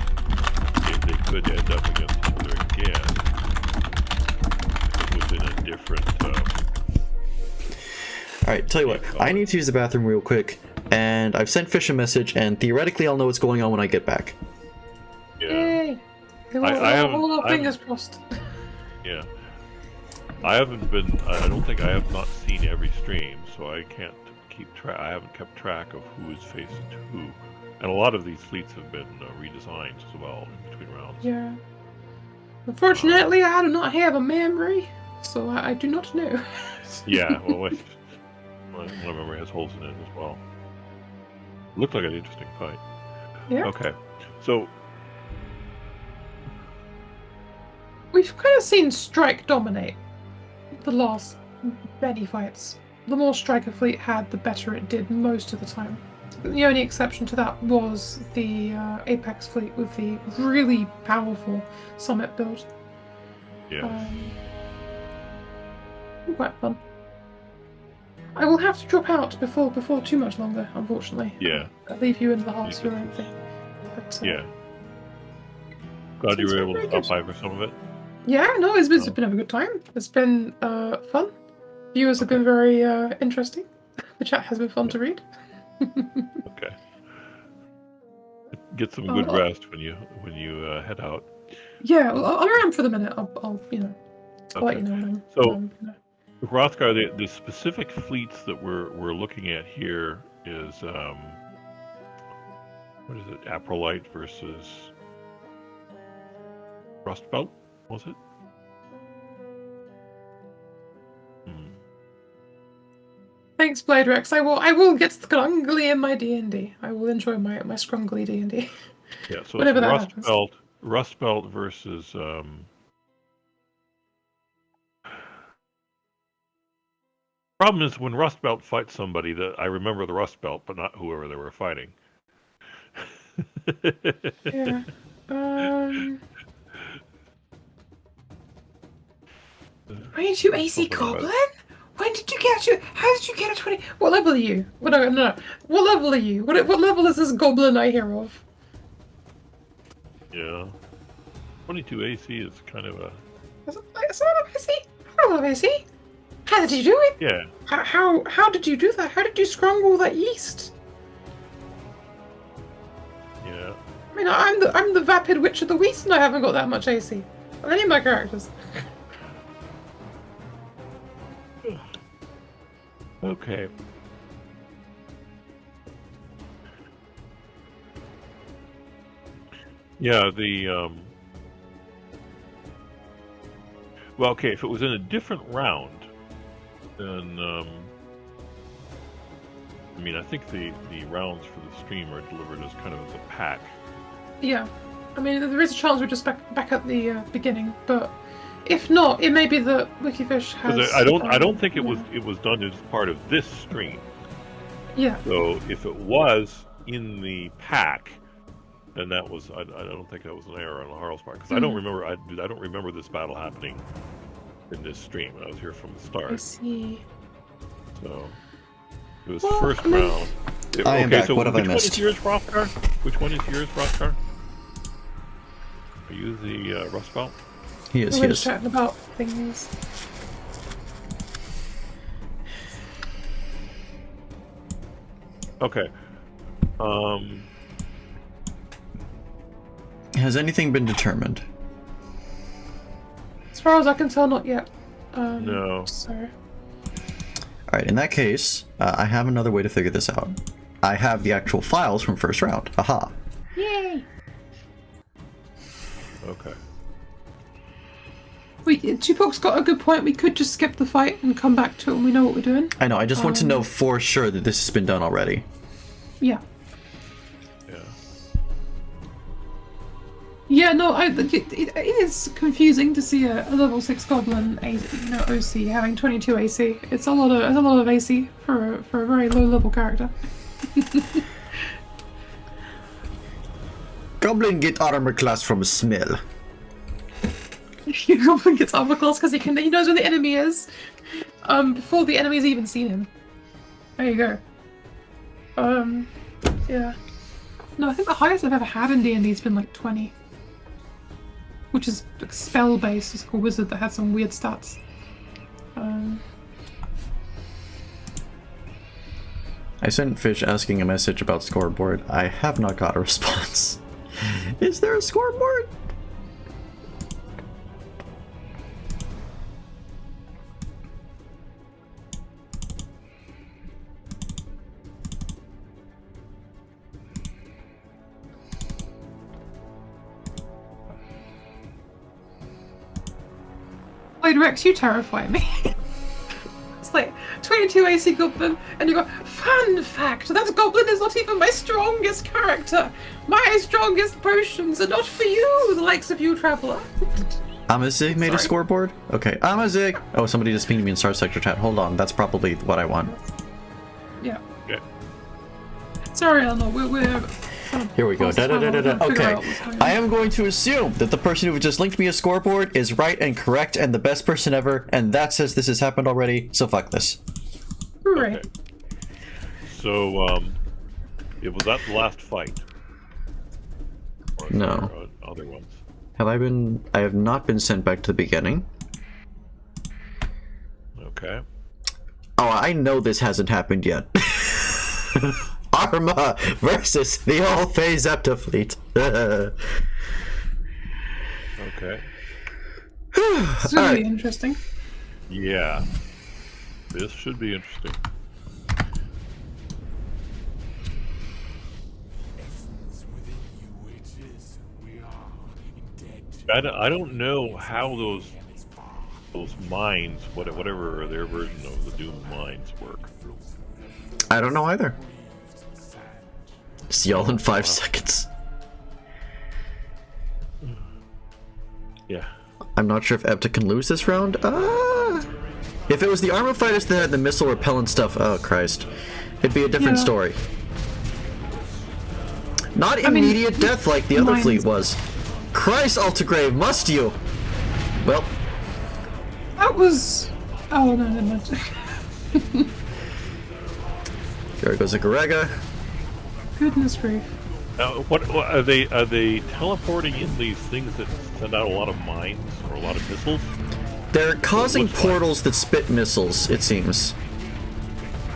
they could end up against each other again. It was in a different. Alright, tell you what. I need to use the bathroom real quick, and I've sent Fish a message, and theoretically I'll know what's going on when I get back. Yeah. Yay! All our fingers crossed. Yeah. I don't think I have not seen every stream, so I can't keep track. I haven't kept track of who is facing who. And a lot of these fleets have been redesigned as well in between rounds. Yeah. Unfortunately, I do not have a memory, so I do not know. Yeah, well, my memory has holes in it as well. Looked like an interesting fight. Yeah. Okay, so We've kind of seen Strike dominate the last many fights. The more Striker fleet had, the better it did most of the time. The only exception to that was the Apex fleet with the really powerful Summit build. yeah, Quite fun. I will have to drop out before too much longer, unfortunately. yeah, I'll leave you in the hearts of your own thing. But, yeah. Glad you It's were been able to very stop good. by for some of it. Yeah, no, it's been a good time. It's been fun. Viewers have been very interesting. The chat has been fun to read. Okay. Get some good rest when you head out. Yeah, well, I'm around for the minute. I'll let Okay. you know when I'm. So- when I'm, Rothgar, the specific fleets that we're looking at here is what is it? Aprolite versus Rustbelt, was it? Thanks, Blade Rex. I will get scrungly in my D&D. I will enjoy my scrungly D&D. Yeah, so Whenever it's that happens. Rustbelt versus problem is when Rustbelt fights somebody that I remember the Rustbelt, but not whoever they were fighting. Yeah. Are you 2 AC Goblin? When did you get to? How did you get a 20? What level are you? No. What level are you? What level is this goblin I hear of? Yeah. 22 AC is kind of a... Is it not AC? I don't know AC. How did you do it? Yeah. How did you do that? How did you scrung all that yeast? Yeah. I mean, I'm the vapid witch of the West, and I haven't got that much AC on any of my characters. Okay. Yeah, well, okay, if it was in a different round, then, I mean, I think the rounds for the stream are delivered as kind of as a pack. Yeah, I mean, there is a chance we're just back at the beginning, but if not, it may be that WikiFish has. 'Cause I don't think it was done as part of this stream. Yeah. So if it was in the pack, then that was I don't think that was an error on Harl's part, because I don't remember I don't remember this battle happening in this stream. I was here from the I start, see. so it was Well, first I mean- round. I am back. So What have I which one missed? is yours, Rothgar? Which one is yours, Rothgar? Are you the Rust Belt? He is. We're just chatting about things. Okay. Has anything been determined? As far as I can tell, not yet. No. So. Alright, in that case, I have another way to figure this out. I have the actual files from first round. Aha. Yay! Okay. Tupok's got a good point. We could just skip the fight and come back to it when we know what we're doing. I know, I just want to know for sure that this has been done already. Yeah. Yeah. Yeah, no, it is confusing to see a level 6 goblin, OC having 22 AC. It's a lot of AC for a very low level character. Goblin get armor class from smell. Goblin gets armor class because he knows where the enemy is, before the enemy's even seen him. There you go. Yeah. No, I think the highest I've ever had in D&D has been like 20. Which is like spell based, it's like a wizard that has some weird stats. I sent Fish asking a message about scoreboard. I have not got a response. Is there a scoreboard? Wait, Rex, you terrify me. It's like 22 AC Goblin, and you go, fun fact, that Goblin is not even my strongest character. My strongest potions are not for you, the likes of you, Traveler. Amazig made a scoreboard? Okay, Amazig! Oh, somebody just pinged me in Star Sector chat. Hold on, that's probably what I want. Yeah. Okay. Sorry, Eleanor, we're Here we go. Okay, I am going to assume that the person who just linked me a scoreboard is right and correct and the best person ever, and that says this has happened already, so fuck this. Hooray. Okay. So, it was that the last fight? Or No. Other ones? I have not been sent back to the beginning. Okay. Oh, I know this hasn't happened yet. Arma versus the all-phase Zepta fleet. Okay. It's really interesting. Yeah. This should be interesting. I don't know how those mines, whatever their version of the Doom mines work. I don't know either. See y'all in 5 seconds. Yeah. I'm not sure if Epta can lose this round. If it was the Arma fighters that had the missile repellent stuff, oh Christ. It'd be a different story. Not immediate death like the other fleet was. Christ, Altigrave, must you? Well. That was... Oh, no, never mind. There goes a Garega. Goodness grief. What are they? Are they teleporting in these things that send out a lot of mines or a lot of missiles? They're causing portals that spit missiles, it seems.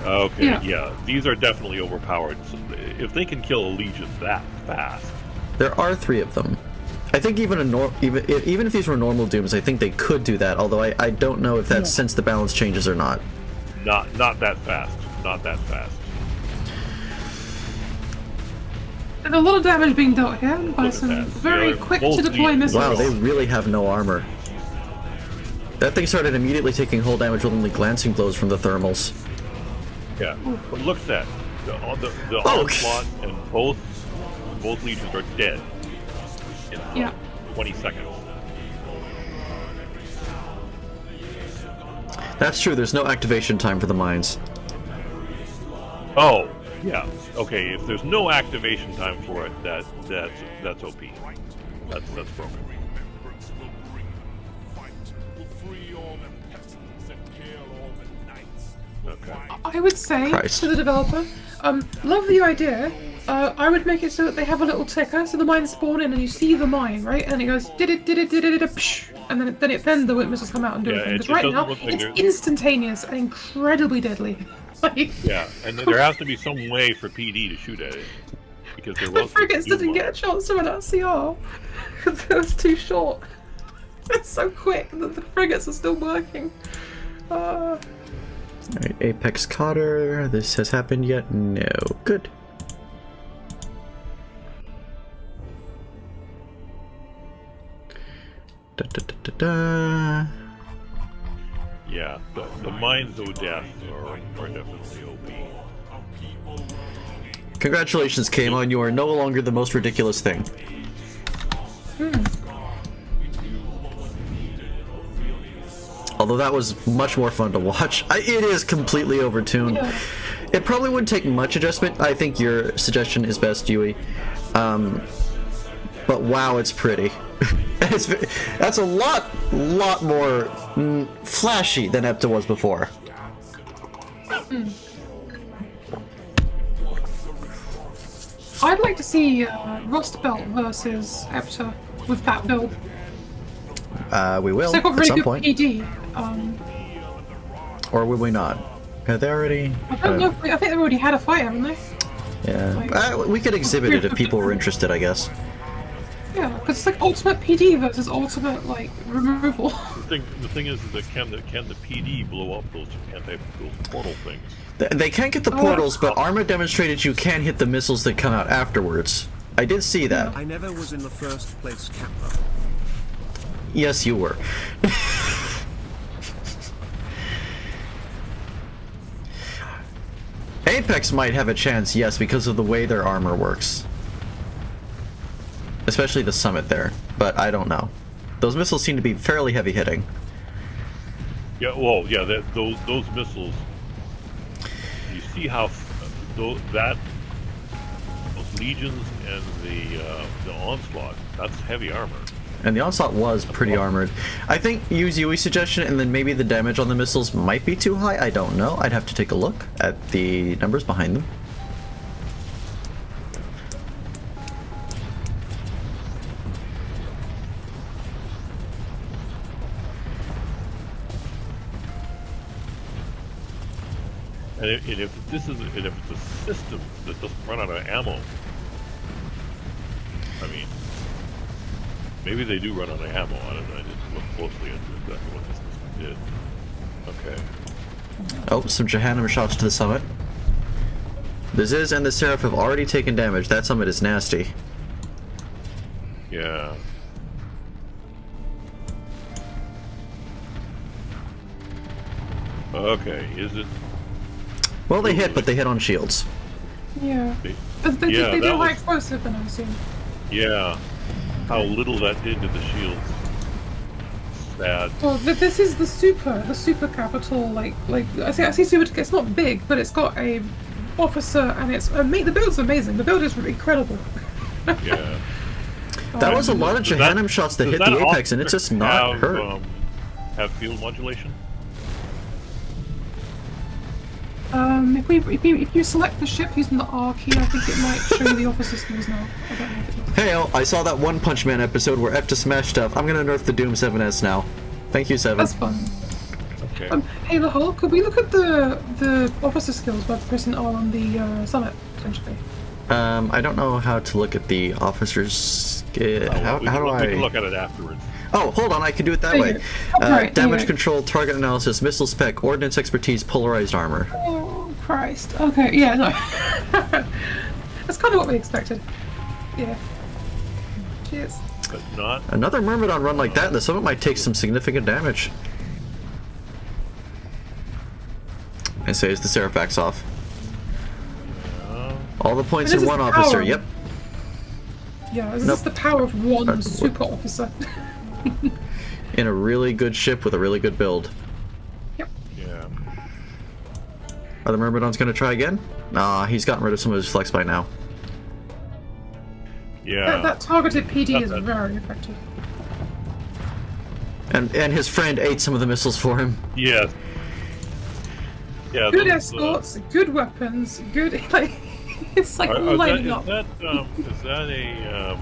Okay, yeah. These are definitely overpowered. So if they can kill a legion that fast, there are 3 of them. I think even if these were normal dooms, I think they could do that. Although I don't know if that's since the balance changes or not. Not that fast. Not that fast. And a lot of damage being dealt here by some very quick to deploy missiles. Wow, they really have no armor. That thing started immediately taking hull damage with only glancing blows from the thermals. Yeah, but look at that. The onslaught and both legions are dead in 20 seconds. That's true, there's no activation time for the mines. Oh, yeah. Okay, if there's no activation time for it, that's OP. That's broken. Okay. I would say to the developer, love the idea. I would make it so that they have a little ticker, so the mines spawn in and you see the mine, right? And it goes did it, psh, and then the missiles come out and do it. Because right now it's instantaneous and incredibly deadly. Yeah, and there has to be some way for PD to shoot at it because there was the frigates didn't get a chance to run out CR because it was too short. It's so quick that the frigates are still working. Alright, Apex Cotter. This has happened yet? No. Good. Da, da, da, da, da. Yeah, the Mines of Death are definitely OP. Congratulations, Kmon. You are no longer the most ridiculous thing. Although that was much more fun to watch. It is completely overtuned. Yeah. It probably wouldn't take much adjustment. I think your suggestion is best, Yui. But wow, it's pretty. That's a lot more flashy than Epta was before. I'd like to see Rust Belt versus Epta with that build. We will So they've got at really some good point. PD. Or will we not? Have they already? I don't know. I think they've already had a fight, haven't they? Yeah. We could exhibit it if people were interested, I guess. Yeah, because it's like ultimate PD versus ultimate like removal. The thing is that can the PD blow up those portal things? They can't get the portals, but Arma demonstrated you can hit the missiles that come out afterwards. I did see that. I never was in the first place, Kappa. Yes, you were. Apex might have a chance, yes, because of the way their armor works. Especially the summit there, but I don't know. Those missiles seem to be fairly heavy hitting. Yeah, well, yeah, those missiles. You see how those legions and the onslaught. That's heavy armor. And the onslaught was pretty armored. I think use Yui's suggestion, and then maybe the damage on the missiles might be too high. I don't know. I'd have to take a look at the numbers behind them. And if it's a system that doesn't run out of ammo, I mean, maybe they do run out of ammo. I don't know. I didn't look closely into exactly what this system did. Okay. Oh, some Jahannam shots to the summit. The Ziz and the Seraph have already taken damage. That summit is nasty. Yeah. Okay. Is it? Well, they hit, but they hit on shields. Yeah. They- They Yeah, do that high was- explosive, then I assume. Yeah. How little that did to the shields. Sad. Well, this is the super capital. Like I see super. It's not big, but it's got a officer, and it's the build's amazing. The build is incredible. Yeah. That was a lot of Does that- Jahannam shots that does hit that the apex, and it officer just not have, hurt. Have field modulation? If you select the ship using the R key, I think it might show you the officer skills now. I don't know if it does. Hey, I saw that One Punch Man episode where Epta smashed stuff. I'm gonna nerf the Doom 7S now. Thank you, 7. That's fun. Okay. Hey, Lahul, could we look at the officer skills by pressing R on the summit potentially? I don't know how to look at the officers. How we do can look I? at it afterwards. Oh, hold on, I can do it that There way. you go. Oh, right, Damage anyway. control, target analysis, missile spec, ordnance expertise, polarized armor. Oh Christ. Okay, yeah, no. That's kind of what we expected. Yeah. Cheers. But not. Another Myrmidon run like that, and the summit might take some significant damage. I say as the Seraph backs off. All the points And in this one is officer, power. yep. Yeah, this Nope. is the power of one What- super officer. In a really good ship with a really good build. Yep. Yeah. Are the Myrmidons gonna try again? Nah, he's gotten rid of some of his flex by now. Yeah. That targeted PD is That- very effective. And his friend ate some of the missiles for him. Yes. Yeah. Good those, escorts, good weapons, good like it's like Are lighting is up. that a?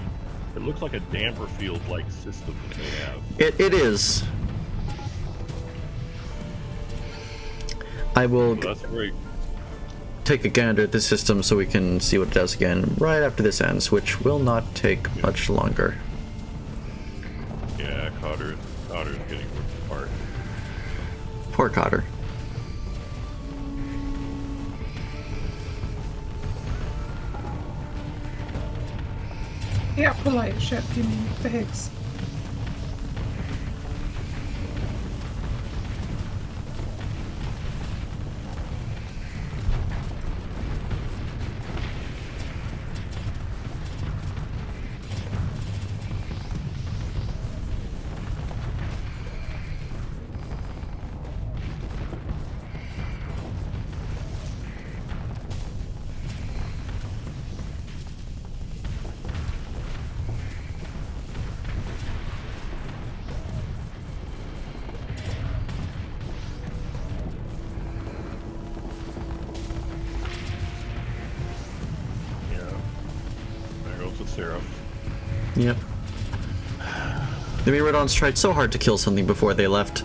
It looks like a damper field like system that they have. It is. I will So that's very. take a gander at this system so we can see what it does again right after this ends, which will not take much longer. Yeah, Cotter's getting ripped apart. Poor Cotter. The Aqualite ship, you mean, the Higgs. Seraph. Yep. The Myrmidons tried so hard to kill something before they left.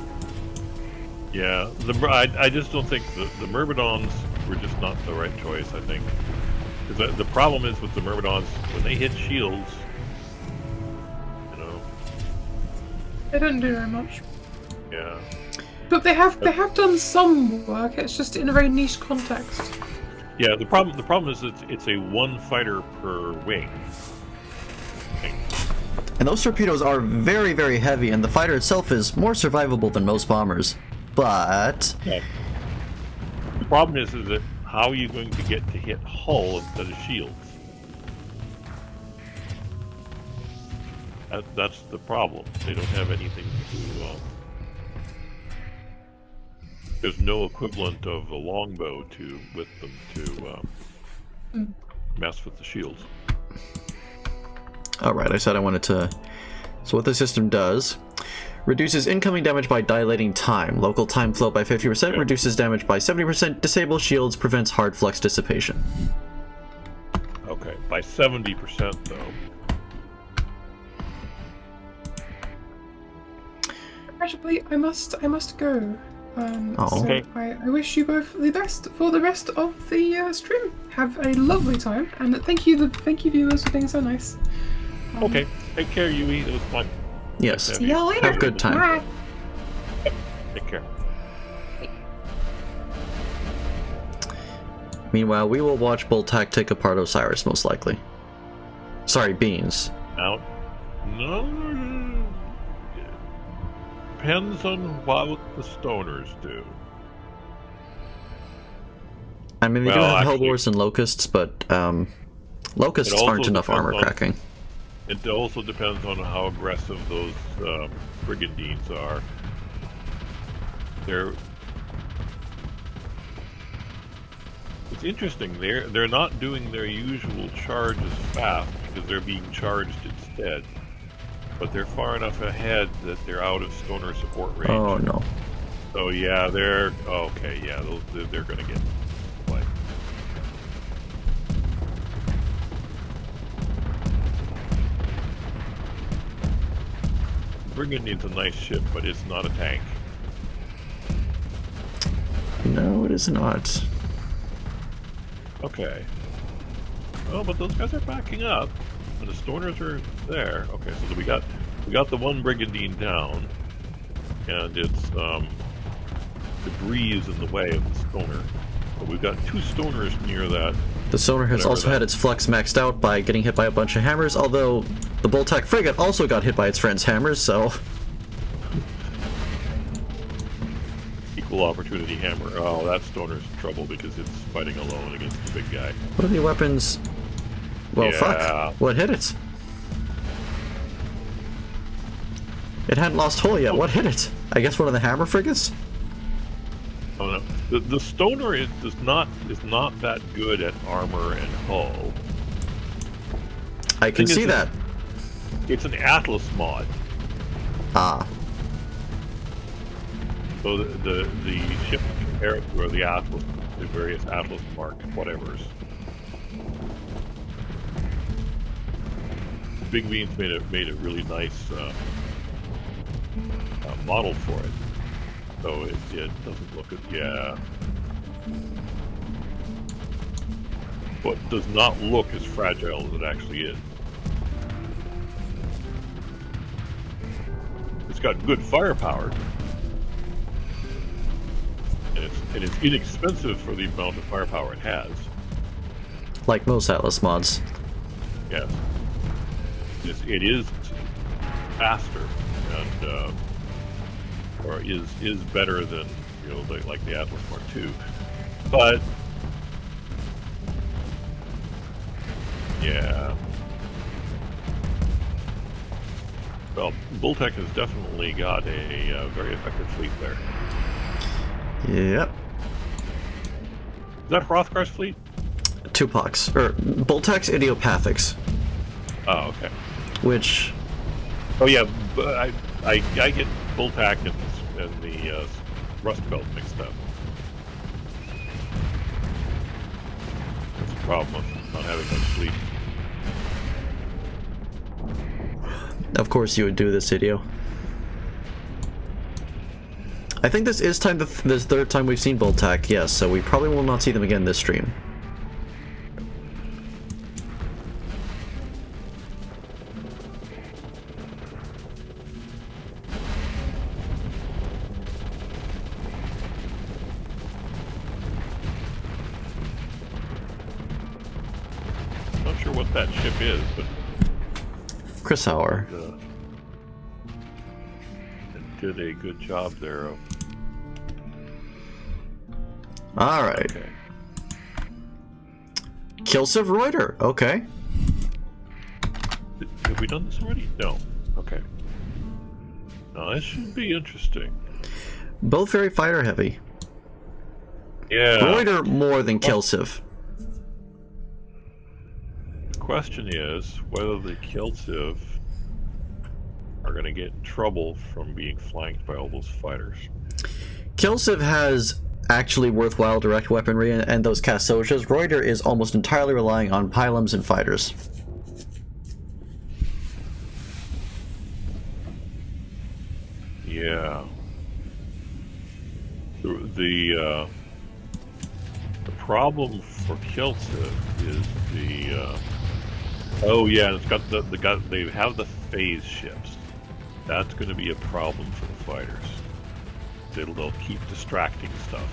Yeah, I just don't think the Myrmidons were just not the right choice, I think. Because the problem is with the Myrmidons, when they hit shields, you know... They don't do very much. Yeah. But they have done some work, it's just in a very niche context. Yeah, the problem is it's a one fighter per wing. And those torpedoes are very, very heavy, and the fighter itself is more survivable than most bombers. But... Yeah. The problem is that how are you going to get to hit hull instead of shields? That's the problem. They don't have anything to... there's no equivalent of a longbow with them to mess with the shields. Alright, I said I wanted to... So what the system does... Reduces incoming damage by dilating time. Local time flow by 50%, Okay. reduces damage by 70%, disables shields, prevents hard flux dissipation. Okay, by 70% though. Actually, I must go. Oh. So Okay. I wish you both the best for the rest of the stream. Have a lovely time, and thank you viewers for being so nice. Okay, take care, Yui. It was fun. Yes. See y'all later. Have a good time. Bye. Take care. Meanwhile, we will watch Boltac take apart Osiris, most likely. Sorry, Beans. Out. No. Depends on what the stoners do. I mean, they do Well, have actually- Hellboars and Locusts, but Locusts It also aren't enough depends armor on- cracking. It also depends on how aggressive those brigandines are. It's interesting. They're not doing their usual charge as fast because they're being charged instead. But they're far enough ahead that they're out of stoner support range. Oh no. So yeah, they're okay. Yeah, they're gonna get like. Brigandine's a nice ship, but it's not a tank. No, it is not. Okay. Oh, but those guys are backing up, and the stoners are there. Okay, so we got the one brigandine down, and it's debris is in the way of the stoner. But we've got two stoners near that. The sonar has Whatever also that- had its flux maxed out by getting hit by a bunch of hammers, although the Boltac frigate also got hit by its friend's hammers, so... Equal opportunity hammer. Oh, that stoner's in trouble because it's fighting alone against the big guy. What are the weapons? Well, Yeah. fuck. What hit it? It hadn't lost hull yet. What hit it? I guess one of the hammer frigates? Oh no, the stoner is not that good at armor and hull. I can Thing is see that. It's an Atlas mod. Ah. So the ship compared to the Atlas, the various Atlas Mark whatevers. Big Beans made a really nice model for it. So it doesn't look but does not look as fragile as it actually is. It's got good firepower. And it's inexpensive for the amount of firepower it has. Like most Atlas mods. Yes. It is faster and or is better than like the Atlas Mark II. But yeah. Well, Boltac has definitely got a very effective fleet there. Yep. Is that Hrothgar's fleet? Tupac's. Or, Boltac's Idiopathics. Oh, okay. Which... Oh yeah, but I get Boltac and the Rust Belt mixed up. That's the problem with not having much fleet. Of course you would do this, Hideo. I think this is this third time we've seen Voltac, yes, so we probably will not see them again this stream. Not sure what that ship is, but Chris Hauer. Did a good job there of... Alright. Okay. Kilsiv Reuter, okay. Have we done this already? No. Okay. Now this should be interesting. Both very fighter heavy. Yeah. Reuter more than Kilsiv. The question is whether the Kilsiv are going to get in trouble from being flanked by all those fighters. Kilsiv has actually worthwhile direct weaponry and those Kassojas. Reuter is almost entirely relying on pylons and fighters. Yeah. The problem for Kilsiv is the oh yeah, it's got they have the phase ships. That's going to be a problem for the fighters. They'll keep distracting stuff.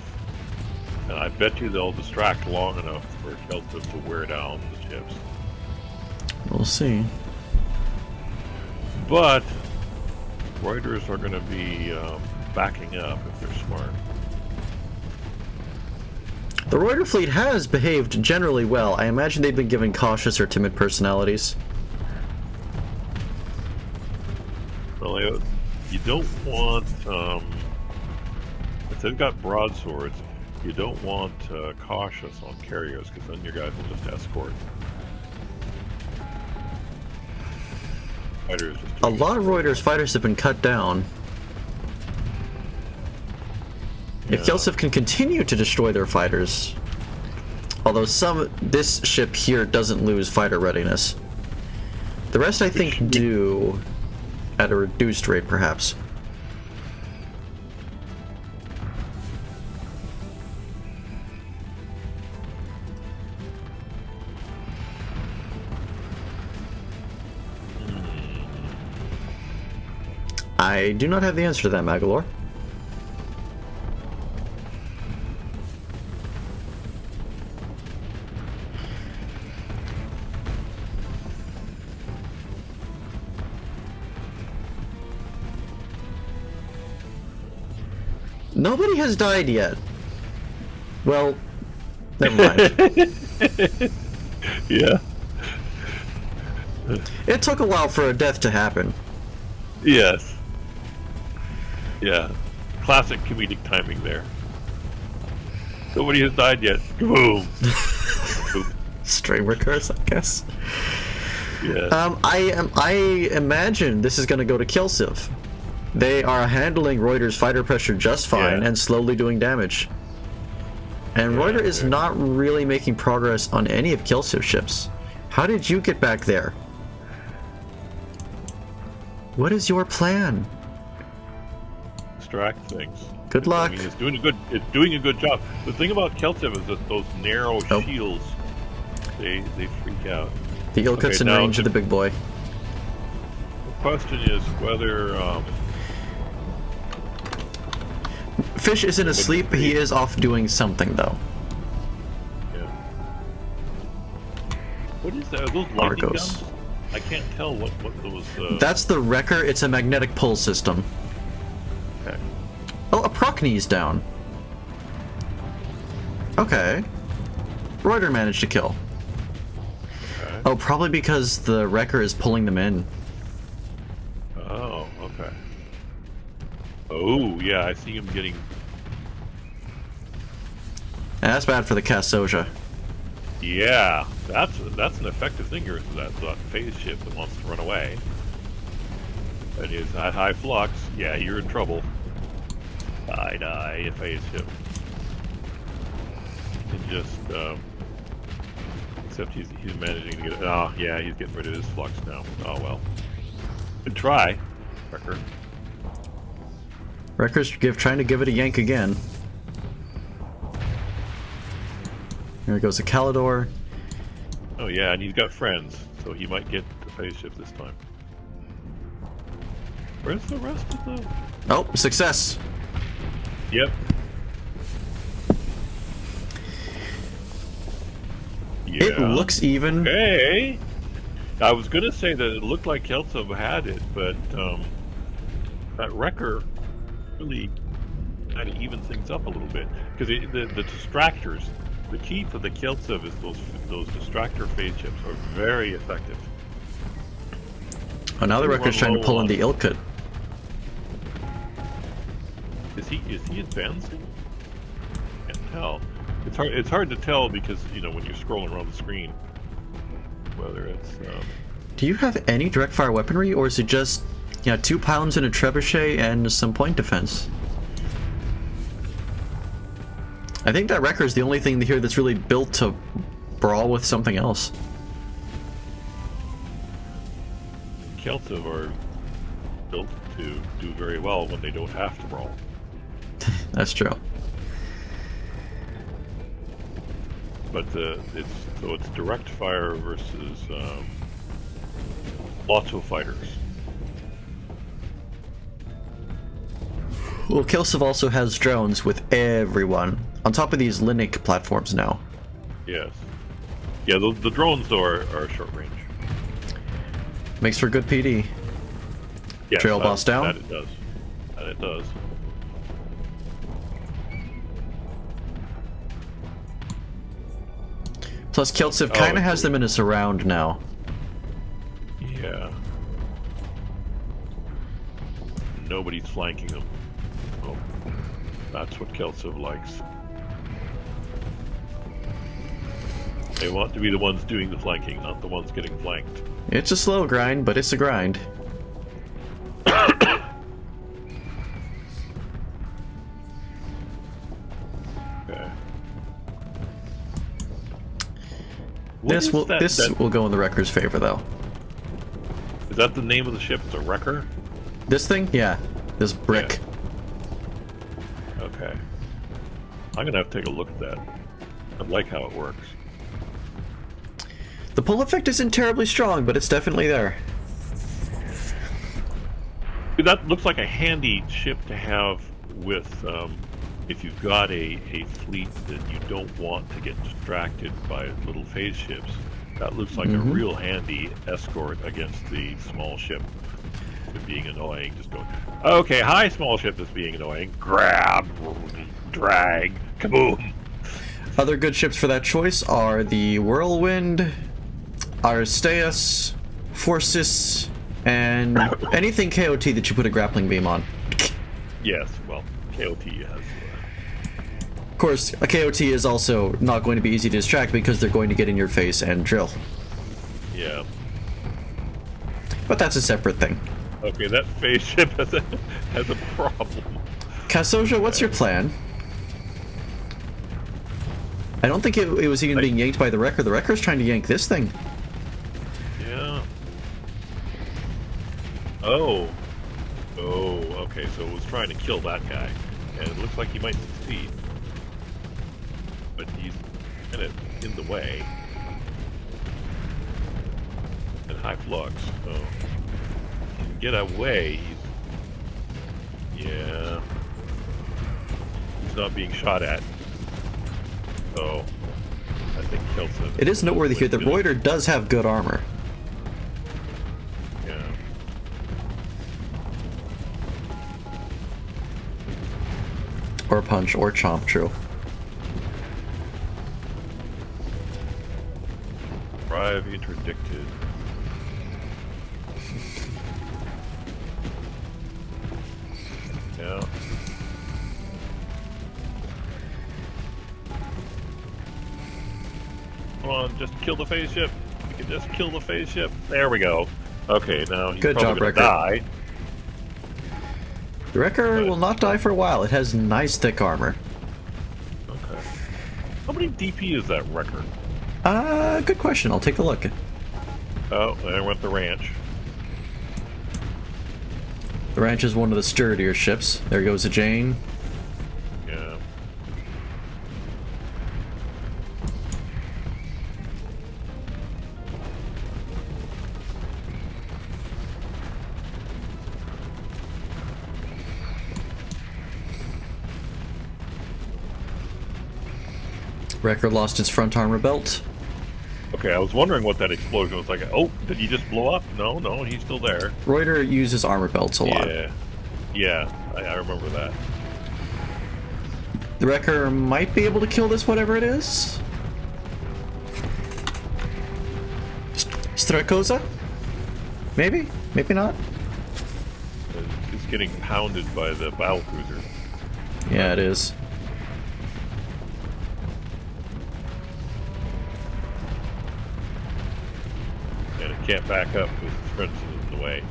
And I bet you they'll distract long enough for Kilsiv to wear down the ships. We'll see. But Reuters are going to be backing up if they're smart. The Reuter fleet has behaved generally well. I imagine they've been given cautious or timid personalities. Well, you don't want, if they've got broadswords, you don't want cautious on carriers, because then your guys will just escort. Fighters just A lot of Reuters fighters have been cut down. If Kilsiv can continue to destroy their fighters, although this ship here doesn't lose fighter readiness. The rest I think do, at a reduced rate perhaps. I do not have the answer to that, Magalore. Nobody has died yet. Well, never mind. Yeah. It took a while for a death to happen. Yes. Yeah. Classic comedic timing there. Nobody has died yet. Boom. Streamer curse, I guess. Yeah. I imagine this is going to go to Kilsiv. They are handling Reuters' fighter pressure just fine and slowly doing damage. And Reuter is not really making progress on any of Kilsiv's ships. How did you get back there? What is your plan? Distract things. Good luck. I mean, it's doing a good job. The thing about Kilsiv is that those narrow shields, they freak out. The Ilkut's in range of the big boy. The question is whether Fish isn't asleep, he is off doing something though. Yeah. What is that? Are those lightning Argos. guns? I can't tell what those That's the Wrecker, it's a magnetic pull system. Okay. Oh, a Prockney's down. Okay. Reuter managed to kill. Okay. Oh, probably because the Wrecker is pulling them in. Oh, okay. Oh, yeah, I see him getting... And that's bad for the Kassoja. Yeah, that's an effective thing here. That phase ship that wants to run away. And is at high flux. Yeah, you're in trouble. Die, phase ship. And just, except he's managing to get... Oh, yeah, he's getting rid of his flux now. Oh, well. Good try, Wrecker. Wrecker's trying to give it a yank again. There goes a Calidor. Oh yeah, and he's got friends, so he might get the phase shift this time. Where's the rest of the... Oh, success! Yep. Yeah. It looks even. Hey! I was gonna say that it looked like Kelso had it, but that Wrecker really kind of evens things up a little bit. Because the distractors, the key for the Kelso is those distractor phase chips are very effective. Oh, now the Wrecker's trying to pull in the Ilkut. Is he advancing? Can't tell. It's hard to tell because, you know, when you're scrolling around the screen, whether it's... Do you have any direct fire weaponry, or is it just, you know, 2 pounds and a trebuchet and some point defense? I think that Wrecker is the only thing here that's really built to brawl with something else. Kelso are built to do very well when they don't have to brawl. That's true. But it's direct fire versus auto fighters. Well, Kilsiv also has drones with everyone on top of these Linux platforms now. Yes. Yeah, the drones though are short range. Makes for good PD. Yes, Trail boss down. That it does. That it does. Plus, Kilsiv kind of has them in a surround now. Yeah. Nobody's flanking them. Oh, that's what Kelsiv likes. They want to be the ones doing the flanking, not the ones getting flanked. It's a slow grind, but it's a grind. Okay. This will go in the Wrecker's favor, though. Is that the name of the ship? It's a Wrecker? This thing? Yeah. This brick. Yeah. Okay. I'm gonna have to take a look at that. I like how it works. The pull effect isn't terribly strong, but it's definitely there. That looks like a handy ship to have with, if you've got a fleet that you don't want to get distracted by little phase ships. That looks like a real handy escort against the small ship being annoying. Just going, okay, hi, small ship that's being annoying. Grab, drag, kaboom. Other good ships for that choice are the Whirlwind, Aristeas, Forcis, and anything KOT that you put a grappling beam on. Yes, well, KOT has. Of course, a KOT is also not going to be easy to distract because they're going to get in your face and drill. Yeah. But that's a separate thing. Okay, that phase ship has a problem. Kasoja, what's your plan? I don't think it was even being yanked by the Wrecker. The Wrecker's trying to yank this thing. Yeah. Oh. Oh, okay, so it was trying to kill that guy. And it looks like he might succeed. But he's kind of in the way. And high flux, so... He can get away. Yeah. He's not being shot at. So... I think Kelso... It is noteworthy here that Reuter does have good armor. Yeah. Or punch, or chomp, true. Drive interdicted. Yeah. Come on, just kill the phase ship. We can just kill the phase ship. There we go. Okay, now he's Good probably job, gonna Wrecker. die. The Wrecker will not die for a while. It has nice thick armor. Okay. How many DP is that Wrecker? Good question. I'll take a look. Oh, there went the ranch. The Ranch is one of the sturdier ships. There goes a Jane. Yeah. Wrecker lost its front armor belt. Okay, I was wondering what that explosion was like. Oh, did he just blow up? No, he's still there. Reuter uses armor belts a lot. Yeah, I remember that. The Wrecker might be able to kill this, whatever it is. Strakoza? Maybe? Maybe not? It's getting pounded by the battle cruiser. Yeah, it is. And it can't back up because its friends is in the way.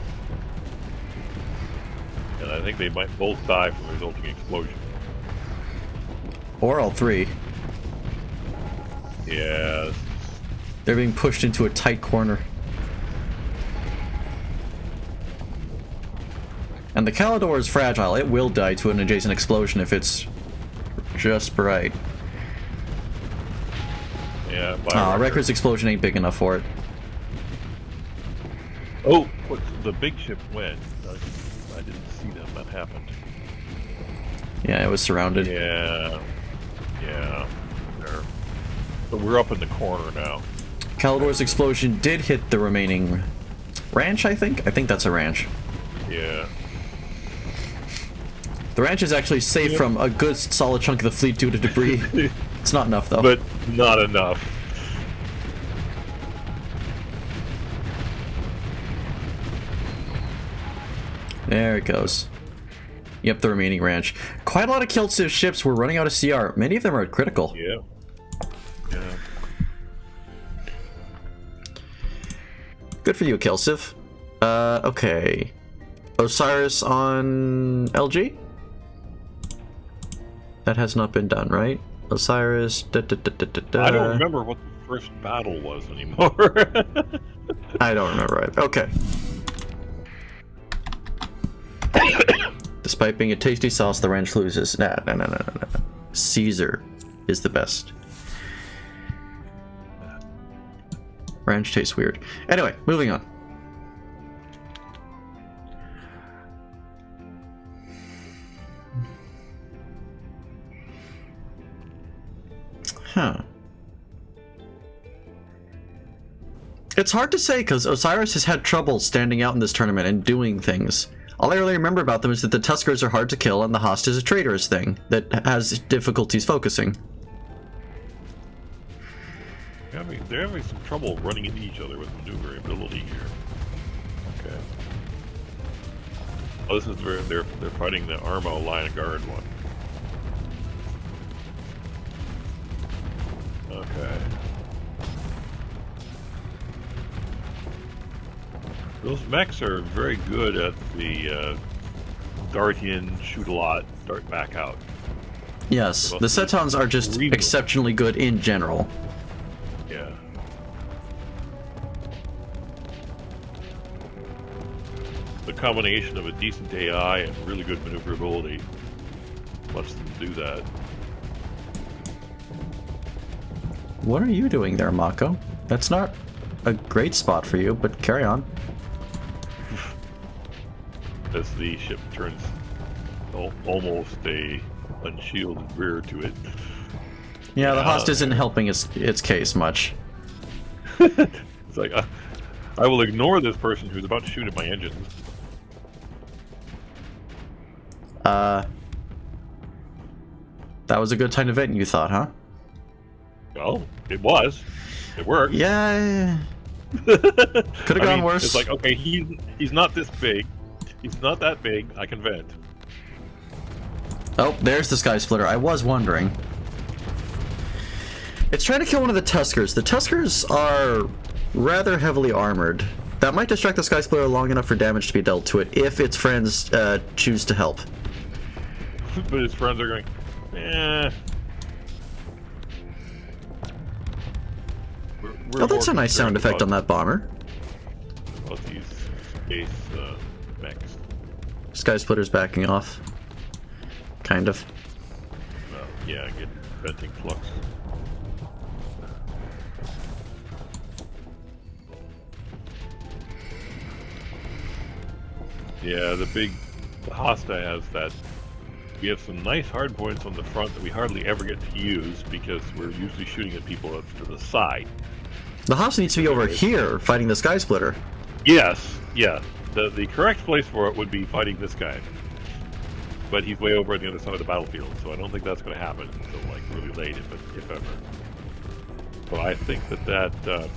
And I think they might both die from the resulting explosion. Or all three. Yeah. They're being pushed into a tight corner. And the Calidor is fragile. It will die to an adjacent explosion if it's just right. Yeah. Wrecker's explosion ain't big enough for it. Oh, what, the big ship went. I didn't see that happened. Yeah, it was surrounded. Yeah. There. So we're up in the corner now. Calidor's explosion did hit the remaining ranch, I think? I think that's a ranch. Yeah. The ranch is actually safe from a good solid chunk of the fleet due to debris. It's not enough, though. But not enough. There it goes. Yep, the remaining ranch. Quite a lot of Kiltsiv ships were running out of CR. Many of them are critical. Yeah. Good for you, Kiltsiv. Okay. Osiris on LG? That has not been done, right? Osiris... I don't remember what the first battle was anymore. I don't remember either. Okay. Despite being a tasty sauce, the ranch loses. No. Caesar is the best. Ranch tastes weird. Anyway, moving on. Huh. It's hard to say because Osiris has had trouble standing out in this tournament and doing things. All I really remember about them is that the Tuskers are hard to kill and the Host is a traitorous thing that has difficulties focusing. They're having some trouble running into each other with maneuverability here. Okay. Oh, this is where they're fighting the Armo line of guard one. Okay. Those mechs are very good at the dart in, shoot a lot, dart back out. Yes, the Setons are just exceptionally good in general. Yeah. The combination of a decent AI and really good maneuverability lets them do that. What are you doing there, Mako? That's not a great spot for you, but carry on. As the ship turns almost a unshielded rear to it. Yeah, the Host isn't helping its case much. It's like, I will ignore this person who's about to shoot at my engines. That was a good time event, you thought, huh? Well, it was. It worked. Yeah. Could have gone worse. It's like, okay, he's not this big. He's not that big. I can vent. Oh, there's the Sky Splitter. I was wondering. It's trying to kill one of the Tuskers. The Tuskers are rather heavily armored. That might distract the Sky Splitter long enough for damage to be dealt to it if its friends choose to help. But his friends are going, eh. Oh, that's a nice sound effect on that bomber. About these space mechs. Sky Splitter's backing off. Kind of. Yeah, get venting flux. Yeah, the Hosta has that. We have some nice hard points on the front that we hardly ever get to use because we're usually shooting at people that's to the side. The Hosta needs to be over here fighting the Sky Splitter. Yes, yeah. The correct place for it would be fighting this guy. But he's way over on the other side of the battlefield, so I don't think that's going to happen until like really late, if ever. So I think that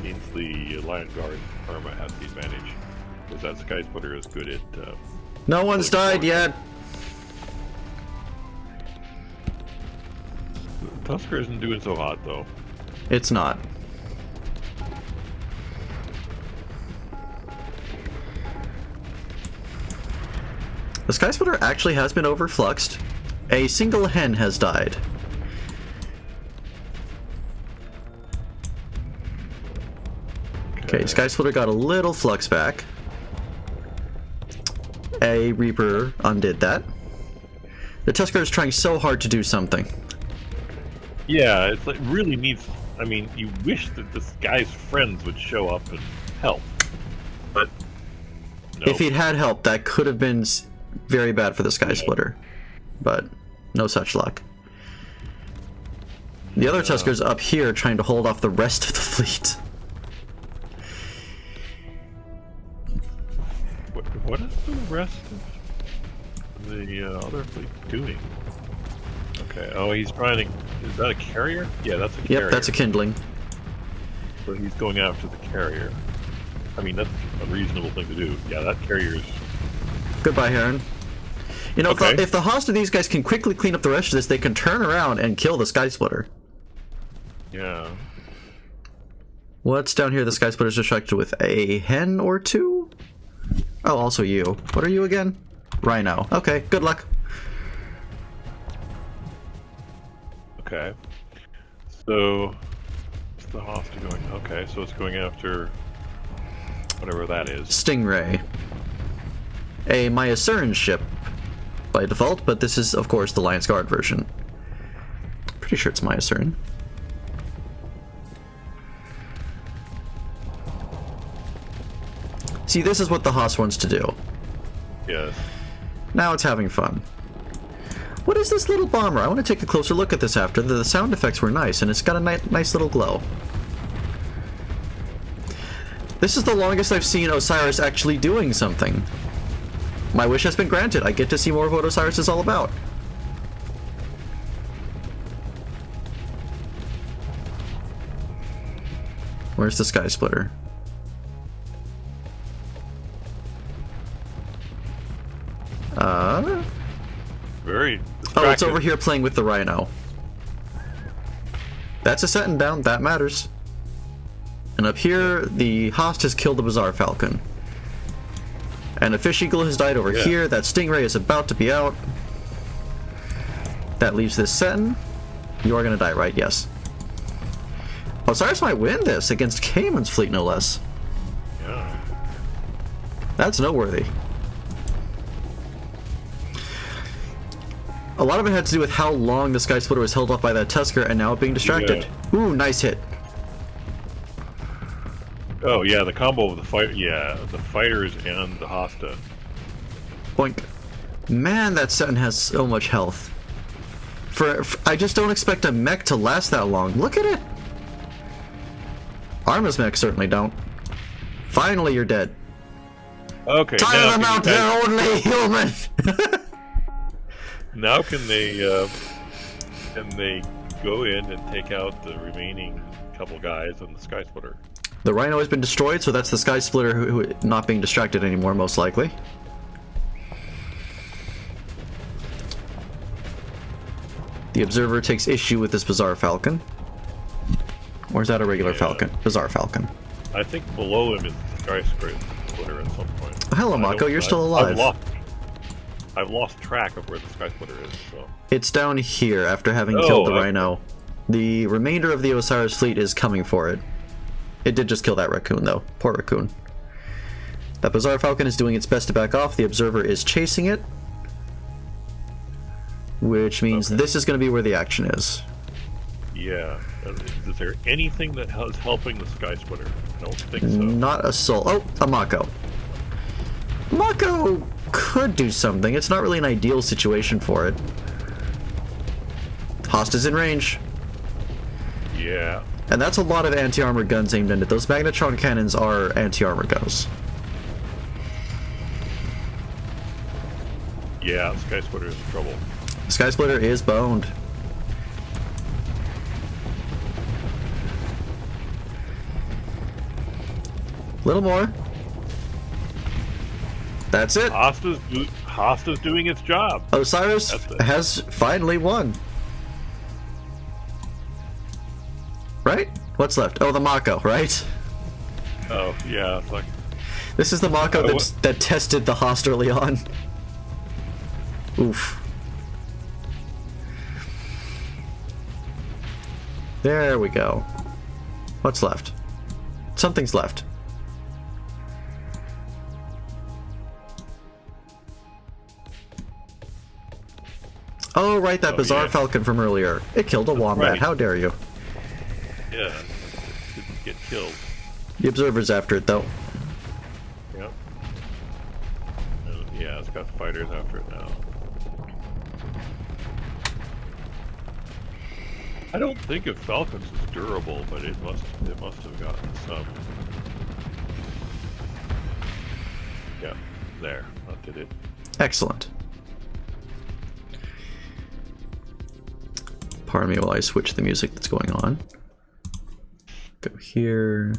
means the Lion Guard Karma has the advantage, because that Sky Splitter is good at... No one's died yet! Tusker isn't doing so hot, though. It's not. The Sky Splitter actually has been overfluxed. A single hen has died. Okay, Sky Splitter got a little flux back. A Reaper undid that. The Tusker is trying so hard to do something. Yeah, it's like really needs... I mean, you wish that this guy's friends would show up and help. But... no. If he'd had help, that could have been very bad for the Sky Splitter. But no such luck. The other Tusker's up here trying to hold off the rest of the fleet. What is the rest of the other fleet doing? Okay, oh, he's trying to... Is that a carrier? Yeah, that's a carrier. Yep, that's a kindling. So he's going after the carrier. I mean, that's a reasonable thing to do. Yeah, that carrier's... Goodbye, Heron. You know, okay. if the Host of these guys can quickly clean up the rest of this, they can turn around and kill the Sky Splitter. Yeah. What's down here? The Sky Splitter's distracted with a hen or two? Oh, also you. What are you again? Rhino. Okay, good luck. Okay. So, what's the Hosta going? Okay, so it's going after whatever that is. Stingray. A Myasurin ship by default, but this is, of course, the Lion's Guard version. Pretty sure it's Myasurin. See, this is what the Haas wants to do. Yes. Now it's having fun. What is this little bomber? I want to take a closer look at this after. The sound effects were nice, and it's got a nice little glow. This is the longest I've seen Osiris actually doing something. My wish has been granted. I get to see more of what Osiris is all about. Where's the Sky Splitter? Very Oh, it's over here playing with the Rhino. That's a setting down. That matters. And up here, the Host has killed the Bazaar Falcon. And a Fish Eagle has died over here. That Stingray is about to be out. That leaves this setting. You are going to die, right? Yes. Osiris might win this against Cayman's fleet, no less. Yeah. That's noteworthy. A lot of it had to do with how long the Sky Splitter was held off by that Tusker and now being distracted. Yeah. Ooh, nice hit. Oh yeah, the combo of the fight. Yeah, the fighters and the Hosta. Boink. Man, that Sen has so much health. I just don't expect a mech to last that long. Look at it. Arma's mech certainly don't. Finally, you're dead. Okay. Tire them out. They're only human. Now can they go in and take out the remaining couple guys on the Sky Splitter? The Rhino has been destroyed, so that's the Sky Splitter who not being distracted anymore, most likely. The Observer takes issue with this Bazaar Falcon. Or is that a regular Falcon? Bazaar Falcon. I think below him is the Sky Splitter at some point. Hello, Mako, you're still alive. I've lost track of where the Sky Splitter is, so... It's down here after having killed the Rhino. The remainder of the Osiris fleet is coming for it. It did just kill that raccoon, though. Poor raccoon. That Bazaar Falcon is doing its best to back off. The Observer is chasing it. Which means this is going to be where the action is. Yeah. Is there anything that is helping the Sky Splitter? I don't think so. Not a soul. Oh, a Mako. Mako could do something. It's not really an ideal situation for it. Hosta's in range. Yeah. And that's a lot of anti-armor guns aimed at it. Those magnetron cannons are anti-armor guns. Yeah, Sky Splitter is in trouble. Sky Splitter is boned. Little more. That's it. Hosta's doing its job. Osiris has finally won. Right? What's left? Oh, the Mako, right? Oh, yeah. It's like, this is the Mako that tested the Host early on. Oof. There we go. What's left? Something's left. Oh, right, that Bazaar Falcon from earlier. It killed a wombat. Right. How dare you? yeah, didn't get killed. The Observer's after it, though. Yep. Yeah, it's got fighters after it now. I don't think of Falcons as durable, but it must have gotten some. Yeah, there, that did it. Excellent. Pardon me while I switch the music that's going on. Go here.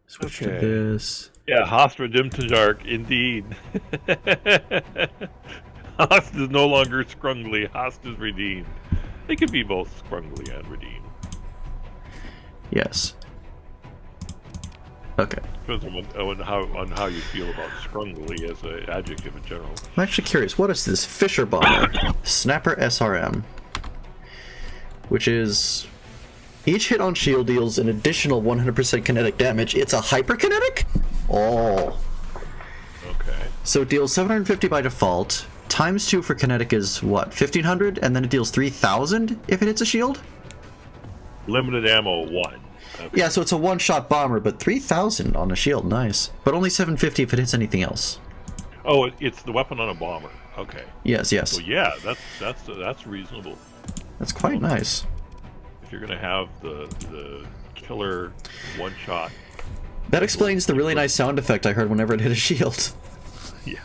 Switch to this. Yeah, Host Redimtajark, indeed. Host is no longer Scrungly. Host is redeemed. They could be both Scrungly and redeemed. Yes. Okay. Depends on how you feel about Scrungly as an adjective in general. I'm actually curious, what is this Fisher Bomber? Snapper SRM. Which is... each hit on shield deals an additional 100% kinetic damage. It's a hyperkinetic? Oh. Okay. So it deals 750 by default. Times 2 for kinetic is what? 1500? And then it deals 3000 if it hits a shield? Limited ammo 1. Okay. Yeah, so it's a one-shot bomber, but 3000 on a shield. Nice. But only 750 if it hits anything else. Oh, it's the weapon on a bomber. Okay. Yes, yes. So yeah, that's reasonable. That's quite nice. If you're gonna have the killer one shot. That explains the really nice sound effect I heard whenever it hit a shield. Yeah.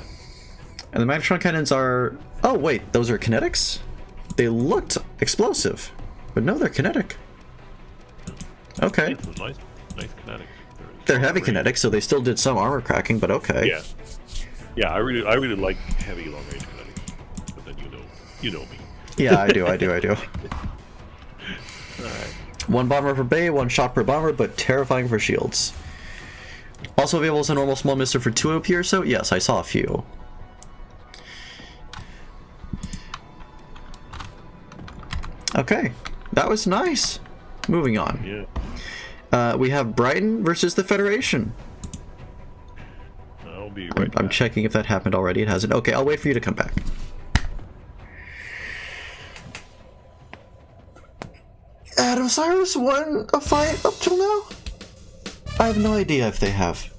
And the magnetron cannons are... oh wait, those are kinetics? They looked explosive, but no, they're kinetic. Okay. It's a nice kinetics. They're heavy kinetics, so they still did some armor cracking, but okay. Yeah. Yeah, I really like heavy long range kinetics. But then you know me. Yeah, I do. Alright. One bomber per bay, one shot per bomber, but terrifying for shields. Also available as a normal small mister for 2 OP or so? Yes, I saw a few. Okay, that was nice. Moving on. Yeah. We have Brighton versus the Federation. I'll be right I'm back. checking if that happened already. It hasn't. Okay, I'll wait for you to come back. Had Osiris won a fight up till now? I have no idea if they have.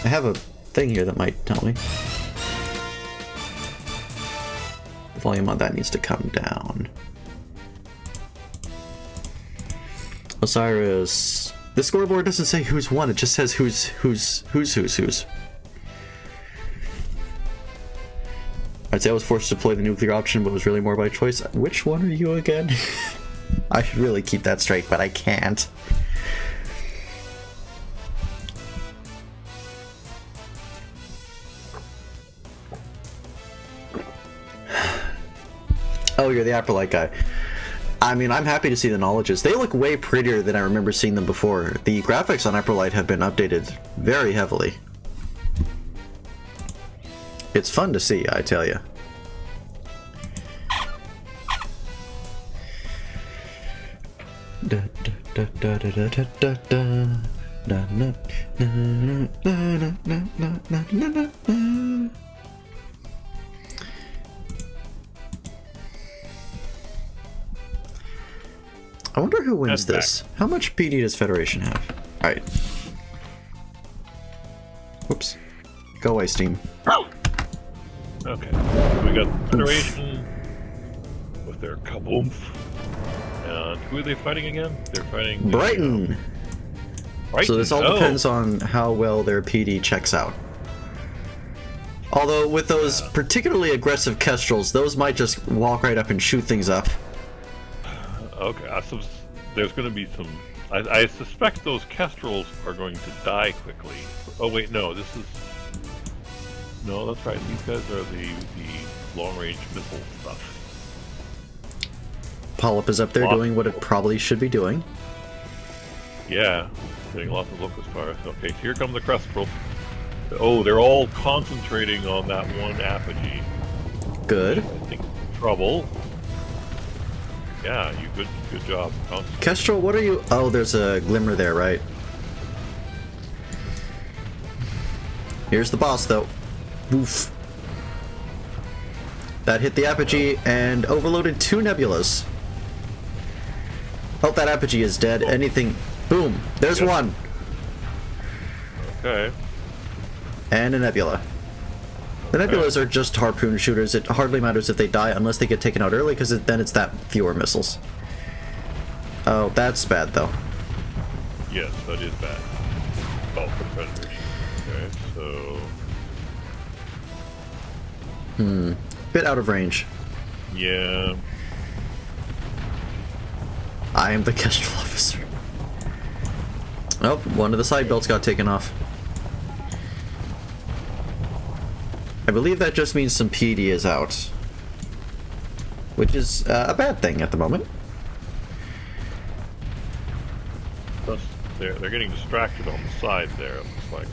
I have a thing here that might tell me. The volume on that needs to come down. Osiris. The scoreboard doesn't say who's won, it just says who's. I'd say I was forced to play the nuclear option, but was really more by choice. Which one are you again? I should really keep that straight, but I can't. Oh, you're the Aprolite guy. I mean, I'm happy to see the knowledges. They look way prettier than I remember seeing them before. The graphics on Aprolite have been updated very heavily. It's fun to see, I tell you. Na, na, na, na, na, na, na, na, na, na, na. I wonder who wins this. How much PD does Federation have? Alright. Whoops. Go away, Steam. Okay. So we got Federation with their kaboom. And who are they fighting again? They're fighting Brighton! Brighton. So this all depends on how well their PD checks out. Although with those particularly aggressive Kestrels, those might just walk right up and shoot things up. Okay, so there's going to be some... I suspect those Kestrels are going to die quickly. Oh wait, no, this is... No, that's right, these guys are the long-range missile stuff. Polyp is up there doing what it probably should be doing. Yeah, getting lots of locust fire. Okay, so here come the Kestrels. Oh, they're all concentrating on that one apogee. Good. I think trouble. Yeah, you good job. Kestrel, what are you... Oh, there's a glimmer there, right? Here's the boss, though. Oof. That hit the apogee and overloaded 2 nebulas. Oh, that apogee is dead. Anything... Boom! There's one! Okay. And a nebula. The nebulas are just harpoon shooters. It hardly matters if they die unless they get taken out early, because then it's that fewer missiles. Oh, that's bad, though. Yes, that is bad. Oh, for Federation. Okay, so... Bit out of range. Yeah. I am the Kestrel officer. Oh, one of the side belts got taken off. I believe that just means some PD is out. Which is a bad thing at the moment. Plus, they're getting distracted on the side there, it looks like.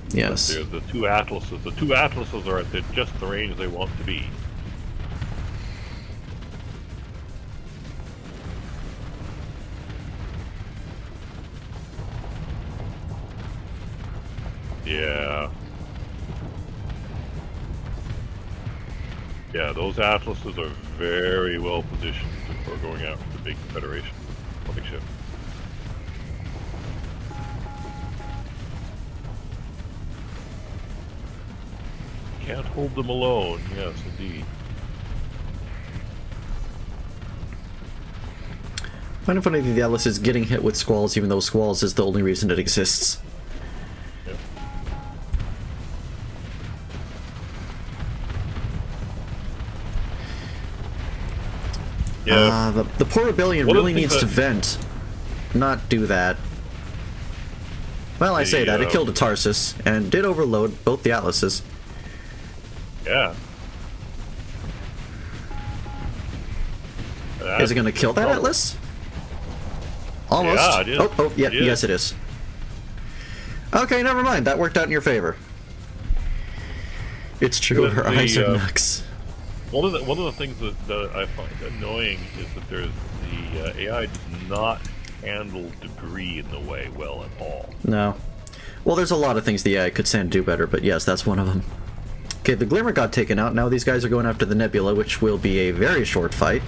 Yes. There's the 2 Atlases. The 2 Atlases are at just the range they want to be. Yeah. Yeah, those Atlases are very well positioned for going after the big Federation flagship. Can't hold them alone, yes indeed. I find it funny that the Atlas is getting hit with Squalls, even though Squalls is the only reason it exists. Yep. Yeah. The poor Rebellion really needs to vent. Not do that. Well, I say that. It killed a Tarsus, and did overload both the Atlases. Yeah. Is it going to kill that Atlas? Almost. Yeah, it is. Oh, yeah, yes it is. Okay, never mind. That worked out in your favor. It's true, her eyes are nuts. One of the things that I find annoying is that there's the AI does not handle debris in the way well at all. No. Well, there's a lot of things the AI could stand to do better, but yes, that's one of them. Okay, the Glimmer got taken out. Now these guys are going after the Nebula, which will be a very short fight.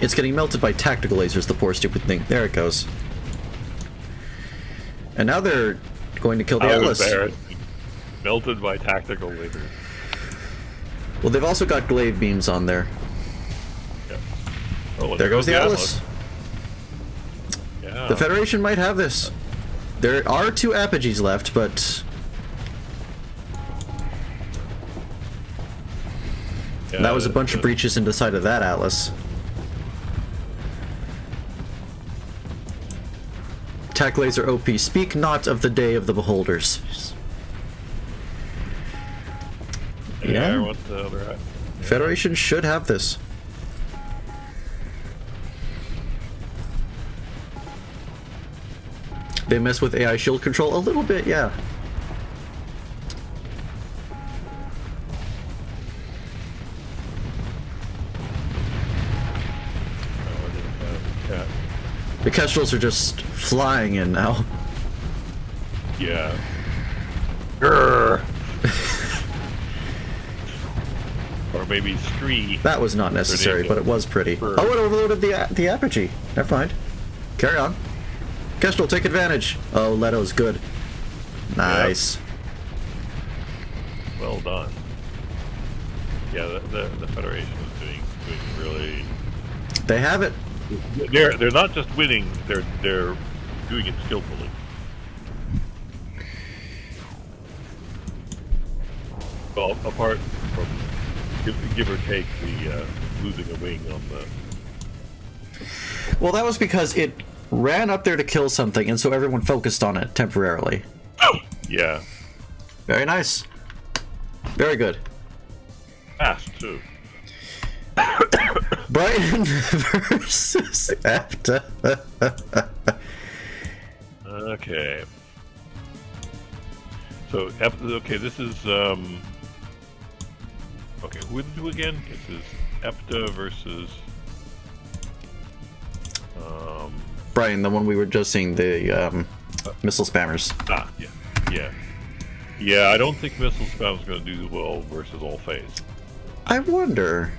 It's getting melted by tactical lasers, the poor stupid thing. There it goes. And now they're going to kill the Atlas. Melted by tactical lasers. Well, they've also got glaive beams on there. Yeah. Oh, there goes the Atlas. Yeah. The Federation might have this. There are 2 apogees left, but... Yeah, that was a bunch of breaches into the side of that Atlas. Tac laser OP. Speak not of the day of the beholders. Yeah. What the other at? Federation should have this. They mess with AI shield control a little bit, yeah. The Kestrels are just flying in now. Yeah. Grrr. Or maybe Scree. That was not necessary, but it was pretty. Grrr. Oh, it overloaded the apogee. Never mind. Carry on. Kestrel, take advantage. Oh, Leto's good. Nice. Yep. Well done. Yeah, the Federation is doing really. They have it. They're not just winning; they're doing it skillfully. Well, apart from give or take the losing a wing on the. Well, that was because it ran up there to kill something, and so everyone focused on it temporarily. Yeah. Very nice. Very good. Fast too. Brighton versus Apta. Okay. So, okay, this is, okay, who did do again? This is EPTA versus, Brian, the one we were just seeing, the missile spammers. Yeah, I don't think Missile Spam is going to do well versus All Phase. I wonder.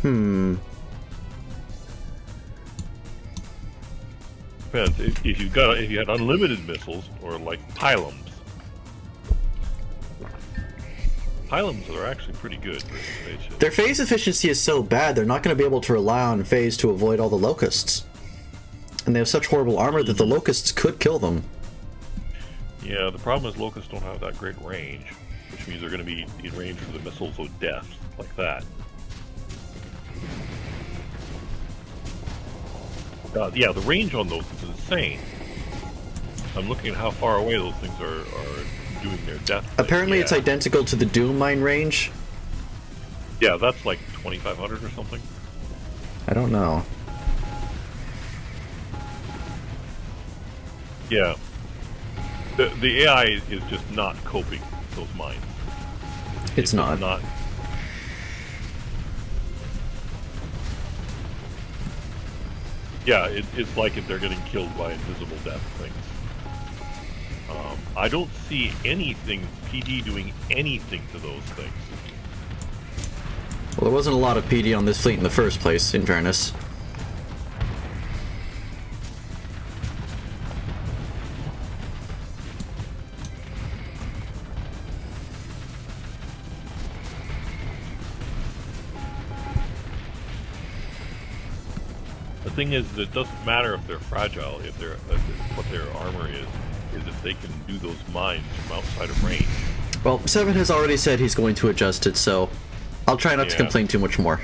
Depends. If you had unlimited missiles, or like pylums. Pylums are actually pretty good versus phase shift. Their phase efficiency is so bad, they're not going to be able to rely on phase to avoid all the locusts. And they have such horrible armor that the locusts could kill them. Yeah, the problem is locusts don't have that great range, which means they're going to be in range for the missiles of death, like that. Yeah, the range on those is insane. I'm looking at how far away those things are doing their death thing. Apparently it's identical to the Doom Mine range. Yeah, that's like 2,500 or something. I don't know. Yeah. The AI is just not coping with those mines. It's not. Yeah, it's like if they're getting killed by invisible death things. I don't see anything, PD doing anything to those things. Well, there wasn't a lot of PD on this fleet in the first place, in fairness. The thing is, it doesn't matter if they're fragile, if what their armor is if they can do those mines from outside of range. Well, Seven has already said he's going to adjust it, so I'll try not to complain too much more.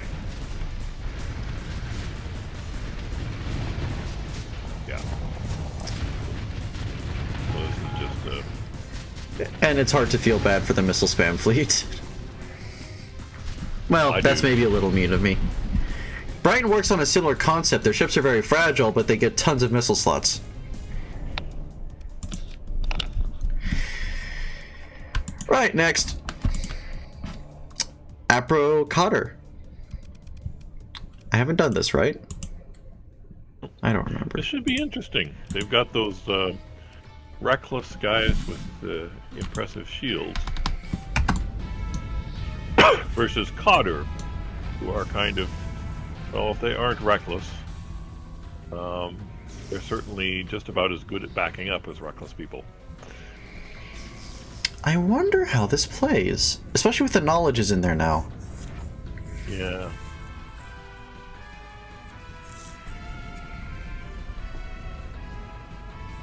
Yeah. So this is just And it's hard to feel bad for the missile spam fleet. Well, that's maybe a little mean of me. Brighton works on a similar concept. Their ships are very fragile, but they get tons of missile slots. Right, next. Apro Cotter. I haven't done this, right? I don't remember. This should be interesting. They've got those reckless guys with impressive shields versus Cotter, who are kind of, well, if they aren't reckless, they're certainly just about as good at backing up as reckless people. I wonder how this plays, especially with the knowledge is in there now. Yeah.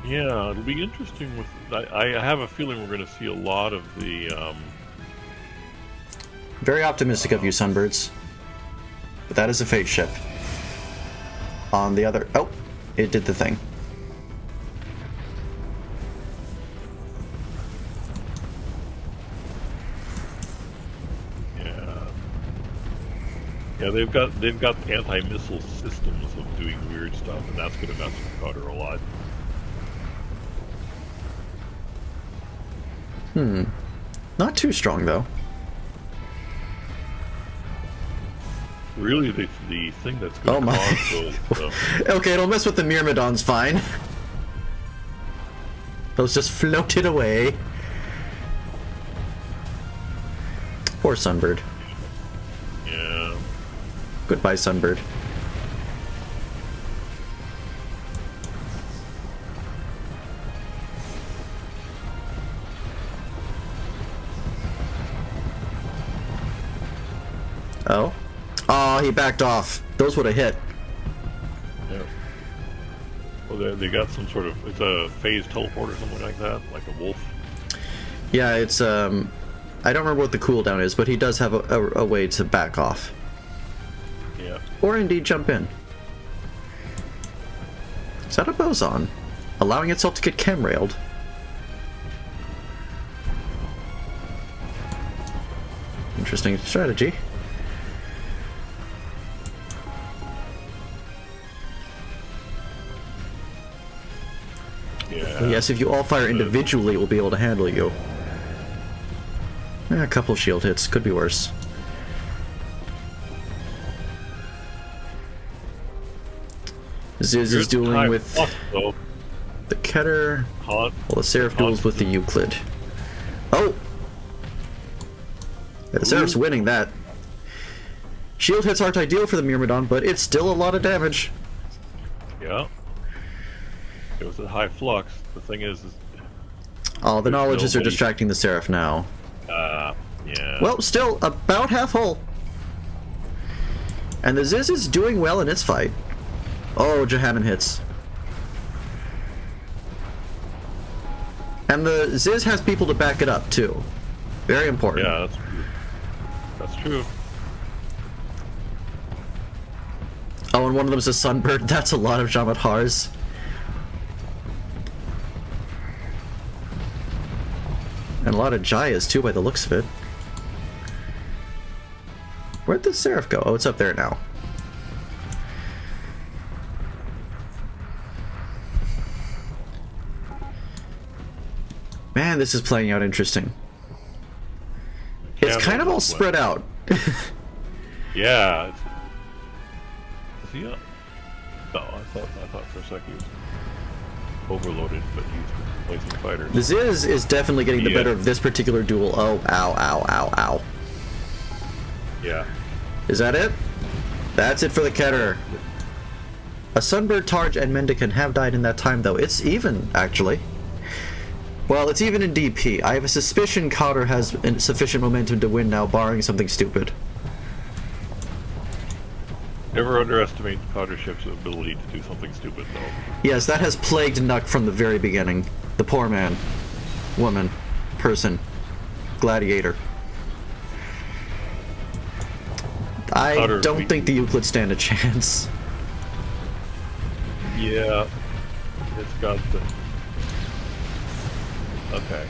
Yeah, it'll be interesting with... I have a feeling we're going to see a lot of the... Very optimistic of you, Sunbirds. But that is a Fate ship. On the other... Oh, it did the thing. Yeah, they've got anti-missile systems of doing weird stuff, and that's going to mess with Cotter a lot. Not too strong, though. really the thing that's Oh going to my. cause those. Okay, it'll mess with the Myrmidons, fine. Those just floated away. Poor Sunbird. Yeah. Goodbye, Sunbird. Oh? Oh, he backed off. Those would have hit. Yeah. Well, they got some sort of, it's a phase teleport or something like that, like a wolf. Yeah, it's, I don't remember what the cooldown is, but he does have a way to back off. Yeah. Or indeed jump in. Is that a boson? Allowing itself to get chem-railed. Interesting strategy. Yeah. Yes, if you all fire individually, it will be able to handle you. A couple shield hits, could be worse. Ziz is dueling with the Keter, while the Seraph duels with the Euclid. Oh! Yeah, the Seraph's winning that. Shield hits aren't ideal for the Myrmidon, but it's still a lot of damage. Yeah. It was a high flux. The thing is Oh, the knowledges are distracting the Seraph now. yeah. Well, still about half whole. And the Ziz is doing well in its fight. Oh, Jehanan hits. And the Ziz has people to back it up, too. Very important. Yeah, that's true. That's true. Oh, and one of them is a Sunbird. That's a lot of Jamadhars. And a lot of Jayas, too, by the looks of it. Where'd the Seraph go? Oh, it's up there now. Man, this is playing out interesting. It's kind of all spread out. Yeah. Is he up? No, I thought for a second he was overloaded, but he's replacing fighters. The Ziz is definitely getting the better of this particular duel. Oh, ow, ow, ow, ow. Yeah. Is that it? That's it for the Keter. A Sunbird, Targe, and Mendicant have died in that time, though. It's even, actually. Well, it's even in DP. I have a suspicion Cotter has sufficient momentum to win now, barring something stupid. Never underestimate Cotter Ship's ability to do something stupid, though. Yes, that has plagued Nuck from the very beginning. The poor man. Woman. Person. Gladiator. I Cotter, don't think the Euclid stand a chance. Yeah. It's got the... Okay.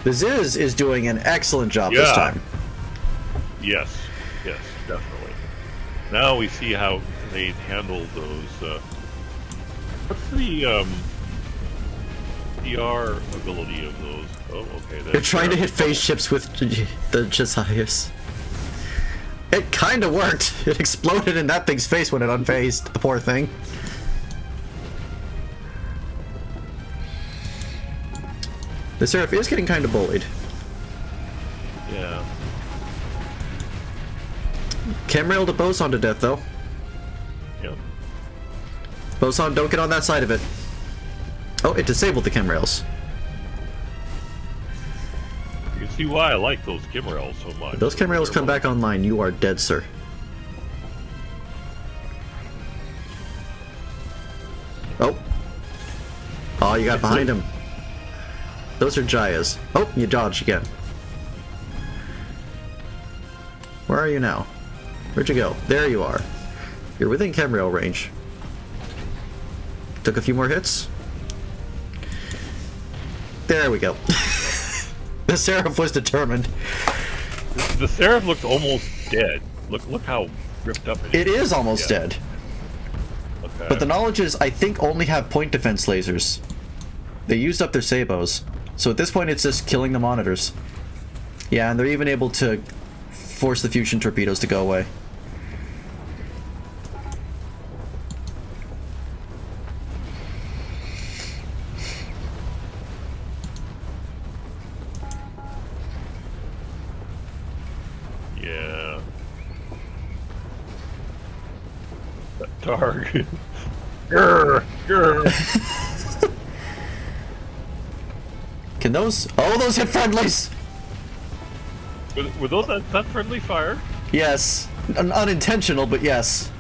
The Ziz is doing an excellent job this time. Yes. Yes, definitely. Now we see how they handle those, what's the, PR ability of those? Oh, okay. They're trying to hit phase ships with the Josias. It kinda worked. It exploded in that thing's face when it unfazed. The poor thing. The Seraph is getting kinda bullied. Yeah. Chem-railed a Boson to death, though. Yep. Boson, don't get on that side of it. Oh, it disabled the chem-rails. You can see why I like those chem-rails so much. If those chem-rails come back online, you are dead, sir. Oh. Oh, you got behind him. Those are Jayas. Oh, you dodged again. Where are you now? Where'd you go? There you are. You're within chemrail range. Took a few more hits. There we go. The Seraph was determined. The Seraph looks almost dead. Look how ripped up it is. It is almost dead. Okay. But the knowledges, I think, only have point defense lasers. They used up their sabos. So at this point, it's just killing the monitors. Yeah, and they're even able to force the fusion torpedoes to go away. Targ. Grr, grr. Can those? Oh, those hit friendlies. Were those that friendly fire? Yes, unintentional, but yes.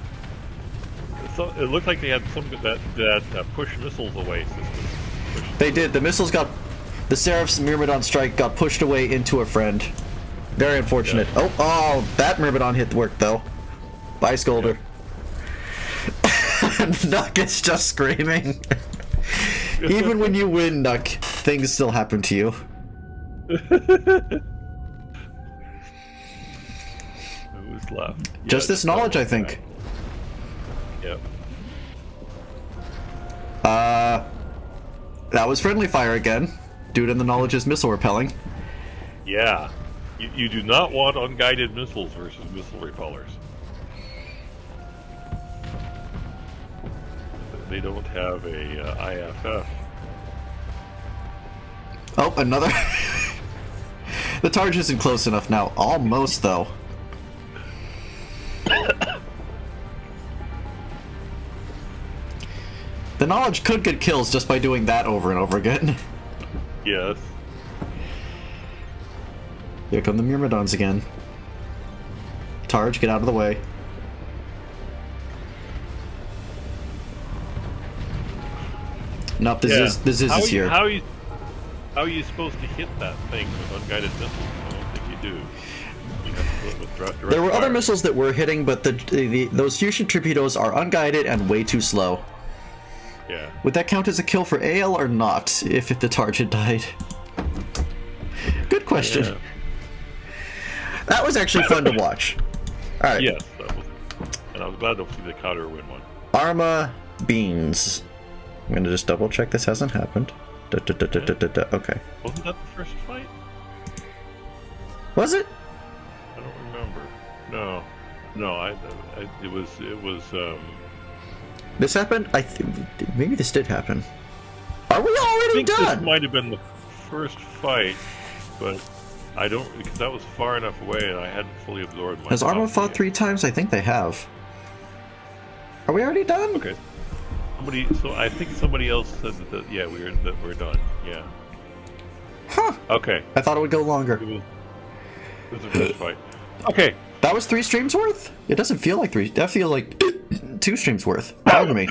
So it looked like they had some that push missiles away system. They did. The missiles got. The Seraph's Myrmidon strike got pushed away into a friend. Very unfortunate. Yeah. Oh, that Myrmidon hit work though. Bye, Scolder. Nuck is just screaming. Even when you win, Nuck, things still happen to you. Who's left? Just this knowledge, I think. Yep. That was friendly fire again. Dude in the knowledge is missile repelling. Yeah. You do not want unguided missiles versus missile repellers. They don't have a IFF. Oh, another. The Targe isn't close enough now. Almost, though. The knowledge could get kills just by doing that over and over again. Yes. Here come the Myrmidons again. Targe, get out of the way. Nope, this is his here. How are you supposed to hit that thing with unguided missiles? I don't think you do. You have to do it with direct There were fire. other missiles that were hitting, but those fusion torpedoes are unguided and way too slow. Yeah. Would that count as a kill for AL or not, if the Targe had died? Good question. Yeah. That was actually fun to watch. Alright. Yes, that was, and I was glad to see the counter win one. Arma Beans. I'm gonna just double check this hasn't happened. Okay. Wasn't that the first fight? Was it? I don't remember. No. It was. This happened? Maybe this did happen. Are we I already think done? this might have been the first fight, but I don't, because that was far enough away and I hadn't fully absorbed my. Has Arma thoughts fought yet. 3 times? I think they have. Are we already done? Okay. So I think somebody else said that. Yeah, we're done. Yeah. Huh. Okay. I thought it would go longer. It was the first fight. Okay. That was 3 streams worth? It doesn't feel like 3. That feels like 2 streams worth. Pardon me.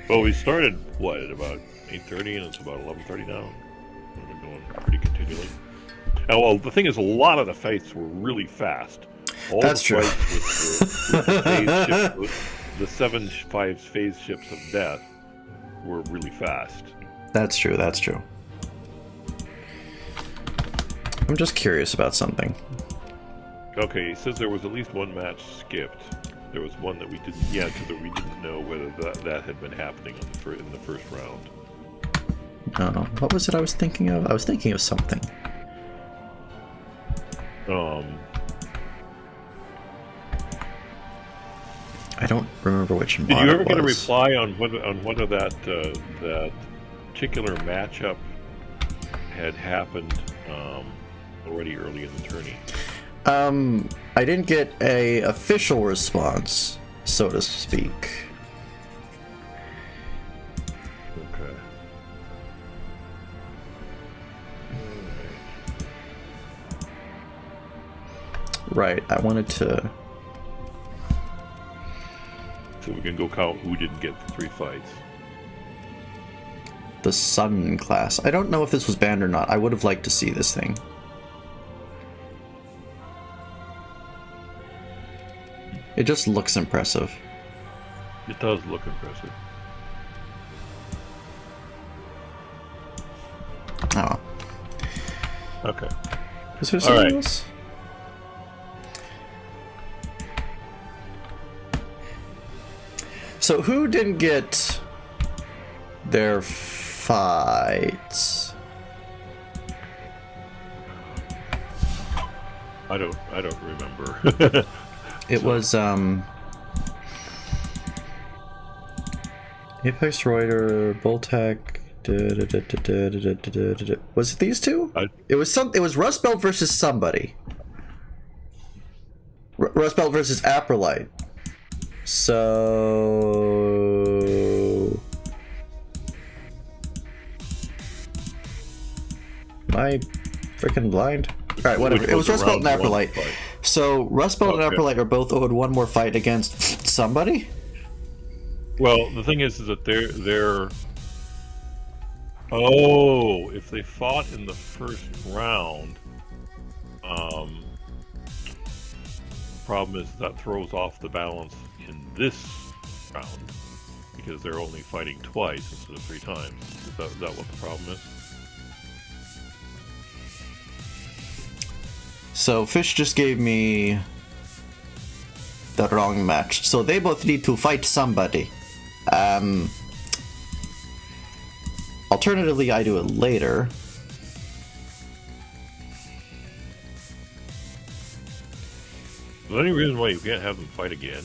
Well, we started at about 8:30, and it's about 11:30 now. We've been going pretty continually. And well, the thing is, a lot of the fights were really fast. All That's the true. fights with the phase ships, the 7-5 phase ships of death were really fast. That's true, that's true. I'm just curious about something. Okay, it says there was at least one match skipped. There was one that we didn't. Yeah, because we didn't know whether that had been happening in the first round. No, what was it I was thinking of? I was thinking of something. I don't remember which mod Did you ever it get a was. reply on whether that particular matchup had happened already early in the tourney? I didn't get a official response, so to speak. Okay. Right, I wanted to... So we can go count who didn't get 3 fights. The Sun class. I don't know if this was banned or not. I would have liked to see this thing. It just looks impressive. It does look impressive. Oh. Okay. Is there something right. else? So who didn't get their fights? I don't remember. It was Apex Reuter, Boltec. Was it these two? It was Rust Belt versus somebody. Rust Belt versus Aprolite. So... Am I freaking blind? Alright, whatever. It was Rust Belt and Apperlight. So, Rust Belt and Apperlight are both owed one more fight against somebody? Well, the thing is that they're... Oh, if they fought in the first round, problem is that throws off the balance in this round because they're only fighting twice instead of 3 times. Is that what the problem is? So Fish just gave me the wrong match. So they both need to fight somebody. Alternatively, I do it later. Is there any reason why you can't have them fight again?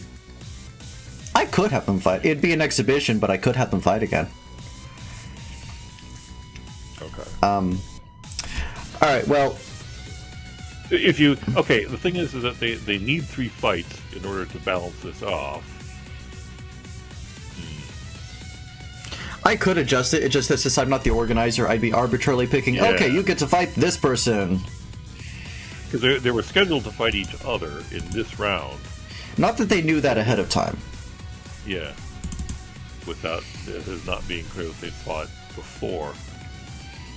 I could have them fight. It'd be an exhibition, but I could have them fight again. Okay. Alright, well... If you... Okay, the thing is that they need 3 fights in order to balance this off. I could adjust it, it's just that since I'm not the organizer, I'd be arbitrarily picking, okay, you get to fight this person. Because they were scheduled to fight each other in this round. Not that they knew that ahead of time. Yeah. Without it not being clear that they fought before.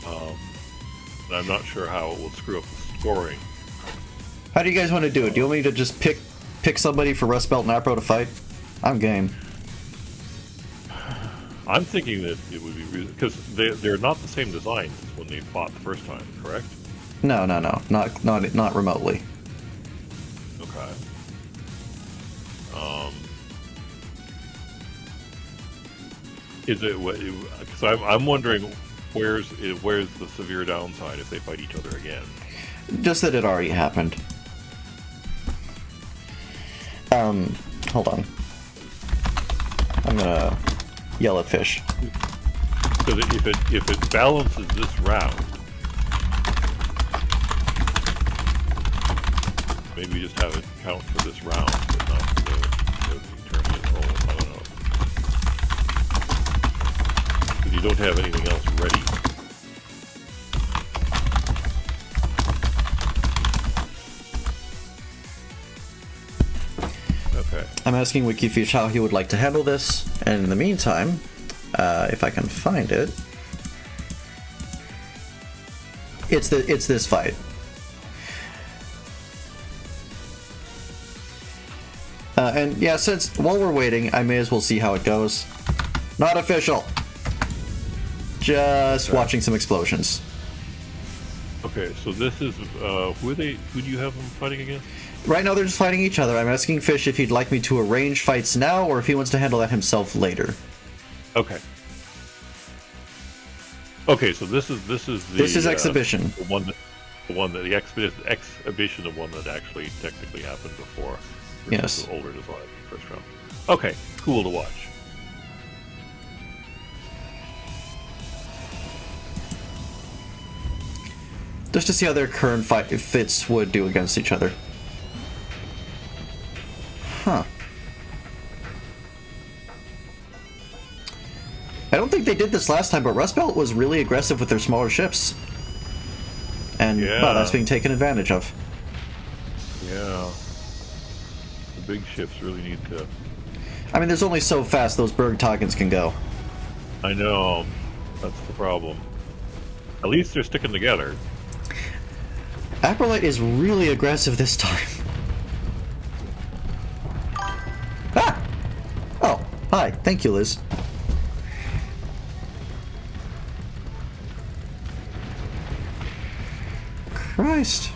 And I'm not sure how it will screw up the scoring. How do you guys want to do it? Do you want me to just pick somebody for Rust Belt and Apro to fight? I'm game. I'm thinking that it would be... Because they're not the same designs as when they fought the first time, correct? No. Not remotely. Okay. Is it... Because I'm wondering where's the severe downside if they fight each other again? Just that it already happened. Hold on. I'm gonna yell at Fish. So that if it balances this round, maybe just have it count for this round, but not for the tourney as a whole. I don't know. Because you don't have anything else ready. Okay. I'm asking WikiFish how he would like to handle this, and in the meantime, if I can find it, it's this fight. And yeah, since while we're waiting, I may as well see how it goes. Not official. Just watching some explosions. Okay, so this is who do you have them fighting against? Right now they're just fighting each other. I'm asking Fish if he'd like me to arrange fights now or if he wants to handle that himself later. Okay. Okay, so this is exhibition. The exhibition, the one that actually technically happened before. Yes. The older design, first round. Okay, cool to watch. Just to see how their current fight fits would do against each other. Huh. I don't think they did this last time, but Rust Belt was really aggressive with their smaller ships. And, well, that's being taken advantage of. Yeah. The big ships really need to... I mean, there's only so fast those Bergtagens can go. I know. That's the problem. At least they're sticking together. Apperlight is really aggressive this time. Ah! Oh, hi. Thank you, Liz. Christ.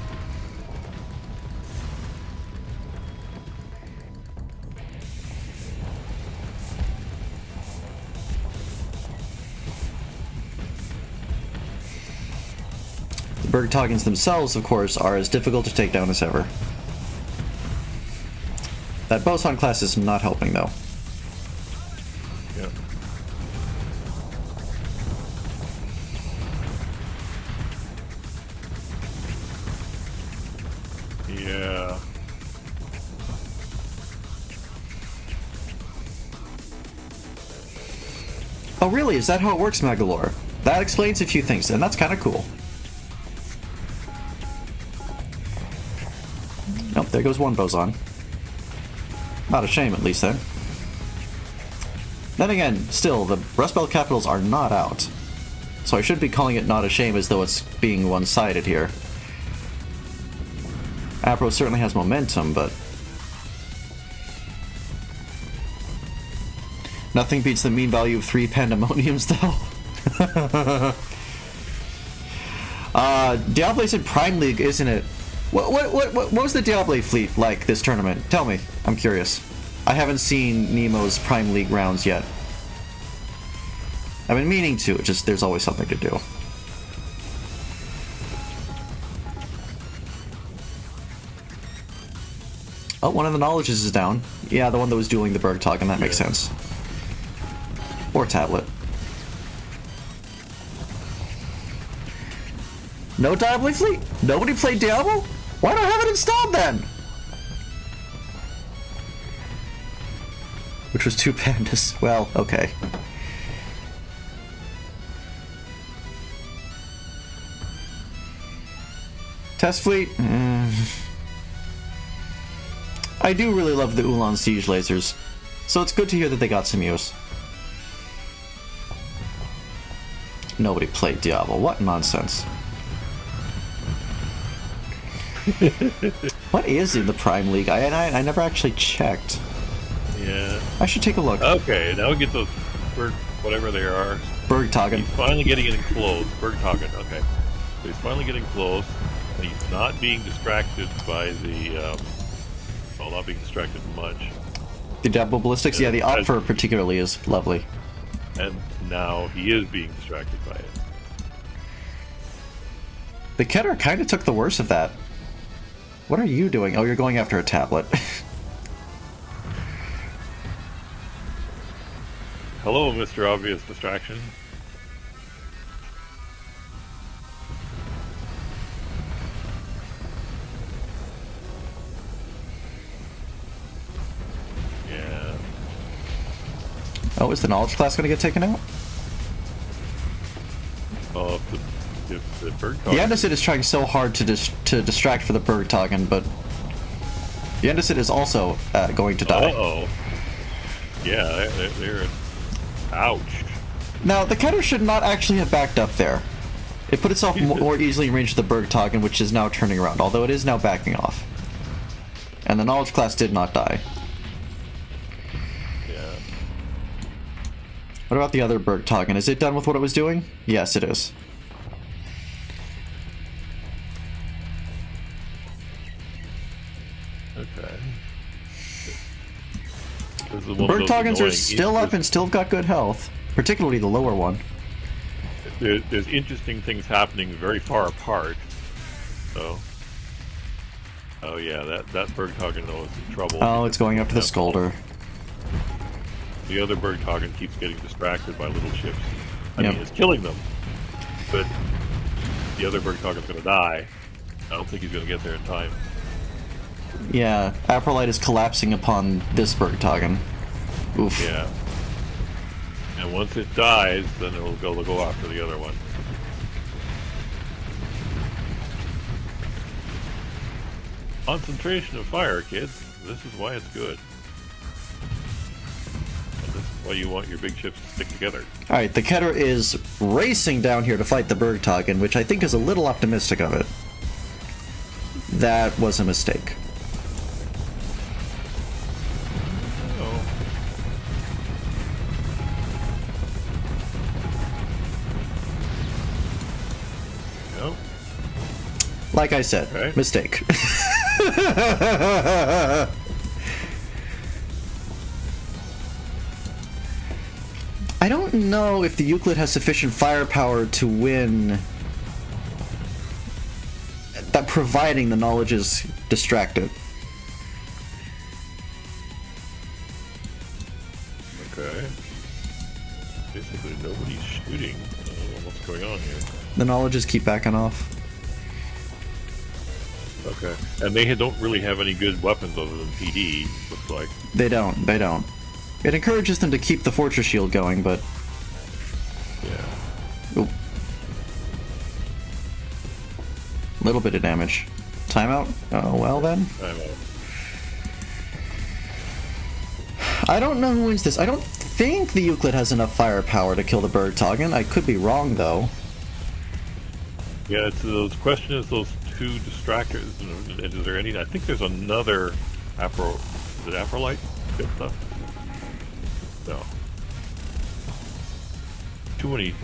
The Bergtagens themselves, of course, are as difficult to take down as ever. That Boson class is not helping, though. Yeah. Yeah. Oh, really? Is that how it works, Magalore? That explains a few things, and that's kind of cool. Nope, there goes one boson. Not a shame, at least, then. Then again, still, the Rust Belt capitals are not out. So I should be calling it not a shame as though it's being one-sided here. Apro certainly has momentum, but... nothing beats the mean value of 3 Pandemoniums, though. Diablo's in Prime League, isn't it? What was the Diablo fleet like this tournament? Tell me. I'm curious. I haven't seen Nemo's Prime League rounds yet. I've been meaning to, it's just there's always something to do. Oh, one of the knowledges is down. Yeah, the one that was dueling the Bergtog, and that makes sense. Or tablet. No Diablo fleet? Nobody played Diablo? Why don't I have it installed then? Which was 2 pandas. Well, okay. Test fleet? I do really love the Ulan siege lasers, so it's good to hear that they got some use. Nobody played Diablo. What nonsense. What is in the Prime League? I never actually checked. Yeah. I should take a look. Okay, now we get those whatever they are. Bergtagen. He's finally getting close. Bergtagen, okay. So he's finally getting close. And he's not being distracted by the, well, not being distracted much. The Diablo Ballistics? Yeah, the Opfer particularly is lovely. And now he is being distracted by it. The Keter kind of took the worst of that. What are you doing? Oh, you're going after a tablet. Hello, Mr. Obvious Distraction. Yeah. Oh, is the knowledge class going to get taken out? Oh, if the Bergtog... The Andesite is trying so hard to distract for the Bergtagen, but the Andesite is also going to die. Uh-oh. Yeah, they're... Ouch. Now, the Keter should not actually have backed up there. It put itself more easily in range of the Bergtagen, which is now turning around, although it is now backing off. And the knowledge class did not die. Yeah. What about the other Bergtagen? Is it done with what it was doing? Yes, it is. Okay. Bergtagens are still up and still got good health, particularly the lower one. There's interesting things happening very far apart. So, oh yeah, that Bergtagen though is in trouble. Oh, it's going after the Scolder. The other Bergtagen keeps getting distracted by little ships. I Yep. mean, it's killing them, but the other Bergtagen's going to die. I don't think he's going to get there in time. Yeah, Aprolite is collapsing upon this Bergtagen. Oof. Yeah. And once it dies, then it'll go after the other one. Concentration of fire, kids. This is why it's good. And this is why you want your big ships to stick together. Alright, the Keter is racing down here to fight the Bergtagen, which I think is a little optimistic of it. That was a mistake. Oh. Nope. Like I said, Okay. mistake. I don't know if the Euclid has sufficient firepower to win, that providing the knowledge is distracted. Okay. Basically, nobody's shooting. I don't know what's going on here. The knowledges keep backing off. Okay. And they don't really have any good weapons other than PD, looks like. They don't. It encourages them to keep the fortress shield going, but Yeah. Oop. Little bit of damage. Timeout? Oh, well then. I don't know who wins this. I don't think the Euclid has enough firepower to kill the Bergtagen. I could be wrong, though. Yeah, it's those questions, those two distractors. Is there any? I think there's another Afro. Is it Afrolite? Good stuff. No. Too many.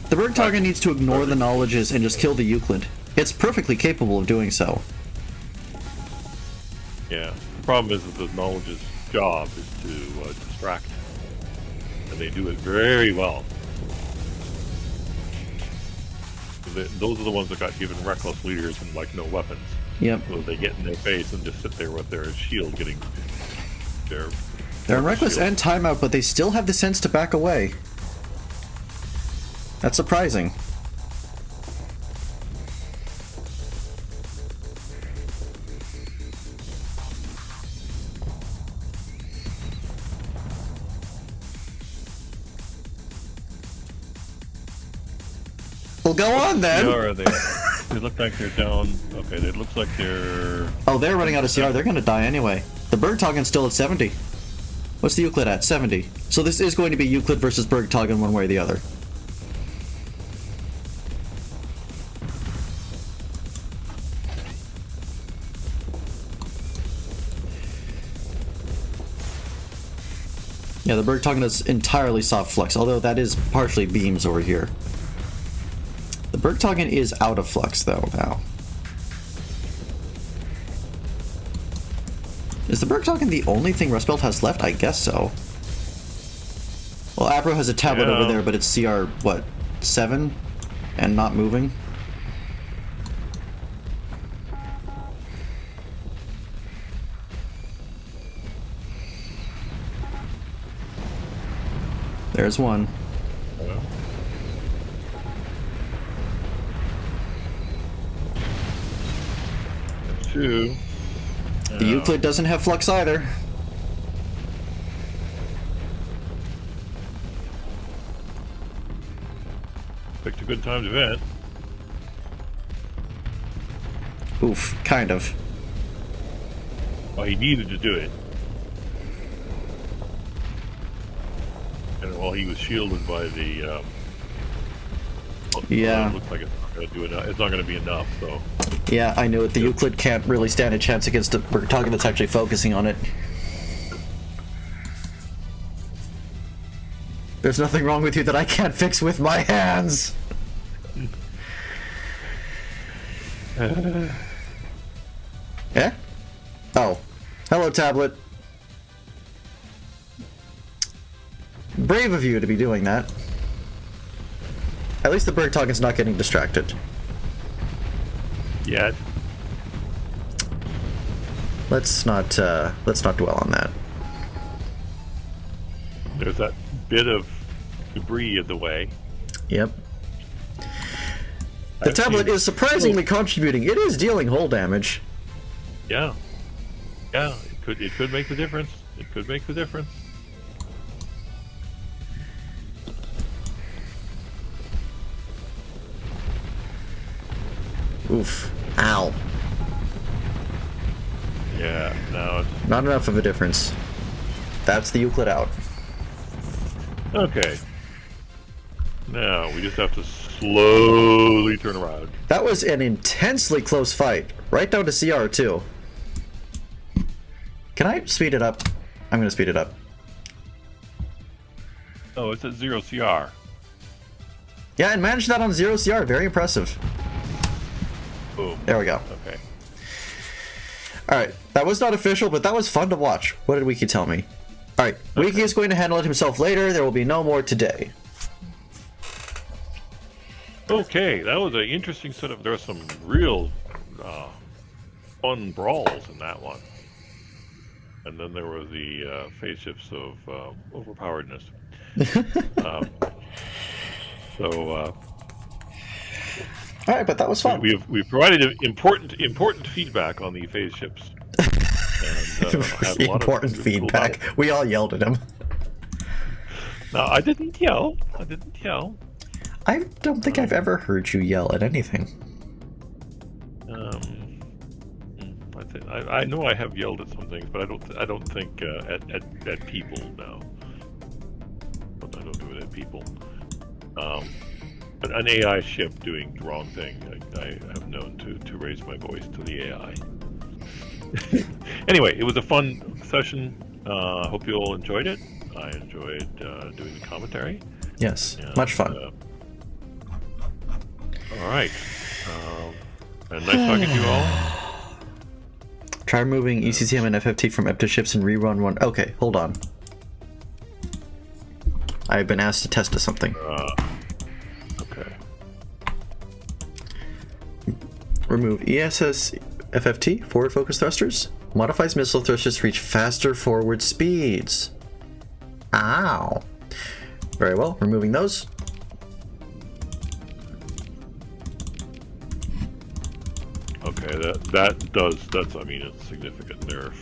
The Bergtagen needs to ignore the knowledges and just kill the Euclid. It's perfectly capable of doing so. Yeah. The problem is that the knowledge's job is to distract, and they do it very well. Those are the ones that got given reckless leaders and like no weapons. Yep. So they get in their face and just sit there with their shield getting their. They're reckless and timeout, but they still have the sense to back away. That's surprising. Well, go on then. They look like they're down. Okay, it looks like they're. Oh, they're running out of CR. They're going to die anyway. The Bergtagen's still at 70. What's the Euclid at? 70. So this is going to be Euclid versus Bergtagen one way or the other. Yeah, the Bergtagen is entirely soft flux, although that is partially beams over here. The Bergtagen is out of flux, though, now. Is the Bergtagen the only thing Rustbelt has left? I guess so. Well, Abro has a tablet over there, but it's CR, what, 7? And not moving? There's one. Two. The Euclid doesn't have flux either. Picked a good time to vent. Oof, kind of. Well, he needed to do it. And while he was shielded by the, yeah. It looks like it's not going to do enough. It's not going to be enough, so. Yeah, I knew it. The Euclid can't really stand a chance against a Bergtagen that's actually focusing on it. There's nothing wrong with you that I can't fix with my hands! Eh? Oh. Hello, tablet. Brave of you to be doing that. At least the Bergtagen's not getting distracted. Yet. Let's not dwell on that. There's that bit of debris in the way. Yep. The tablet is surprisingly contributing. It is dealing hull damage. Yeah. Yeah, it could make the difference. It could make the difference. Oof. Ow. Yeah, no, it's... Not enough of a difference. That's the Euclid out. Okay. Now, we just have to slowly turn around. That was an intensely close fight. Right down to CR, too. Can I speed it up? I'm gonna speed it up. Oh, it's at 0 CR. Yeah, and managed that on 0 CR. Very impressive. Boom. There we go. Okay. Alright, that was not official, but that was fun to watch. What did Wiki tell me? Alright, okay. Wiki is going to handle it himself later. There will be no more today. Okay, that was an interesting set of... There were some real fun brawls in that one. And then there were the phase shifts of overpoweredness. Alright, but that was fun. We've provided important feedback on the phase ships. And, had a lot important of feedback. We all yelled at him. No, I didn't yell. I didn't yell. I don't think I've ever heard you yell at anything. I know I have yelled at some things, but I don't think at people. No, I don't do it at people. But an AI ship doing the wrong thing, I have known to raise my voice to the AI. Anyway, it was a fun session. Hope you all enjoyed it. I enjoyed doing the commentary. Yes, And, much fun. All right. And nice talking to you all. Try removing ECCM and FFT from EPTA ships and rerun one. Okay, hold on. I've been asked to test something. Okay. Remove ESS FFT, forward focus thrusters. Modifies missile thrusters to reach faster forward speeds. Ow. Very well, removing those. Okay, that's I mean, it's a significant nerf.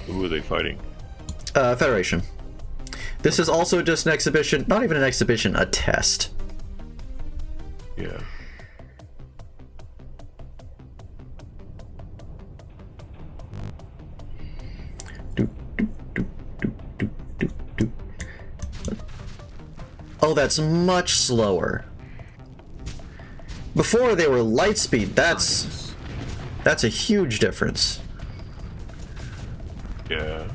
Who are they fighting? Federation. This is also just an exhibition, not even an exhibition, a test. Yeah. Oh, that's much slower. Before they were light speed. That's a huge difference. Yeah.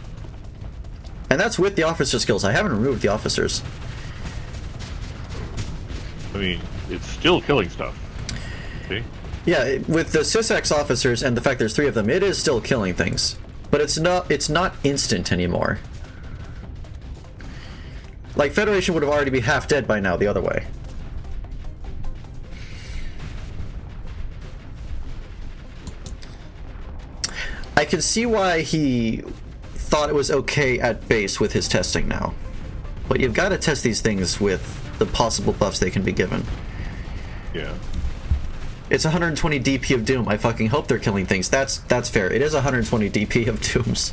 And that's with the officer skills. I haven't removed the officers. I mean, it's still killing stuff. See? Yeah, with the SysX officers and the fact there's 3 of them, it is still killing things. But it's not instant anymore. Like, Federation would have already be half dead by now the other way. I can see why he thought it was okay at base with his testing now. But you've got to test these things with the possible buffs they can be given. Yeah. It's 120 DP of Doom. I fucking hope they're killing things. That's fair. It is 120 DP of Dooms.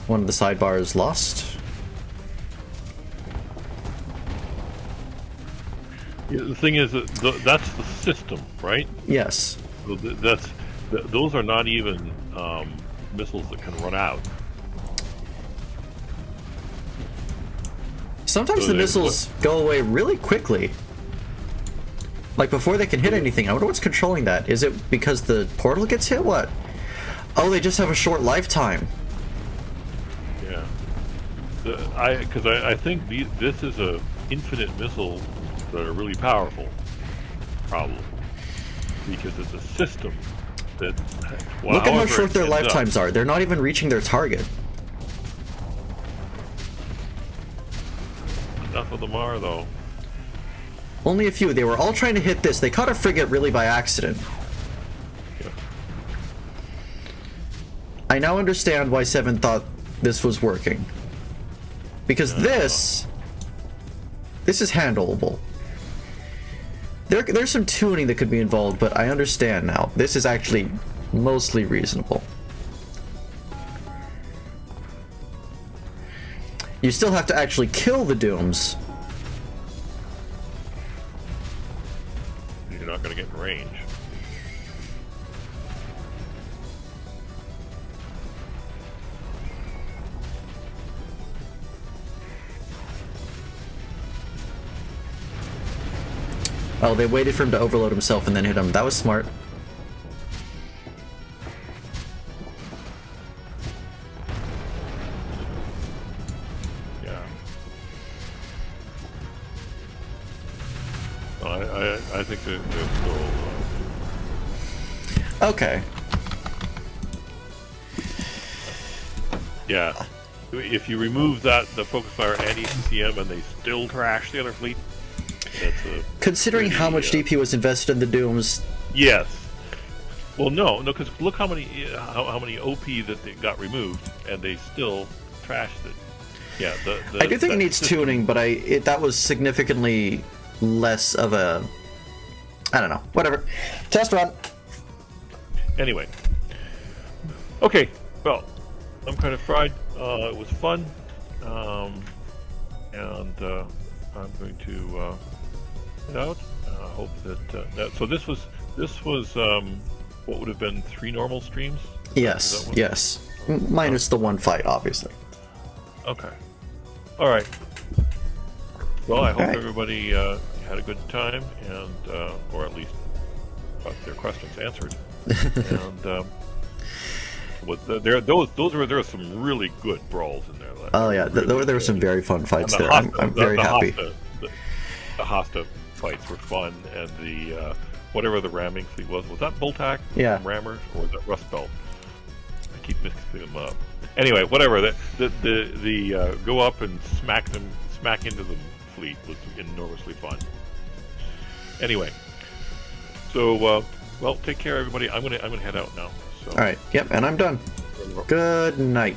One of the sidebars lost. Yeah, the thing is that that's the system, right? Yes. So those are not even missiles that can run out. Sometimes So the missiles go away really quickly. Like before they can hit anything. I wonder what's controlling that. Is it because the portal gets hit? What? Oh, they just have a short lifetime. Yeah. Because I think this is a infinite missile that are really powerful. Problem. Because it's a system that. Well, Look at how however short it their ends up- lifetimes are. They're not even reaching their target. Enough of them are, though. Only a few. They were all trying to hit this. They caught a frigate really by accident. Yeah. I now understand why Seven thought this was working. Because this is handleable. There's some tuning that could be involved, but I understand now. This is actually mostly reasonable. You still have to actually kill the Dooms. You're not going to get in range. Oh, they waited for him to overload himself and then hit him. That was smart. Yeah. I think they're still. Okay. Yeah. If you remove the focus fire and ECCM and they still trash the other fleet, that's a. Considering how much pretty, DP was invested in the Dooms, Yes. Well, no, because look how many OP that they got removed, and they still trashed it. Yeah, I do think it needs tuning, but that was significantly less of a. I don't know. Whatever. Test run. Anyway, Okay, well, I'm kind of fried. It was fun, and I'm going to head out. Hope that. So this was what would have been 3 normal streams. Yes, yes. Minus the one fight, obviously. Okay. All right. Well, I hope Alright. everybody had a good time, and or at least got their questions answered. And there were some really good brawls in there. Oh yeah, Really there were some very fun fights And there. I'm very happy. The Hosta fights were fun, and the whatever the ramming fleet was that Boltac? Yeah. Rammers, or was that Rust Belt? I keep mixing them up. Anyway, whatever. The go up and smack into the fleet was enormously fun. Anyway, so well, take care, everybody. I'm gonna head out now. So. All right. Yep, and I'm done. Good night.